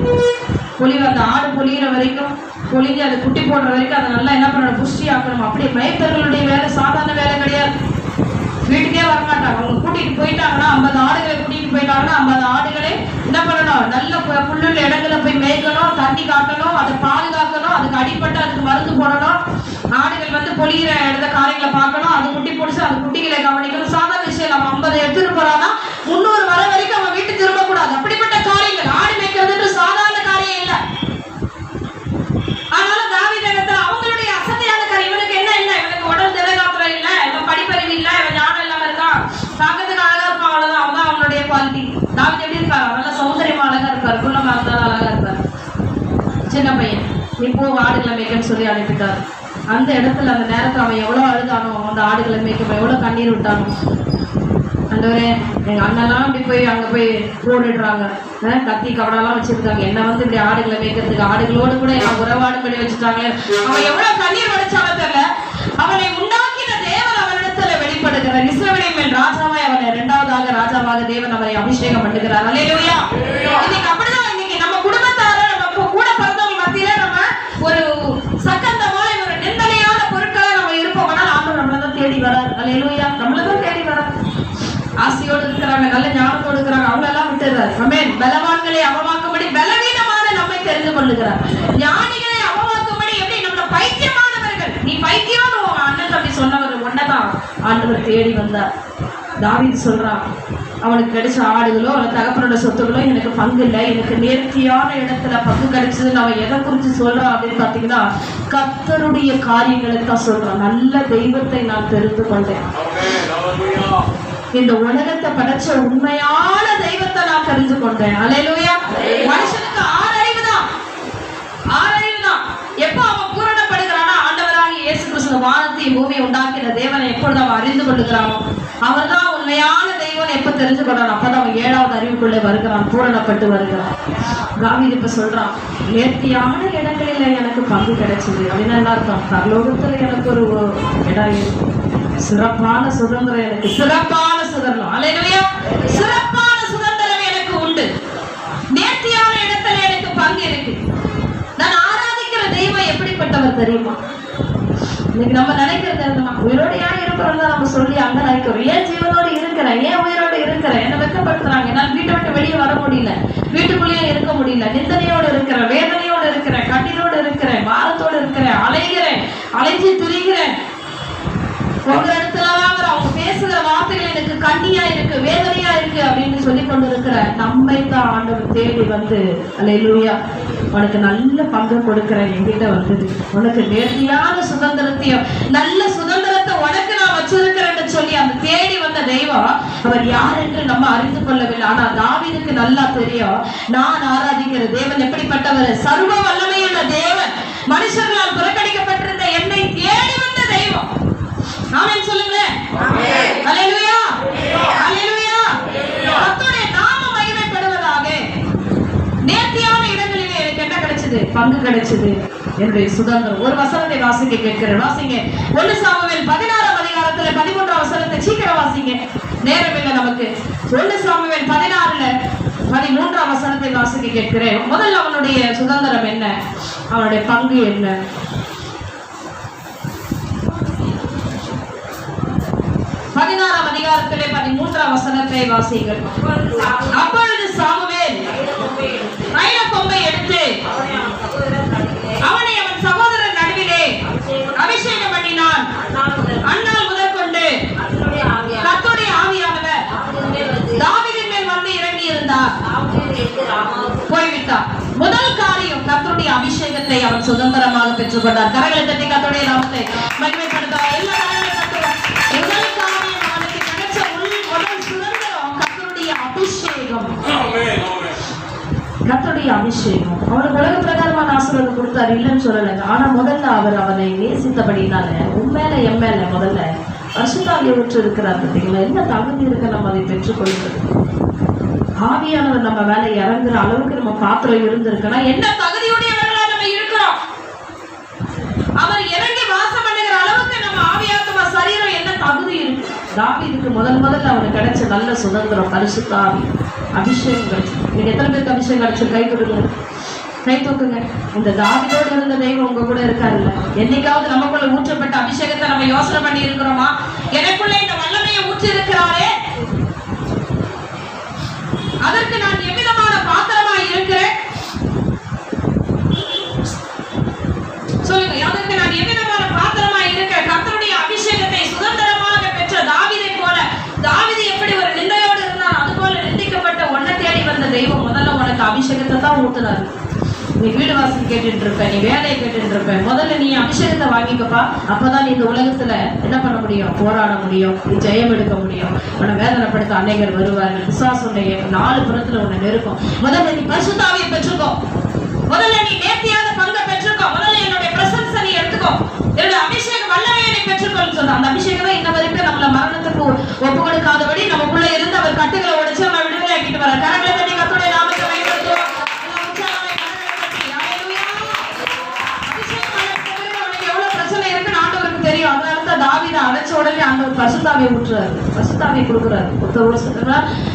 பொலிவு அந்த ஆடு பொலிகிற வரைக்கும், பொலிஞ்சு அது குட்டி போடுற வரைக்கும் அதை நல்லா என்ன பண்ணணும், புஷ்டி ஆக்கணும். அப்படியே மேய்ப்பர்களுடைய வேலை சாதாரண வேலை கிடையாது. வீட்டுக்கே வரமாட்டாங்க. அவங்க கூட்டிட்டு போயிட்டாங்கன்னா 50 ஆடுகளை கூட்டிட்டு போயிட்டாங்கன்னா 50 ஆடுகளே என்ன பண்ணணும், நல்ல புல்லுள்ள இடங்களை போய் மேய்க்கணும், தண்ணி காட்டணும், அதை பாதுகாக்கணும், அதுக்கு அடிப்பட்டு அதுக்கு மருந்து போடணும். ஆடுகள் வந்து பொலிகிற இடத்த காரியங்களை பார்க்கணும், அது குட்டி போடுச்சு அது குட்டிகளை கவனிக்கணும். சாதாரண விஷயம். நம்ம 50 எடுத்துட்டு போறான்னா 300 வர வரைக்கும் அவன் வீட்டு திரும்ப கூடாது. அப்படிப்பட்ட காரியங்கள் ஆடு மேய்க்கிறது சாதாரண காரியம் இல்லை. அதனால தாவீது இடத்துல அவங்களுடைய அசதியான காரியம், இவனுக்கு என்ன இல்லை, இவனுக்கு உடல் திலகாத்திரம் இல்லை, இவன் படிப்பறிவு இல்லை, இவன் ஞானம் இல்லாம இருக்கான், பார்க்கறதுக்கு அழகா இருப்பான், அவ்வளவுதான். அவன் அவனுடைய குவாலிட்டி. தாவீது எப்படி இருப்பாரு? நல்ல சௌந்தரியமா அழகா இருப்பாரு, குள்ளமா இருந்தாலும் அழகா இருப்பாரு. சின்ன பையன் இப்போ ஆடுகளை மேய்க்கன்னு சொல்லி அனுப்பிட்டாரு. அந்த இடத்துல அந்த நேரத்தில் அவன் எவ்வளோ அழுதானோ, அந்த ஆடுகளை மேய்க்க எவ்வளோ கண்ணீர் விட்டானோ. அந்தவரே எங்கள் அண்ணெல்லாம் இப்படி போய் அங்கே போய் போடுறாங்க, கத்தி கவனெல்லாம் வச்சிருக்காங்க, என்ன வந்து இப்படி ஆடுகளை மேய்க்கிறதுக்கு ஆடுகளோடு கூட என் உறவாடு பண்ணி வச்சுட்டாங்க. அவன் எவ்வளோ கண்ணீர் வடிச்சாலும் தெரியல. அவனை உண்டாக்கின தேவன் அவனிடத்துல வெளிப்படுகிறார். இஸ்ரவேலின் மேல் ராஜாவாய் அவனை 2வது ராஜாவாக தேவன் அவரை அபிஷேகம் பண்ணுகிறார். அல்லேலூயா. இன்னைக்கு அப்படிதான். இன்னைக்கு நம்ம குடும்பத்தார நம்ம கூட பிறந்தவங்க மத்தியில நம்ம ஒரு சக்கந்தமான ஒரு நிந்தனையான பொருட்களை நம்ம இருப்போம். ஆனால் ஆண்டவர் நம்மளை தான் தேடி வரார். அல்லேலூயா. நம்மளை தான் தேடி வரார். ஆசையோடு இருக்கிறாங்க, நல்ல ஞானத்தோடு இருக்கிறாங்க, அவங்களெல்லாம் விட்டுறாரு. ஆமென். பலவான்களை அவமாக தெரிந்து கொள்ளுகிறார். ஞானிகளை அவமாக்கும்படி எப்படி நம்மள பைத்தியமானவர்கள், நீ பைத்தியம் அண்ணன் தம்பி சொன்னவர் ஒன்னதான் ஆண்டவர் தேடி வந்தார். தாவீது சொல்றான், அவனுக்கு கிடைச்ச ஆடுகளோ அவன் தகப்பனோட சொத்துகளோ எனக்கு பங்கு இல்லை, எனக்கு நேர்த்தியான இடத்துல பங்கு கிடைச்சதுன்னு அவன் எதை குறித்து சொல்றான் அப்படின்னு பாத்தீங்கன்னா கர்த்தருடைய காரியங்களை தான் சொல்றான். நல்ல தெய்வத்தை நான் தெரிந்து கொண்டேன், இந்த உலகத்தை படைச்ச உண்மையான தெய்வத்தை நான் தெரிந்து கொண்டேன். அல்லேலூயா. மனுஷனுக்கு 6 அறிவு தான், 6 அறிவு தான். எப்போ அவன் பூரணப்படுகிறானா, ஆண்டவராகிய இயேசு கிறிஸ்து வானத்தையும் பூமியை உண்டாக்கின தேவனை எப்பொழுது அவன் அறிந்து கொள்ளுகிறானோ அவர் தான் உண்மையான தெய்வம் எப்ப தெரிஞ்சு கொண்டான், அப்பதான் அவன் 7வது அறிவுக்குள்ளே வருகிறான், பூரணப்பட்டு வருகிறான். தாவீது இப்ப சொல்றான், நேர்த்தியான இடங்களில எனக்கு பங்கு கிடைச்சது அப்படின்னு என்ன அர்த்தம்? பரலோகத்துல எனக்கு ஒரு இடம் இருக்கு, சிறப்பான சுதந்திரம், எனக்கு சிறப்பான சுதந்திரம். அல்லேலூயா. சிறப்பான சுதந்திரம் எனக்கு உண்டு, நேர்த்தியான இடத்துல எனக்கு பங்கு இருக்கு. நான் ஆராதிக்கிற தெய்வம் எப்படிப்பட்டவர் தெரியுமா? இன்னைக்கு நம்ம நினைக்கிறது உயிரோடு ஏன் இருக்கிறோம் தான் நம்ம சொல்லி அங்க நினைக்கிறோம். ஏன் ஜீவனோடு இருக்கிறேன், ஏன் உயிரோடு இருக்கிறேன், என்ன வெக்கப்படுத்துறாங்க, நான் வீட்டை விட்டு வெளியே வர முடியல, வீட்டுக்குள்ளேயே இருக்க முடியல, நிந்தனையோடு இருக்கிறேன், வேதனையோடு இருக்கிறேன், கண்ணீரோடு இருக்கிறேன், பாரத்தோடு இருக்கிறேன், அலைகிறேன், அலைஞ்சு திரிகிறேன். ஒவ்வொரு இடத்துலலாம் அவங்க பேசுகிற வார்த்தைகள் எனக்கு கண்ணியா இருக்கு, வேதனையா இருக்கு அப்படின்னு சொல்லி கொண்டு இருக்கிற நம்மை தான் ஆண்டவர் தேடி வந்து, அல்லேலூயா, உனக்கு நல்ல பங்கு கொடுக்கிறேன், என்கிட்ட வந்தது, உனக்கு நேர்த்தியான சுதந்திரத்தையும் நல்ல சுதந்திரத்தை உனக்கு நான் வச்சிருக்கிறேன்னு சொல்லி அந்த தேடி வந்த தெய்வம் அவர் யார் என்று நம்ம அறிந்து கொள்ளவில்லை. ஆனா தாவீதுக்கு நல்லா தெரியும், நான் ஆராதிக்கிற தேவன் எப்படிப்பட்டவர், சர்வ வல்லமையுள்ள தேவன், மனுஷர்களால் புறக்கணிக்கப்பட்டிருந்த என்னை தேடி வந்த தெய்வம். ஆமென் சொல்லுங்களேன். அல்லேலூயா. அல்லேலூயா. கர்த்தருடைய நாமம் மகிமைப்படுவதாக. நேர்த்தியான இடங்களிலே எனக்கு என்ன கிடைச்சது, பங்கு கிடைச்சது, என்னுடைய சுதந்திரம். ஒரு வசனத்தை வாசிக்க கேட்கிறேன், வாசிங்க. 1 சாமுவேல் 16ஆம் அதிகாரத்துல 13ஆம் வசனத்தை சீக்கிரம் வாசிங்க, நேரம் இல்லை நமக்கு. 1 சாமுவேல் 16ல 13ஆம் வசனத்தை வாசிக்க கேட்கிறேன். முதல்ல அவனுடைய சுதந்திரம் என்ன, அவனுடைய பங்கு என்ன? 16ஆம் அதிகாரத்திலே 13ஆம் வசனத்தை வாசிங்கள். அப்பொழுது சாமுவேல் தைலக்கொம்பை எடுத்து அவனை அவன் சகோதரர் நடுவிலே அபிஷேகம் பண்ணினான். அந்நாள் முதற்கொண்டு கர்த்தருடைய ஆவியானவர் தாவீதின் மேல் வந்து இறங்கி இருந்தார், போய்விட்டார். முதல் காரியம் கர்த்தருடைய அபிஷேகத்தை அவன் சுதந்திரமாக பெற்றுக் கொண்டார். கரங்களை தட்டி கர்த்தருடைய நாமத்தை மகிமைப்படுத்துவார். எல்லா முதல் காரியம் அவனுக்கு கிடைச்ச முதல் சுதந்திரம் கர்த்தருடைய அபிஷேகம். கர்த்தருடைய அபிஷேகம் அவனுக்கு உலக பிரகாரமான ஆசீர்வாதம் கொடுத்தாரு, இல்லைன்னு சொல்லல. ஆனா முதல்ல அவர் அவனை நேசித்தபடினால உண்மையில எம்மேல முதல்ல பரிசுத்தாவியை ஊற்று இருக்கிறார். பார்த்தீங்களா, என்ன தகுதி இருக்கு நம்ம அதை பெற்றுக்கொள்கிறது. ஆவியானவர் நம்ம மேல இறங்குற அளவுக்கு நம்ம பாத்திரம் இருந்திருக்குன்னா என்ன தகுதியுடையவர்களா நம்ம இருக்கிறோம். அவர் இறங்கி வாசம் பண்ணுகிற அளவுக்கு நம்ம ஆவியாத்மா சரீரம் என்ன தகுதி இருக்கு. தாவீதுக்கு முதல்ல அவனுக்கு கிடைச்ச நல்ல சுதந்திரம் பரிசுத்த ஆவி, அபிஷேகம் கிடைச்சு. நீங்க எத்தனை பேருக்கு அபிஷேகம் கிடைச்சு கை கொடுங்க, கை தூக்குங்க. இந்த தாவீதோடு இருந்த தெய்வம் உங்க கூட இருக்காருல்ல. என்னைக்காவது நமக்குள்ள ஊற்றப்பட்ட அபிஷேகத்தை நம்ம யோசனை பண்ணி இருக்கிறோமா? எனக்குள்ள இந்த வல்லமையை ஊற்றி இருக்கிறாரே, அதற்கு நான் எவ்விதமான பாத்திரமாய் இருக்கிறேன் சொல்லுங்க. அதற்கு நான் எவ்விதமான பாத்திரமாய் இருக்கிறேன். கர்த்தருடைய அபிஷேகத்தை சுதந்திரமாக பெற்ற தாவீதை போல, தாவீது எப்படி ஒரு நிந்தையோடு இருந்தான், அது போல நிந்திக்கப்பட்ட ஒன்ன தேடி வந்த தெய்வம் முதல்ல உனக்கு அபிஷேகத்தை தான் ஊத்துனாரு. நீ வீடு வாசல் கேட்டுட்டு இருப்ப, நீ வேலையை கேட்டுட்டு இருப்ப, முதல்ல நீ அபிஷேகத்தை வாங்கிக்கப்பா. அப்பதான் நீ இந்த உலகத்துல என்ன பண்ண முடியும், போராட முடியும், நீ ஜெயம் எடுக்க முடியும். உன்னை வேதனைப்படுத்த அன்னைகள் வருவார்கள், விசுவாசனுடைய 4 புறத்துல உன்னை நெருக்கும். முதல்ல நீ பரிசுத்த ஆவியை பெற்றுக்கோ, முதல்ல நீ நேர்த்தியான பங்கை பெற்றுக்கோ, முதல்ல என்னுடைய பிரசன்ஸை நீ எடுத்துக்கோ, என்னுடைய அபிஷேக வல்லமையை நீ பெற்றுக்கொள்ளும் சொல்ற. அந்த அபிஷேகம் இன்ன வரைக்கும் நம்மள மரணத்துக்கு ஒப்பு கொடுக்காதபடி நமக்குள்ள இருந்து அவர் கட்டுகளை உடைச்சு நம்ம விடுதலை ஆக்கிட்டு வர. கரங்களை தட்டி கர்த்தருடைய நாமத்தை பயன்படுத்துவோம். தெரியும். அதனாலதான் தாவீதை அழைச்ச உடனே ஆண்டவர் பரிசுத்தாவியை ஊற்றுறாரு, பரிசுத்தாவியை கொடுக்குறாரு.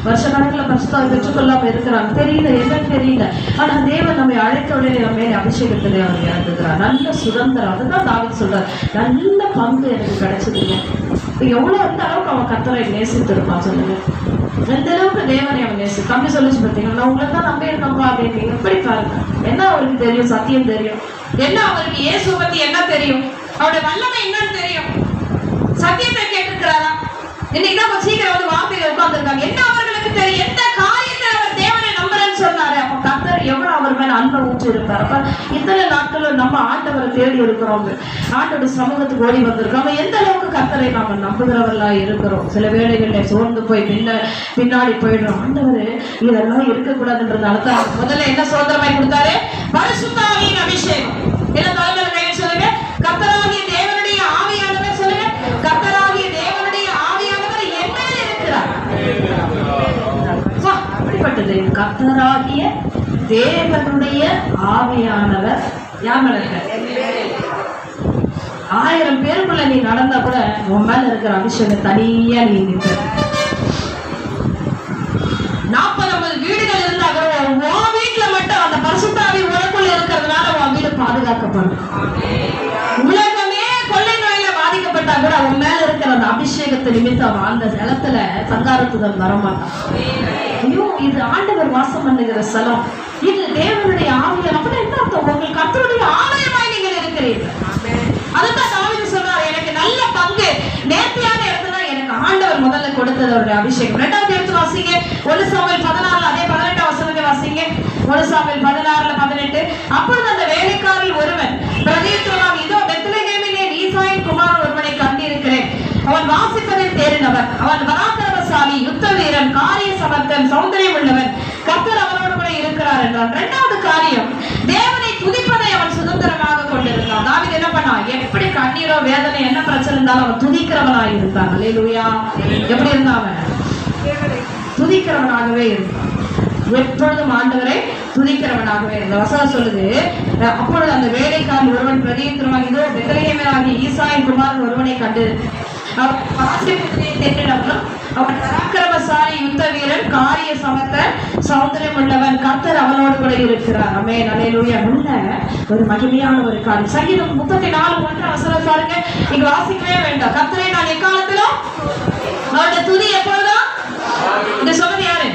வருஷ கணக்குல பரிசுத்தாவை பெற்றுக்கொள்ளாம இருக்கிறாங்க, தெரியல, என்னன்னு தெரியல. ஆனா தேவன் நம்மை அழைத்த உடனே நம்ம மேலே அபிஷேகத்திலே அவர் இறந்துக்கிறார். நல்ல சுதந்திரம். அதுதான் தாவீது சொல்றாரு, நல்ல பங்கு எனக்கு கிடைச்சதுங்க. எவ்வளவு அந்த அளவுக்கு அவன் கர்த்தரை நேசித்திருப்பான் சொல்லுங்க. எந்த அளவுக்கு தேவனை அவன் நேசு தம்பி சொல்லிச்சு பார்த்தீங்கன்னா, நான் உங்களை தான் நம்பி இருக்கோம்பா அப்படின்னு. எப்படி பாருங்க, என்ன அவருக்கு தெரியும்? சத்தியம் தெரியும். என்ன அவருக்கு இயேசு பத்தி என்ன தெரியும்? அவருடைய வல்லமை என்னன்னு தெரியும். சத்தியத்தை கேட்டிருக்கிறாரா? இன்னைக்கு தான் சீக்கிரம் வந்து வார்த்தையில உட்கார்ந்துருக்காங்க. என்ன அவர்களுக்கு தெரியும்? எந்த காரியத்தை அவர் தேவனை நம்புறேன்னு சொன்னாரு. அப்ப கர்த்தர் எவ்வளவு அவர் மேல அன்பை ஊற்றி இருப்பார். அப்ப இத்தனை நாட்களும் நம்ம ஆண்டவரை தேடி இருக்கிறோம், ஆண்டோட சமூகத்துக்கு ஓடி வந்திருக்கோம். எந்த அளவுக்கு கர்த்தரை நாம நம்புகிறவர்களா இருக்கிறோம். சில வேளைகள்ல சோர்ந்து போய் பின்னாடி போயிடுறோம். ஆண்டவர் இதெல்லாம் இருக்கக்கூடாதுன்றதுனால தான் முதல்ல என்ன சுதந்திரமாய் கொடுத்தாரு? பரிசுத்த ஆவியின் அபிஷேகம். என்ன தலைமையில கையில் சொல்லுங்க, கர்த்தராகிய தேவனுடைய ஆவியானவர். சொல்லுங்க, கர்த்தராகிய தேவனுடைய ஆவியானவர் என் மேல் இருக்கிறார். அப்படிப்பட்டது கர்த்தராகிய தேவனுடைய ஆவியானவர் யார் மேல இருக்க? 1000 பேருக்குள்ள நீ நடந்தா கூட உன் மேல இருக்கிற அபிஷேகம் தனியா நீ நிற்க. 40-50 வீடுகள் இருந்தா கூட உன் வீட்டுல மட்டும் அந்த பரிசுத்த ஆவி உனக்குள்ள இருக்கிறதுனால உன் வீடு பாதுகாக்கப்படும். உலகமே கொள்ளை நோயில பாதிக்கப்பட்டா கூட உன் மேல இருக்கிற அந்த அபிஷேகத்தை நிமித்தம் அந்த இடத்துல சங்காரத்துடன் வரமாட்டான். ஐயோ, இது ஆண்டவர் வாசம் பண்ணுகிற ஸ்தலம், இது தேவனுடைய ஆவியானவர். அப்படி என்ன அர்த்தம்? உங்களுக்கு கர்த்தருடைய ஆலயமாய் நீங்கள் இருக்கிறீர்கள். அதுதான் தாவீது சொல்றாரு, எனக்கு நல்ல பங்கு நேர்த்தியான இடத்துல எனக்கு ஆண்டவர் முதல்ல கொடுத்தது அவருடைய அபிஷேகம். 2வது எடுத்து வாசிங்க, 1 சாமுவேல் 16 அதே 18 வசனத்தை வாசிங்க. 1 சாமுவேல் 16:18. அப்பொழுது அந்த வேலைக்காரில் ஒருவன் பிரதியுத்தரமாக, இதோ பெத்லகேமிலே ஈசாயின் குமாரன் ஒருவனை கண்டிருக்கிறேன். அவன் வாசிப்பதில் தேறினவன், அவன் பராக்கிரமசாலி, யுத்த வீரன், காரிய சமர்த்தன், சௌந்தரியம் உள்ளவன், கர்த்தர் அவனோடு கூட இருக்கிறார் என்றான். 2வது காரியம், தேவனை துதிப்பதை அவன் சுதந்திரமாக கொண்டிருந்தான். தாவீது என்ன பண்ணான்? எப்படி கண்ணீரோ வேதனை என்ன பிரச்சனை இருந்தாலும் அவன் துதிக்கிறவனாக இருந்தான். அல்லேலூயா. எப்படி இருந்தான்? அவன் துதிக்கிறவனாகவே இருந்தான். எப்பொழுதும் ஆண்டவரை துதிக்கிறவனாகவே இருந்த வசனம் சொல்லுது. அப்பொழுது அந்த வேலைக்காரன் ஒருவன் பிரதியுத்தரமாக, இதோ பெத்லகேமிலாகிய ஈசாயின் குமாரன் ஒருவனை கண்டு அவன் பராக்கிரமசாலி, யுத்த வீரன், காரிய சமர்த்தன், சௌந்தரியம் உள்ளவன், கர்த்தர் அவனோடு கூட இருக்கிறார். ஆமென். அல்லேலூயா. உள்ள ஒரு மகிமையான ஒரு காரியம். சங்கீதம் 34:1 வசனம் பாருங்க. இங்க வாசிக்கவே வேண்டாம். கர்த்தரை நான் எக்காலத்திலும் அவருடைய துதி எப்பொழுதும். இந்த சொன்னது யாரு?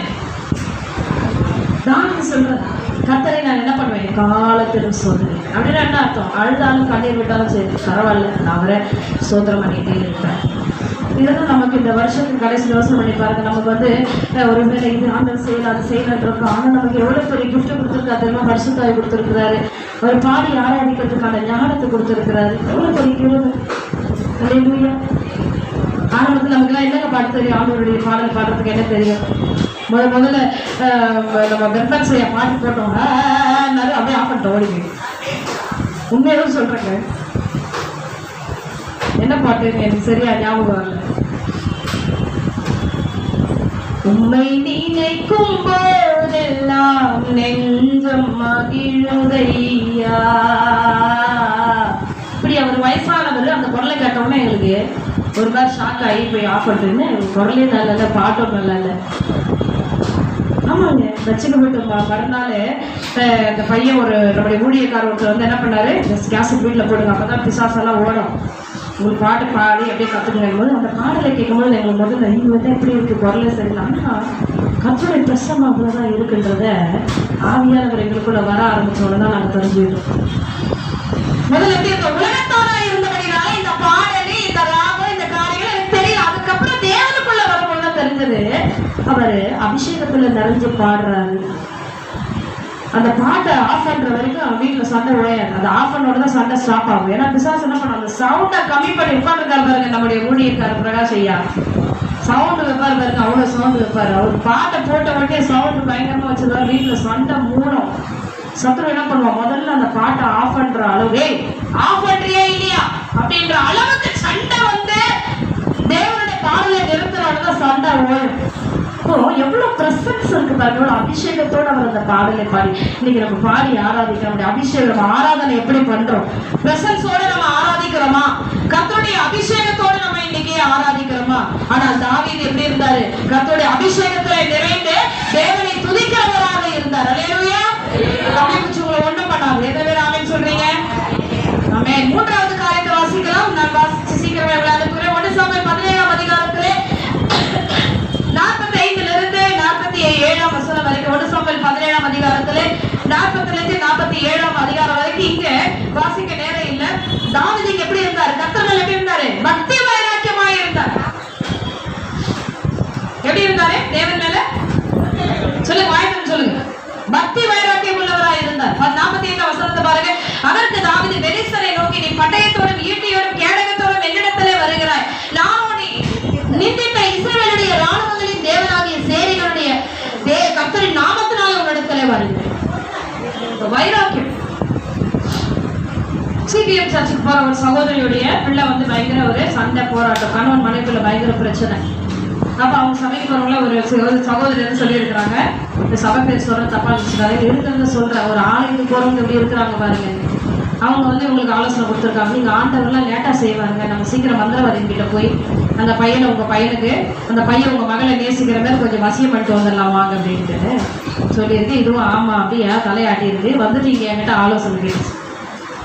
தாவீது சொல்றாரு, கர்த்தரை நான் என்ன பண்ணுவேன்? காலத்திலும் சோதனை. அப்படின்னு என்ன அர்த்தம்? அழுதாலும் கண்ணீர் விட்டாலும் சரி, பரவாயில்ல, நான் அவரை சோதனை பண்ணிட்டே இருப்பேன். இதெல்லாம் நமக்கு இந்த வருஷத்துக்கு கடைசி யோசனை பண்ணி பாருங்க. நமக்கு வந்து ஒரு வேலை இது ஆண்டவர் செய்யல, அது செய்யலன்றோம். ஆனால் நமக்கு எவ்வளவு பெரிய கிஃப்ட் கொடுத்துருக்காரு தெரியுமா? பரிசுத்தாவி கொடுத்துருக்கிறாரு. ஒரு பாடி ஆராதிக்கிறதுக்கான ஞானத்தை கொடுத்துருக்கிறாரு. எவ்வளவு பெரிய கிருபை. அல்லேலூயா. ஆரம்பத்தில் நமக்குலாம் என்னங்க பாட்டு தெரியும்? ஆண்டவருடைய பாடல் பாடுறதுக்கு என்ன தெரியும்? முதல்ல நம்ம கர்ப்பன் செய்ய பாட்டு போட்டோம், அப்படியே ஆஃப் பண்ணிட்டோம், ஓடி போய். உண்மையாலும் சொல்றேங்க, என்ன பாட்டு எனக்கு சரியா ஞாபகம் வரல. உம்மை நினைக்கும் போதெல்லாம் நெஞ்சம் மகிழுதையா. இப்படி அவர் வயசானவர் அந்த குரலை கேட்டோம்னா எங்களுக்கு ஒரு மாதிரி ஷாக் ஆகி போய் ஆஃப் பண்ணுறேன்னு. குரலே நல்லா இல்லை, பாட்டும் நல்லா இல்லை. ஆமாங்க, ரசிக்கப்பட்டு மறுநாள் இந்த பையன் ஒரு நம்முடைய ஊழியக்காரர் ஒருத்தர் வந்து என்ன பண்ணாரு, கேசட் வீட்டில் போடுங்க, அப்போ தான் பிசாசெல்லாம் ஓடும், உங்களுக்கு பாட்டு பாடி அப்படியே கற்றுக்கணும் போது அந்த பாடலை கேட்கும்போது எங்களுக்கு முதல்ல இவங்க தான் எப்படி இருக்குது, குரலே சரியில்லை. ஆனால் கர்த்தருடைய பிரசன்னம் அவ்வளோதான் இருக்குன்றத ஆவியானவர் எங்களுக்குள்ள வர ஆரம்பிச்சோன்னு தான் நாங்கள் தெரிஞ்சுக்கிட்டோம். முதல்ல எப்படி இந்த உலகத்தோட இருந்தபடினால இந்த பாடலி, இந்த ராகம், இந்த காரியங்கள் எனக்கு தெரியல. அதுக்கப்புறம் தேவனுக்குள்ள வரும்போது தான் தெரிஞ்சது அவர் அபிஷேகத்துல நிறைஞ்சு பாடுறாரு. அந்த பாட்டை ஆஃப் பண்ற வரைக்கும் அவன் வீட்டுல சண்டை உழையாது. அந்த ஆஃப் பண்ணோட தான் சண்டை ஸ்டாப் ஆகும். ஏன்னா பிசாசு என்ன பண்ண, அந்த சவுண்டை கம்மி பண்ணி உட்காந்துருக்காரு பாருங்க. நம்முடைய ஊழியக்காரர் பிரகாஷ் ஐயா சவுண்டு வைப்பாரு பாருங்க, அவ்வளவு சவுண்டு வைப்பாரு. அவர் பாட்டை போட்ட உடனே சவுண்டு பயங்கரமா வச்சிருந்தாரு. வீட்டுல சண்டை மூடும். சத்ரு என்ன பண்ணுவான், முதல்ல அந்த பாட்டை ஆஃப் பண்ற அளவு, ஆஃப் பண்றியா இல்லையா அப்படின்ற அளவுக்கு சண்டை வந்து தேவனுடைய பாடலை நிறுத்தினோடதான் சண்டை ஓடும். எவ்வளவு பிரசன்ஸ் இருக்கு பாருங்க, எவ்வளவு அபிஷேகத்தோட அவர் அந்த பாடலை பாடி. இன்னைக்கு நம்ம பாடி ஆராதிக்கிறோம். அபிஷேகம் நம்ம ஆராதனை எப்படி பண்றோம்? பிரசன்ஸோட நம்ம ஆராதிக்கிறோமா? கர்த்தருடைய அபிஷேகத்தோட நம்ம இன்னைக்கு ஆராதிக்கிறோமா? ஆனா தாவீது எப்படி இருந்தாரு? கர்த்தருடைய அபிஷேகத்துல நிறைந்து தேவனை துதிக்கிறவராக இருந்தார். அல்லேலூயா. அப்படியே உங்களை ஒண்ணும் பண்ணாங்க. எந்த பேர் ஆமென் சொல்றீங்க? ஆமென். 3வது காரியத்தை வாசிக்கலாம். நான் வாசிச்சு சீக்கிரமே விளையாடுகிறேன். 1 சாமுவேல் 17ஆம் அதிகாரத்திலே 45 வாசிக்க நேரம் இல்ல. தாவீது எப்படி இருந்தாரு? கர்த்தர் மேல எப்படி இருந்தாரு? பக்தி வைராக்கியமாய் இருந்தார். எப்படி இருந்தாரு? தேவன் மேல சொல்லுங்க, வாய்ப்பு சொல்லுங்க. பக்தி வைராக்கியம் உள்ளவராய் இருந்தார். 45 வசனத்தை பாருங்க. அதற்கு தாவீது பெலிஸ்தரை நோக்கி, நீ பட்டயத்தோடும் ஈட்டியோடும் கேடகத்தோடும் என்னிடத்திலே வருகிறாய், நான் உன்னை நிந்தித்த இஸ்ரவேலுடைய ராணுவங்களின் தேவனாகிய சேனைகளுடைய கர்த்தரின் நாமத்தினால உன்னிடத்திலே வருகிறேன். வைராக்கியம். சிபிஎம் சர்ச்சுக்கு போற ஒரு சகோதரியுடைய பிள்ளை வந்து பயங்கர ஒரு சண்டை போராட்டம், கணவன் மனைவிக்குள்ள பயங்கர பிரச்சனை. அப்ப அவங்க சபைக்கு போறவங்கள ஒரு சகோதரி வந்து சொல்லி இருக்கிறாங்க, இந்த சபை பேர் சொல்ற தப்பா இருந்துச்சுக்காரு இருக்கிறத சொல்ற ஒரு ஆலயத்துக்கு போறவங்க எப்படி இருக்கிறாங்க பாருங்க. அவங்க வந்து இவங்களுக்கு ஆலோசனை கொடுத்துருக்காங்க, நீங்க ஆண்டவர்லாம் லேட்டா செய்வாங்க, நம்ம சீக்கிரம் மந்திரவாதின் கிட்ட போய் அந்த பையனை உங்க பையனுக்கு அந்த பையன் உங்க மகளை நேசிக்கிற மாதிரி கொஞ்சம் வசியம் பண்ணிட்டு வந்துடலாம் வாங்க அப்படின்ட்டு சொல்லியிருக்கு. இதுவும் ஆமா அப்படியா தலையாட்டி இருக்கு. வந்துட்டு இங்க என்கிட்ட ஆலோசனை கேட்டுச்சு,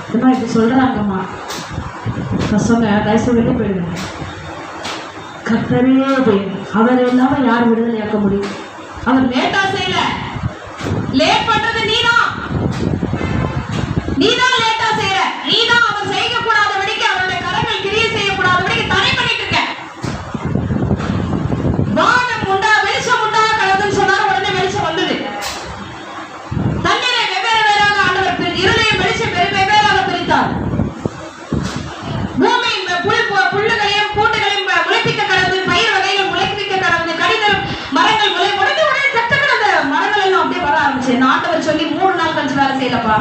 இதுமா இப்படி சொல்றாங்கம்மா. நான் சொன்னேன், தயவுசெய்து வெளியே போயிடுவேன். கர்த்தரே அவர் இல்லாம யார் விடுதலையாக்க முடியும்? அவர் லேட்டா செய்யல, லேட் பண்றது நீதான் லேட்டா செய்யற, நீதான் அவர் செய்ய கூடாதபடிக்கு, அவருடைய கரங்கள் கிரியை செய்யக்கூடாதபடிக்கு தடை பண்ணிட்டு இருக்க. வானம் உண்டா வெளிச்சம் உண்டா கலந்துன்னு சொன்னாரு, உடனே வெளிச்சம் வந்தது. தண்ணீரை வெவ்வேறு வேறாக ஆண்டவர் இருளையும் வெளிச்சம் வெவ்வேறாக பிரித்தார். பூமி புல்லுகளையும் பூண்டுகளையும் முளைப்பிக்க கடந்து, பயிர் வகைகள் முளைப்பிக்க கடந்து, கடிதம் மரங்கள் உடனே சட்டங்கள் அந்த மரங்கள் எல்லாம் அப்படியே வர ஆரம்பிச்சு. ஆண்டவர் சொல்லி 3 நாள் கழிச்சு வேலை செய்யலப்பா.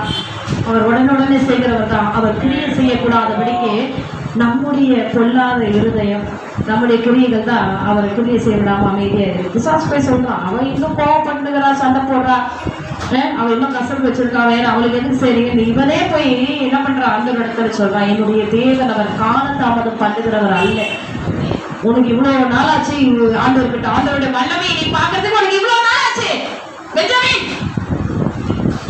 அவர் உடனே செய்கிறவர் தான். அவர் கிரியை செய்யக்கூடாதபடிக்கு நம்முடைய பொல்லாத இருதயம், நம்முடைய கிரியைகள் தான் அவரை கிரியை செய்ய விடாம அமைதியா இருக்கு. பிசாசு போய் சொல்றான், அவன் இன்னும் கோவப்படுகிறா, சண்டை போடுறா, அவன் இன்னும் கசப்பு வச்சிருக்கா, வேற அவளுக்கு எதுக்கு செய்றீங்க? இவனே போய் என்ன பண்ற? அந்த இடத்துல சொல்றான், என்னுடைய தேவன் அவர் காலதாமதம் பண்ணுகிறவர் அல்ல. உனக்கு இவ்வளவு நாளாச்சு ஆண்டவர்கிட்ட, ஆண்டவருடைய வல்லமை நீ பாக்குறதுக்கு உனக்கு இவ்வளவு நாளாச்சு பெஞ்சமின்.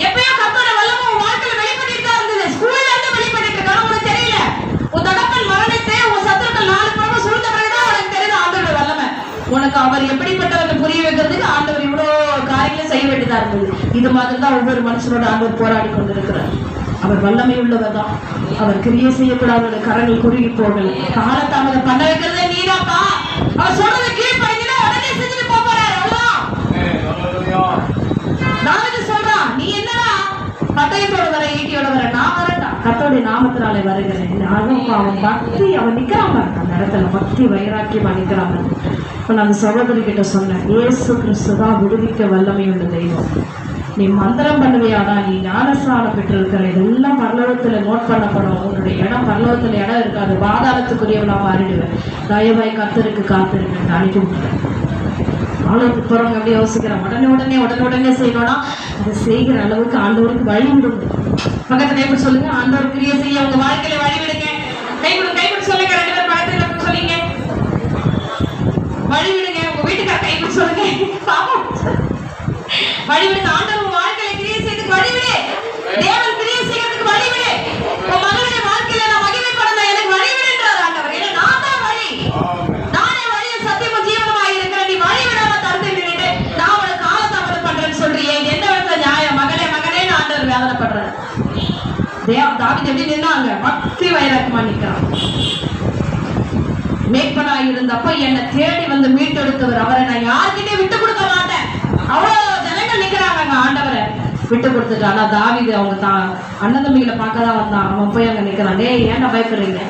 எப்பயோ கர்த்தரோட வல்லமை உன் வாழ்க்கையில வெளிப்பட்டு தான் இருந்தது. ஸ்கூல்ல இருந்து வெளிப்பட்டு இருக்கான உனக்கு தெரியல. உன் தகப்பன் மரணத்தை உன் சத்துருக்கள் 4 புறமும் சூழ்ந்த பிறகுதான் உனக்கு தெரியுது ஆண்டவருடைய வல்லமை. உனக்கு அவர் எப்படிப்பட்டவர்னு புரிய வைக்கிறதுக்கு ஆண்டவர் இவ்வளவு காரியங்களை செய்ய வேண்டியதா இருந்தது. இது மாதிரி தான் ஒவ்வொரு மனுஷனோட ஆண்டவர் போராடி கொண்டிருக்கிறார். அவர் வல்லமை உள்ளவர் தான். அவர் கிரியை செய்யக்கூடாத கரங்கள் குறுகி போகல. காலத்தாமதம் பண்ண வைக்கிறதே நீதாப்பா. அவர் சொல்றது கீழ்ப்படிஞ்சா உடனே செஞ்சுட்டு போறாரு. அவ்வளவுதான். தாவீது சொல்றான், நீ என்னடா பட்டயத்தோட வர ஈட்டியோட வர, நான் வரட்டா கர்த்தருடைய நாமத்தினாலே வருகிறேன். அவன் பக்தி, அவன் நிக்கிறாம அந்த இடத்துல பக்தி வைராக்கியமா நிக்கிறாம. இப்ப நான் சகோதரி கிட்ட சொன்னேன், இயேசு கிறிஸ்து தான் விடுவிக்க வல்லமை உள்ள தெய்வம். நீ மந்திரம் பண்ணுவியாடா, நீ ஞானஸ்நானம் பெற்றிருக்கிற, இதெல்லாம் பரலோகத்துல நோட் பண்ணப்படும். உன்னுடைய இடம் பரலோகத்துல இடம் இருக்காது, பாதாளத்துக்குரியவனா மாறிடுவேன். தயவாய் கர்த்தருக்கு காத்திருக்கேன் அனுப்பி விட்டுறேன். ஆலோசனை போறவங்க எப்படி யோசிக்கிறோம், உடனே செய்யணும்னா அதை செய்கிற அளவுக்கு ஆண்டவருக்கு வழி விடுங்க. பக்கத்துல கைப்பிடி சொல்லுங்க, ஆண்டவர் கிரியை செய்ய உங்க வாழ்க்கையில வழி விடுங்க. கைப்பிடி சொல்லுங்க, 2 பேர் பக்கத்துல சொல்லுங்க, வழி விடுங்க. உங்க வீட்டுக்கார கைப்பிடி சொல்லுங்க, பாப்போம் வழி விடுங்க. ஆண்டவர் உங்க வாழ்க்கையில கிரியை செய்யறதுக்கு வழி விடு. தேவன் கிரியை செய்யறதுக்கு வழி விடு. உன் மகளுடைய வாழ்க்கையில நான் மகிமைப்படணும், எனக்கு வழி விடுன்றார் ஆண்டவர். ஏன்னா நான் தான் வழி, நானே வழியும் சத்தியமும் ஜீவனமாக இருக்கிறேன். நீ வழி விடாம தடுத்து நின்றுட்டு நான் உனக்கு காலதாமதம் பண்றேன்னு சொல்றியே, இது என்ன விதத்துல நியாயம்? மகனேன்னு ஆண்டவர் வேதனைப்படுறாரு. தாவீது எப்படி நின்னாங்க? பக்தி வைராக்கியமா நிக்கிறான். மேய்ப்பனாய் இருந்தப்ப என்னை தேடி வந்து மீட்டெடுத்தவர், அவரை நான் யாருக்கிட்டே விட்டு கொடுக்க மாட்டேன். அவ்வளவு ஜனங்கள் நிக்கிறாங்க, ஆண்டவரை விட்டு கொடுத்துட்டு. ஆனா தாவீது அவங்க தான் அண்ணன் தம்பிகளை பார்க்கதான் வந்தான். அவன் போய் அங்க நிக்கிறான். டேய், ஏன்டா பயப்படுறீங்க?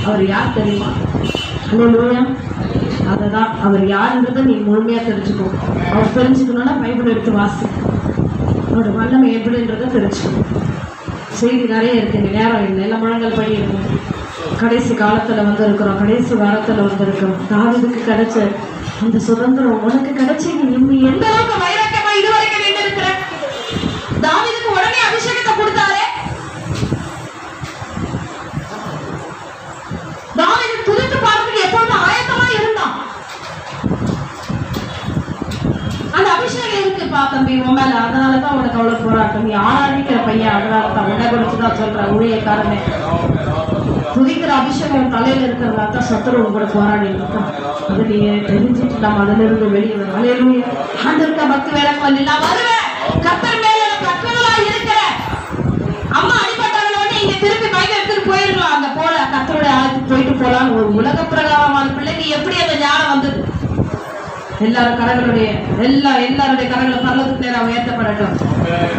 அவர் யார் தெரியுமா? அல்லேலூயா. அதுதான் அவர் யாருன்றதை நீ முழுமையா தெரிஞ்சுக்கோ. அவர் தெரிஞ்சுக்கணும்னா பைபிள் எடுத்து வாசி, அவரோட வல்லமை எப்படின்றத தெரிஞ்சுக்கணும். செய்தி நிறைய இருக்குங்க, நேரம் இல்லை, எல்லாம் முழங்கல் படி இருக்கு. கடைசி காலத்துல வந்து இருக்கிறோம், கடைசி வாரத்துல வந்து இருக்கிறோம். தாவீதுக்கு கிடைச்ச அந்த சுதந்திரம் உனக்கு கிடைச்சி நீ எந்த அளவுக்கு வைராக்கியமா இதுவரைக்கும் நின்று இருக்கிற. தாவீதுக்கு உடனே அபிஷேகத்தை கொடுத்தாரு. தாவீது துதித்து பாடுறதுக்கு எப்பொழுதும் ஆயத்தமா இருந்தான். அந்த அபிஷேகம் இருக்குப்பா தம்பி உன் மேல, அதனாலதான் உனக்கு அவ்வளவு போராட்டம். நீ ஆராதிக்கிற பையன், அதனாலதான் உன்னை குறிச்சுதான் சொல்ற ஊழியக்காரனே. துதிக்கிற அபிஷேகம் தலையில இருக்கிறதா தான் சத்துருவ கூட போராடி இருக்கான். அது நீ தெரிஞ்சுட்டு நம்ம அதுல இருந்து வெளியே வரும். அல்லேலூயா. ஆண்டவருக்கு பக்தி வேலைக்கு வந்து நான் வருவேன். கர்த்தர் மேல கற்பங்களா இருக்கிற அம்மா அடிப்பட்டவங்களோட போலான்னு ஒரு உலக பிரகாரமான பிள்ளைக்கு எப்படி அந்த ஞானம் வந்தது? எல்லாரும் கரங்களுடைய எல்லாருடைய கரங்களும் பரலத்துக்கு நேரம் உயர்த்தப்படட்டும்.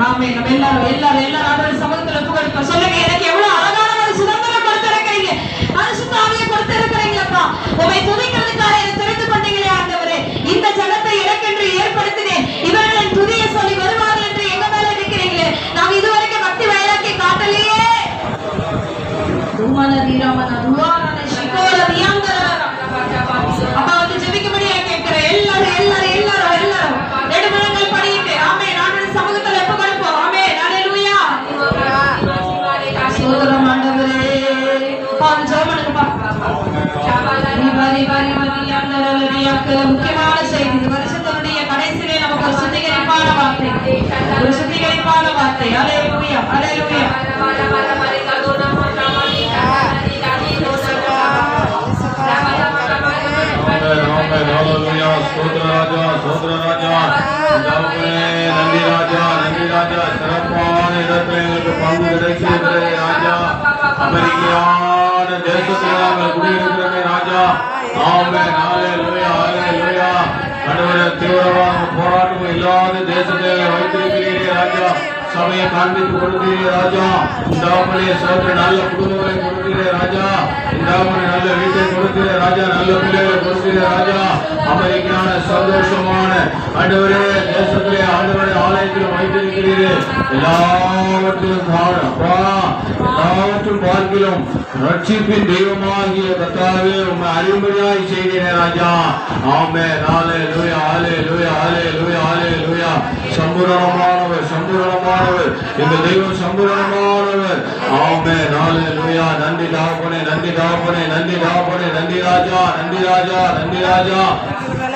ஆமே. நம்ம எல்லாரும் ஆண்டவருடைய சமூகத்துல ஒப்புக்கொடுப்போம். சொல்லுங்க, எனக்கு எவ்வளவு அழகான ஒரு சுதந்திரம் கொடுத்திருக்கிறீங்க, பரிசுத்த ஆவியை கொடுத்திருக்கிறீங்களப்பா. உம்மை துதிக்கிறதுக்காக என்னை தெரிந்து கொண்டீங்களே ஆண்டவரே. இந்த ஜனத்தை எனக்கென்று ஏற்படுத்தினேன், இவர்களின் துதியை சொல்லி வருவார்கள் என்று எங்க மேல இருக்கிறீங்களே. நாம் இதுவரைக்கும் பக்தி வைராக்கியம் காட்டலையே. அப்பா வந்து ஜெபிக்கும்படியா கேட்கிறேன். எல்லாரும் நெடுமரங்கள் படியிட்டு ஆமே நான் சமூகத்தில் எப்ப கொடுப்போம். ஆமே. ஹல்லேலூயா. சோதரம் ஆண்டவரே பால் ஜெபனுக்குப்பா. முக்கியமான செய்தி இந்த வருஷத்தினுடைய கடைசியிலே நமக்கு ஒரு சுத்திகரிப்பான வார்த்தை. ஹல்லேலூயா. ஹல்லேலூயா. நன்றி ராஜா. சிறப்பான இடத்துல எங்களுக்கு பங்கு கிடைக்கிறது ராஜா. அமெரிக்கான தேசத்தில் நாங்கள் குடியிருக்கிறோமே ராஜா. ஆமென். ஹல்லேலூயா. ஹல்லேலூயா. ஆண்டவரே, தீவிரவாத போராட்டம் இல்லாத தேசத்தை வைத்திருக்கிறீரே ராஜா. சபையை காண்பித்து கொடுக்கிறீரே ராஜா. இந்தாமலே சோதர நல்ல குடும்பங்களை கொடுக்கிறீரே ராஜா. இந்தாமலே நல்ல வீட்டை கொடுக்கிறீரே ராஜா. நல்ல பிள்ளைகளை கொடுக்கிறீரே ராஜா. அமெரிக்கான சந்தோஷமான ஆண்டவரே தேசத்திலே ஆண்டவருடைய ஆலயத்தில் வைத்திருக்கிறீரே. எல்லாவற்றிலும் பார்க்கிலும் ரட்சிப்பின் தெய்வமாகிய கர்த்தாவே உம்மை அறியும்படியாய் செய்கிறேன் ராஜா. ஆமென். ஹல்லேலூயா. ஹல்லேலூயா. ஹல்லேலூயா. ஹல்லேலூயா. சம்பூரணமானவர் எங்கள் தெய்வம் சம்பூரணமானவர். ஆமென். ஹல்லேலூயா. நன்றி தகப்பனே. நன்றி ராஜா.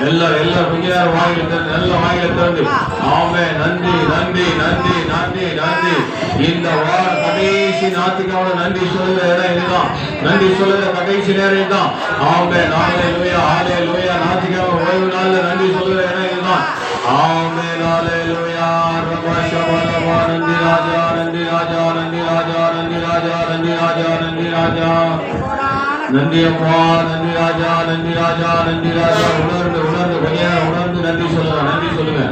எல்லாரும் கொஞ்ச நேரம் வாயில நல்ல வாயில திறந்து ஆமென். நன்றி. இந்த வார கடைசி ஞாயிற்றுக்கிழமை நன்றி சொல்லுற இடம் இதுதான். நன்றி சொல்லுற கடைசி நேரம் இதுதான். ஆமென். ஹல்லேலூயா. ஹல்லேலூயா. ஞாயிற்றுக்கிழமை ஓய்வு நாள்ல நன்றி சொல்லுற இடம் இதுதான். ஆமென். ஹல்லேலூயா. நன்றி ராஜா. நன்றி அப்பா. நன்றி ராஜா. உணர்ந்து நன்றி சொல்லுங்க.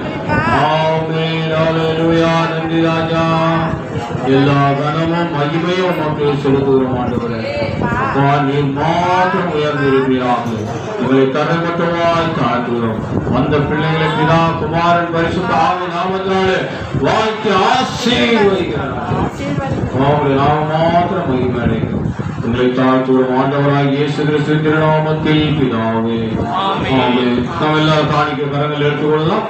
ஆமென். ஹல்லேலூயா. நன்றி ராஜா. எல்லா கனமும் மகிமையும் உமக்கு செலுத்துகிறோம் ஆண்டவரே. அப்பா, நீர் மாத்திரம் உயர்ந்து இருப்பீராக. எங்களை தடைமட்டமாய் தாழ்த்துகிறோம். அந்த பிள்ளைகளை பிதா குமாரன் பரிசுத்த ஆவி நாமத்தினாலே வாழ்க்கை ஆசீர்வதிக்கிறார். நாம மாத்திரம் மகிமை அடைகிறோம். உங்களை தாழ்த்துகிறோம் ஆண்டவராக இயேசு கிறிஸ்து திருநாமத்தில் பிதாவே. ஆமென். நாம் எல்லாரும் காணிக்க கரங்கள் எடுத்துக்கொள்ளலாம்.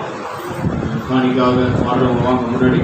காணிக்காக ஆண்டவங்க வாங்க முன்னாடி.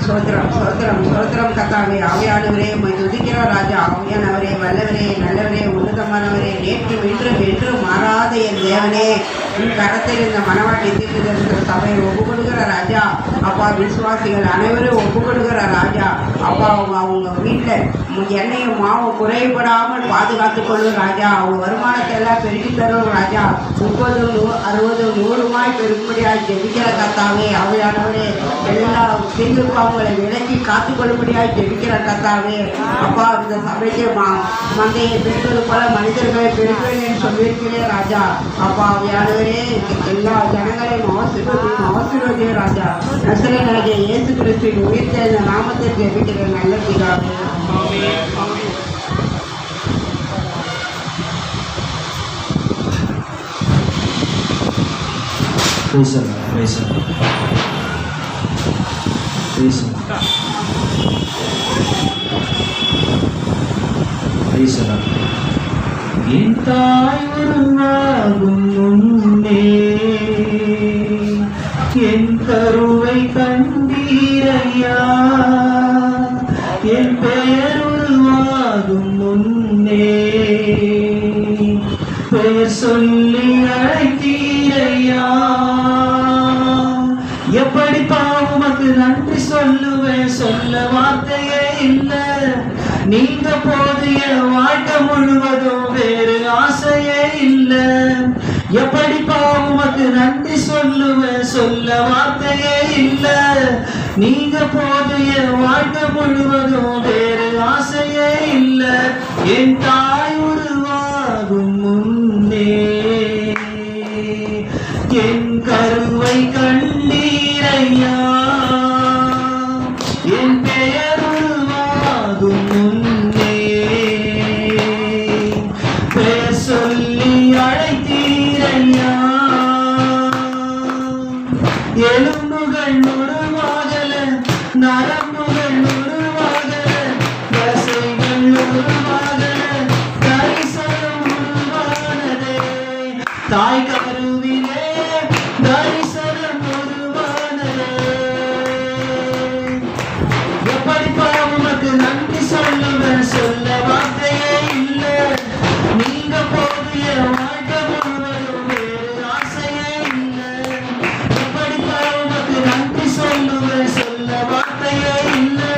ஸ்தோத்திரம் கர்த்தாவே. ஆவியானவரே உம்மை துதிக்கிறோம் ராஜா. ஆவியானவரே, வல்லவரே, நல்லவரே, உன்னதமானவரே, நேற்றும் இன்றும் என்றும் மாறாத என் தேவனே, உன் கரத்தில் இந்த மனவாட்டி தீர்க்கிற சபையை ஒப்புக்கொடுக்கிற ராஜா. அப்பா, விசுவாசிகள் அனைவரும் ஒப்புக்கொடுக்கிற ராஜா. அப்பா, அவங்க வீட்டில் எண்ணெயும் மாவும் குறைபடாமல் பாதுகாத்துக் கொள்ளும் ராஜா. அவங்க வருமானத்தை எல்லாம் பெருக்கி தரும் ராஜா. 30, 60, 100 பெருக்கும்படியாக ஜெபிக்கிற கர்த்தாவே. ஆவியானவரே, எல்லா தீங்குப்பாவங்களை விலக்கி காத்துக்கொள்ளும்படியாக ஜெபிக்கிற கர்த்தாவே. அப்பா, இந்த சபைக்கு மந்தையை பெருக்கிறது போல மனிதர்களை பெருக்குவேன் சொல்லியிருக்கிறேன் ராஜா. அப்பா, ஆவியானவரே, எல்லா ஜனங்களையும் ஆசீர்வதியும் ராஜா. நசரேயனாகிய இயேசு கிறிஸ்துவின் உயிர்த்த இந்த நாமத்தை ஜெபிக்கிற நல்ல பிதாவே. என் தாய் உருவாகும் முன்னே என் கருவை கண்டீரையா, என் பெயர் உருவாகும் முன்னே பெயர் சொல்லி அழைத்தீரையா. எப்படி பாவமக்கு நன்றி சொல்லுவேன், சொல்ல வார்த்தையே இல்லை. நீங்க போதிய வாழ்க்கை முழுவதும் வேறு ஆசையே இல்லை. எப்படி பாவமக்கு நன்றி சொல்லுவேன், சொல்ல வார்த்தையே இல்லை. நீங்க போதிய வாழ்க்கை முழுவதும் வேறு ஆசையே இல்லை. என் தாய் உருவாகும் முன்னே என் கருவை கண்டீரையா, என் பெயர் உருவாகும் முன்னே பெயர் சொல்லி அழைத்தீரையா. எலும்புகள் உருவாகல, நரம்புகள் உருவாகல, தசைகள் உருவாகல, தரிசனம் உருவானதே. தாய் கருவிலே தரிசனம் உருவானதே. எப்படி பாவமக்கு நன்றி சொல்லுவேன், சொல்ல வார்த்தையே இல்லை. நீங்க போதிய வாழ்க்கை முழுவதும் வேறு ஆசையே இல்லை. எப்படி பாவமக்கு நன்றி சொல்லுவேன், சொல்ல வார்த்தையே இல்லை.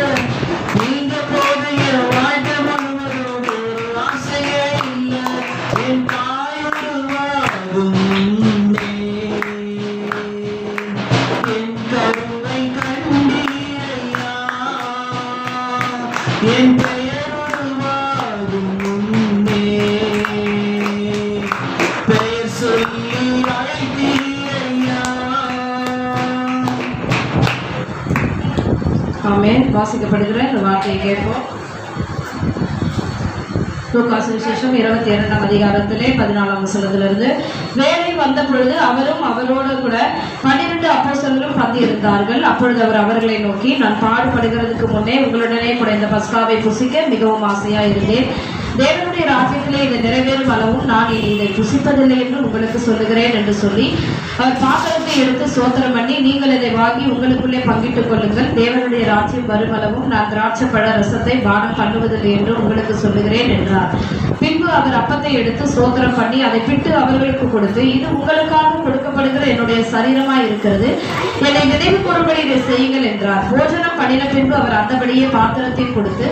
நீங்க போதிய வாழ்க்கை முழுவதும் வேறு ஆசையே இல்லை. என் தாய் உருவாகும் முன்னே என் கருவை கண்டீரையா, என் பெயர் உருவாகும் முன்னே பெயர் சொல்லி அழைத்தீரையா. ஆமென். வாசிக்கப்படுகிற இந்த வார்த்தையை கேட்போம். லூக்கா சுவிசேஷம் 22ஆம் அதிகாரத்திலே 14ஆம் வசனத்திலிருந்து, வேலை வந்த பொழுது அவரும் அவரோடு கூட 12 அப்போஸ்தலரும் பந்தியிருந்தார்கள். அப்பொழுது அவர் அவர்களை நோக்கி, நான் பாடுபடுகிறதுக்கு முன்னே உங்களுடனே கூட இந்த பஸ்காவை புசிக்க மிகவும் ஆசையா இருந்தேன். தேவனுடைய ராஜ்யத்திலே இது நிறைவேறும் அளவும் நான் இனி இதை புசிப்பதில்லை என்று உங்களுக்கு சொல்லுகிறேன் என்று சொல்லி அவர் பாத்திரத்தை எடுத்து ஸ்தோத்திரம் பண்ணி, நீங்கள் இதை வாங்கி உங்களுக்குள்ளே பங்கிட்டுக் கொள்ளுங்கள். தேவனுடைய ராஜ்யம் வரும் அளவும் நான் திராட்சை பழ ரசத்தை பானம் பண்ணுவதில்லை என்று உங்களுக்கு சொல்லுகிறேன் என்றார். பின்பு அவர் அப்பத்தை எடுத்து ஸ்தோத்திரம் பண்ணி அதை பிட்டு அவர்களுக்கு கொடுத்து, இது உங்களுக்காக கொடுக்கப்படுகிற என்னுடைய சரீரமாய் இருக்கிறது, என்னை நினைவு கூறும்படி இதை செய்யுங்கள் என்றார். போஜனம் பண்ணின பின்பு அவர் அந்தபடியே பாத்திரத்தை கொடுத்து,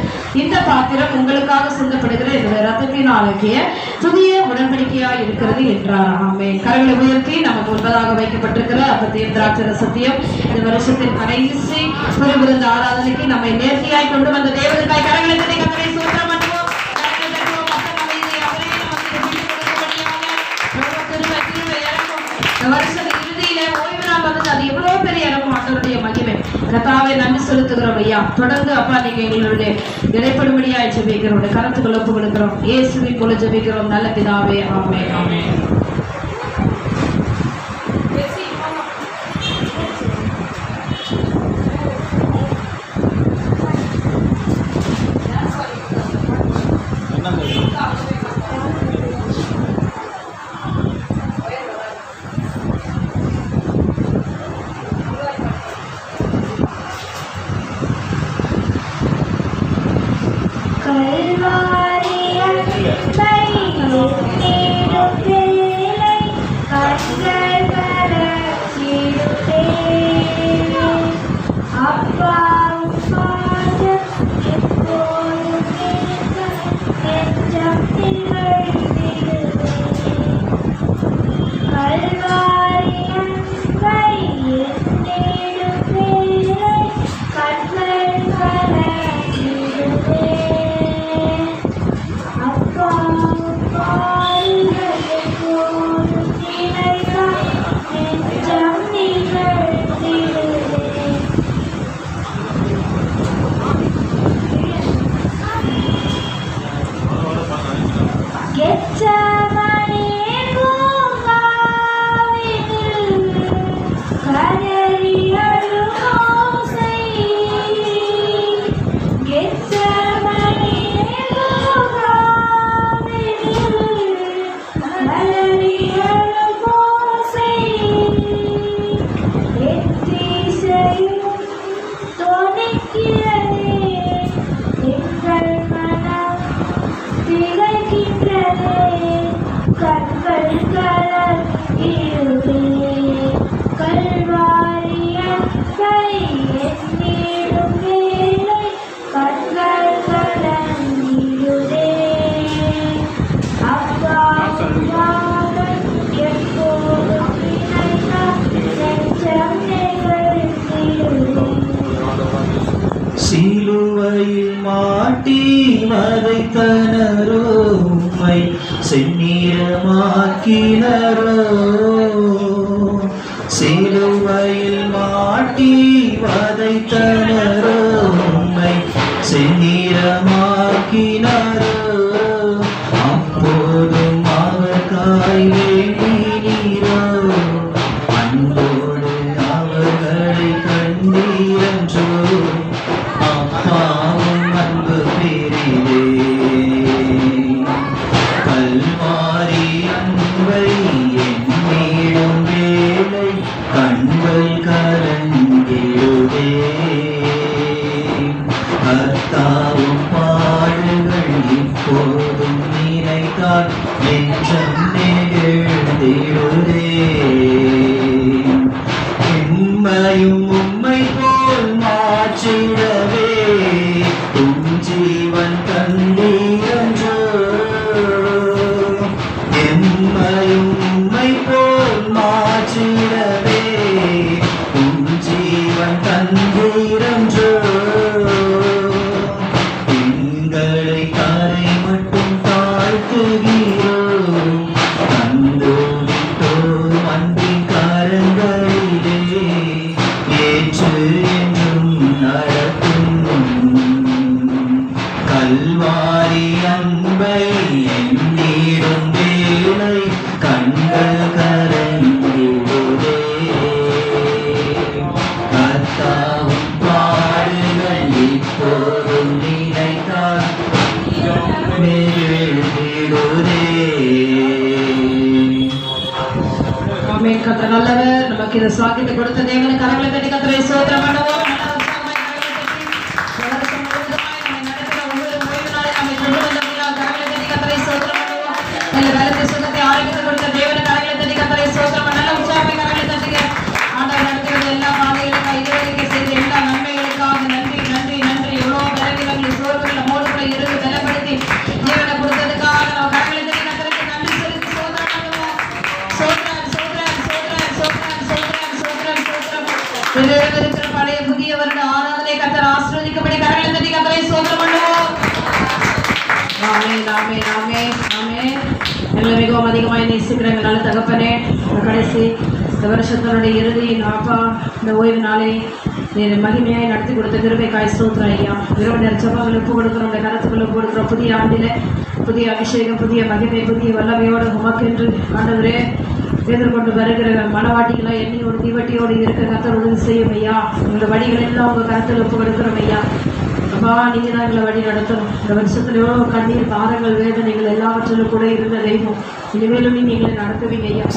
இந்த பாத்திரம் உங்களுக்காக சிந்தப்படுகிற என்னுடைய ரத்தத்தின் ஆகிய புதிய உடன்படிக்கையாய் இருக்கிறது என்றார். ஆமென். கரங்களை உயர்த்தி நமக்கு முன்பதாக வைக்கப்பட்டிருக்கிற அப்பத்தையும் திராட்சை ரசத்தையும் இந்த வருஷத்தின் கடைசி புரிவிருந்த ஆராதனைக்கு நம்மை நேர்த்தியாய் கொண்டு வந்த தேவனுக்காய் கரங்களை தட்டி கர்த்தரை ஸ்தோத்திரம் பண்ணுவோம். இந்த வருஷம் இறுதியில ஓய்வு நாள் வந்து அது எவ்வளவு பெரிய இறக்கும் ஆண்டவருடைய மகிமை. கர்த்தாவே நன்றி செலுத்துகிறோம் ஐயா. தொடர்ந்து அப்பா நீங்க எங்களுடைய இடைப்படும்படியா ஜெபிக்கிறோம், கருத்துக்கள் ஒப்பு கொடுக்கிறோம். இயேசுவின் மூலம் ஜெபிக்கிறோம் நல்ல பிதாவே. ஆமென். ஆமென். அப்பா சிலுவையில் மாட்டி வதைத்தனரோ உம்மை செந்நிறமாக்கினரோ. சிலுவையில் மாட்டி வதைத்தனரோ உம்மை செந்நிறமாக்கினரோ. அப்போதும் அவர்காய் வேண்டினீரோ, அன்போடு அவர்களை கண்டீரன்றோ. அப்பாவும் அன்பு பெரிதே, கல்வாரி அன்பை எண்ணிடும் வேலை கண்கள் கலங்கிடுதே. கர்த்தாவும் பாடுகள் இப்போதும் நினைத்தால் நெஞ்சம் நெகிழ்ந்திடுதே. உம்மையும் உம்மை போல் மாற்றிடவே உம் ஜீவன் தந்தீரன்றோ. எம்மையும் உம்மை போல் மாற்றிடவே உம் ஜீவன் தந்தீரன்றோ. எங்களை கரை மட்டும் தாழ்த்துகிறோம், தந்தோவிட்டோம் அன்பின் கரங்களிலே. ஏற்று என்றும் நடத்தும் கல்வாரி அன்பை எண்ணிடும் வேலை கண்கள் கரங்கிடுதே. கர்த்தாவும் பாடுகள் இப்போதும் நினைத்தால் நெகிழ்ந்திடுதே. ஆமென். கர்த்தர் நல்லவர். நமக்கு இந்த சாக்கியத்தை கொடுத்த தேவனுக்கு கரங்களை தட்டி கர்த்தரை ஸ்தோத்திரம் பண்ணுவோம். எல்லா பாதைகளும் கைகளுக்கு செய்த எல்லா நன்மைகளுக்காக நன்றி நன்றி நன்றி. எவ்வளோ விலங்குகள் சோர்வுகள் நம்மோடு கூட இருந்து பலப்படுத்தி ஜீவனை கொடுத்ததுக்காக நம்ம கரங்களை தட்டி கர்த்தருக்கு நன்றி செலுத்தி சோதரம் பண்ணுவோம். சோதரம் சோதரம் சோதரம் சோதரம் சோதரம் சோதரம் சோதரம். இருக்கிற பழைய புதிய வருட ஆராதனை கர்த்தர் ஆசீர்வதிக்கும்படி கரங்களை தட்டி கர்த்தரை சோதரம் பண்ணுவோம். ஆமென் ஆமென் ஆமென் ஆமென். எங்களை மிகவும் அதிகமாக நேசிக்கிற எங்கள் நல்ல தகப்பனே, கடைசி இந்த வருஷத்தினுடைய இறுதி அப்பா இந்த ஓய்வு நாளை மகிமையாய் நடத்தி கொடுத்த கிருபைக்காய் ஸ்தோத்திரம் ஐயா. இரவு நேர ஜெபங்கள் ஒப்பு கொடுக்குறோம், உங்கள் கருத்துக்கள் ஒப்பு கொடுக்குறோம். புதிய ஆண்டில் புதிய அபிஷேகம், புதிய மகிமை, புதிய வல்லமையோடு உமக்கென்று ஆண்டவரே எதிர்கொண்டு வருகிற மனவாட்டிகளை எண்ணியோடு தீவட்டியோடு இருக்க கர்த்தர் உதவி செய்யும் ஐயா. இந்த வழிகள் எல்லாம் உங்கள் கருத்தில் ஒப்பு கொடுக்குறோம் ஐயா. அப்பா நீங்கள் தான் எங்களை வழி நடத்தணும். இந்த வருஷத்தில் எவ்வளோ கண்ணீர், பாரங்கள், வேதனைகள் எல்லாவற்றிலும் கூட இருந்த தெய்வம் இனிமேலும் நீங்களை நடத்துவீங்க ஐயா.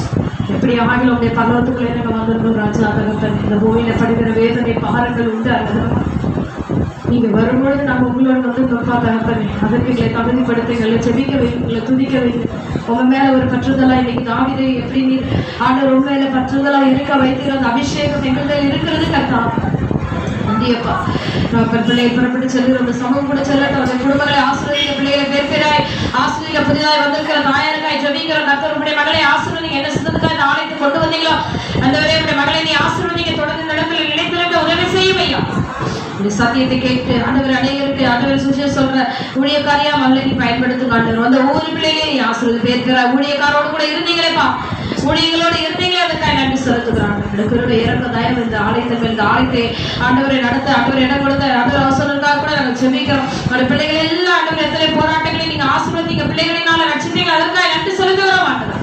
எப்படி ஆகிலும் உடைய பர்வத்துக்குள்ளே நாங்கள் வந்திருக்கோம் ராஜா தகப்பன். இந்த பூமியில் படுகிற வேதனை பாரங்கள் உண்டு. நீங்கள் வரும்பொழுது நம்ம உங்களோட வந்து தொப்பா தகப்பனே, அதற்கு எங்களை தகுதிப்படுத்த எங்களை செபிக்க வைங்க, எங்களை துதிக்க வைங்க. உங்கள் மேலே ஒரு பற்றுதலாக இன்னைக்கு தாவீதை எப்படி நீர் ஆண்டவர் உங்க மேலே பற்றுதலாக இருக்க வைத்திருக்கிற அந்த அபிஷேகம் எங்கள் இருக்கிறது கர்த்தா. நன்றியப்பா. பிள்ளையை புறப்பட்டு செல்லுகிற அந்த சமூகம் கூட செல்லட்டும். அந்த குடும்பங்களை ஆசீர்வதிக்க, பிள்ளைகளை பேர்பேராய் ஆசீர்வதிக்க, புதிதாக வந்திருக்கிற தாயாருக்காய் ஜெபிக்கிற கர்த்தர் உடைய மகளை ஆசீர்வதிங்க. என்ன சிந்தத்துக்காக இந்த ஆலயத்தை கொண்டு வந்தீங்களோ அந்த வரை உடைய மகளை நீ ஆசீர்வதிங்க. தொடர்ந்து இந்த இடத்துல நிலைத்திருக்க உதவி செய்யும் ஐயா. இந்த சத்தியத்தை கேட்டு ஆண்டவர் அநேகருக்கு ஆண்டவர் சுவிசேஷம் சொல்ற ஊழியக்காரியா மகளை நீ பயன்படுத்துங்க ஆண்டவர். அந்த ஒவ்வொரு பிள்ளைகளே நீ ஆசீர்வதி பேர்க்கிறார். ஊழியக்காரோடு கூட இருந்தீங்களேப்பா, ஊழியர்களோடு இருந்தீங்களே, அதுக்காக நன்றி செலுத்துகிறாங்க. எடுக்கிறோட இறக்க தயவு இந்த ஆலயத்தின் மேல் இந்த ஆலயத்தை ஆண்டவரை நடத்த ஆண்டவர் இடம் கொடுத்த ஆண்டவர் அவசரங்களுக்காக கூட நாங்கள் செபிக்கிறோம். அந்த பிள்ளைகள் எல்லாம் ஆண்டவர் எத்தனை போராட்டங்களை நீங்க ஆசீர்வதிங்க, பிள்ளைகளினால ரட்சித்தீங்க, அதுக்காக நன்றி செலுத்துகிறோம் ஆண்டவர்.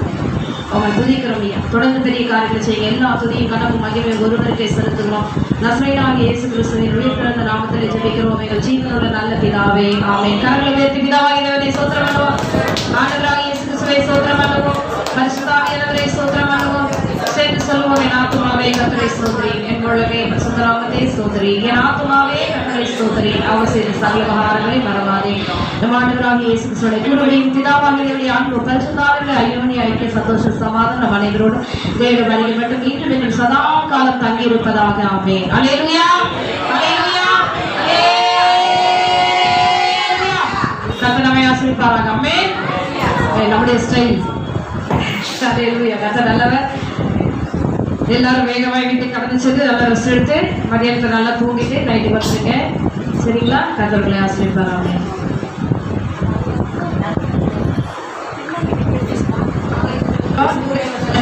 அவங்களை துதிக்கிறோம் ஐயா. தொடர்ந்து பெரிய காரியங்களை செய்ய எல்லா துதியும் கனவும் மகிமை ஒருவருக்கே செலுத்துகிறோம். நசரேயனாகிய இயேசு கிறிஸ்துவின் உயிர்த்தெழுந்த நாமத்திலே ஜெபிக்கிறோம் எங்கள் ஜீவனுள்ள நல்ல பிதாவே ஆமென். கரங்களை உயர்த்தி பிதாவாகிய தேவனை ஸ்தோத்திரம் பண்ணுவோம். ஆண்டவராகிய இயேசு கிறிஸ்துவை ஸ்தோத்திரம் பண்ணுவோம். பரிசுத்தராகிய ஆவியானவரே ஸ்தோத்திரம் பண்ணுவோம். சேர்ந்து சொல்லுவோம். என் ஆத்துமாவே கர்த்தரை ஸ்தோத்திரி, என் முழுவே சுந்தராமதே ஸ்தோத்திரி, என் ஆத்துமாவே கர்த்தரை ஸ்தோத்திரி, அவர் செய்த சகல உபகாரங்களை மறவாதே. நம் ஆண்டவராகிய இயேசு கிறிஸ்துவின் கிருபையும் பிதாவாகிய தேவனுடைய அன்பும் பரிசுத்தாவின் ஐக்கிய ஐக்கிய சந்தோஷ சமாதானம் நம் அனைவரோடும் தேவ வழியை மட்டும் இன்றும் என்றும் சதா காலம் தங்கியிருப்பதாக. ஆமென். அல்லேலூயா, அல்லேலூயா, அல்லேலூயா. கர்த்தர் நம்மை ஆசீர்வதிப்பாராக. ஆமென். நம்முடைய ஸ்டைல் அல்லேலூயா. கர்த்தர் நல்லவர். எல்லாரும் வேகமாக வீட்டுக்கு கடந்து சென்று நல்லா ரெஸ்ட் எடுத்து மதியானத்தை நல்லா தூங்கிட்டு நைட்டு வந்துருங்க. சரிங்களா? கர்த்தர்களை ஆசீர்வதிப்பாராக.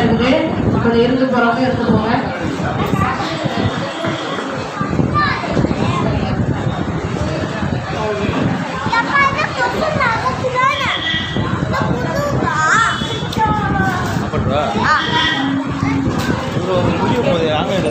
இருக்குது கொஞ்சம் இருந்து போறவங்க இருந்து போங்க. வீடியோ போகுது.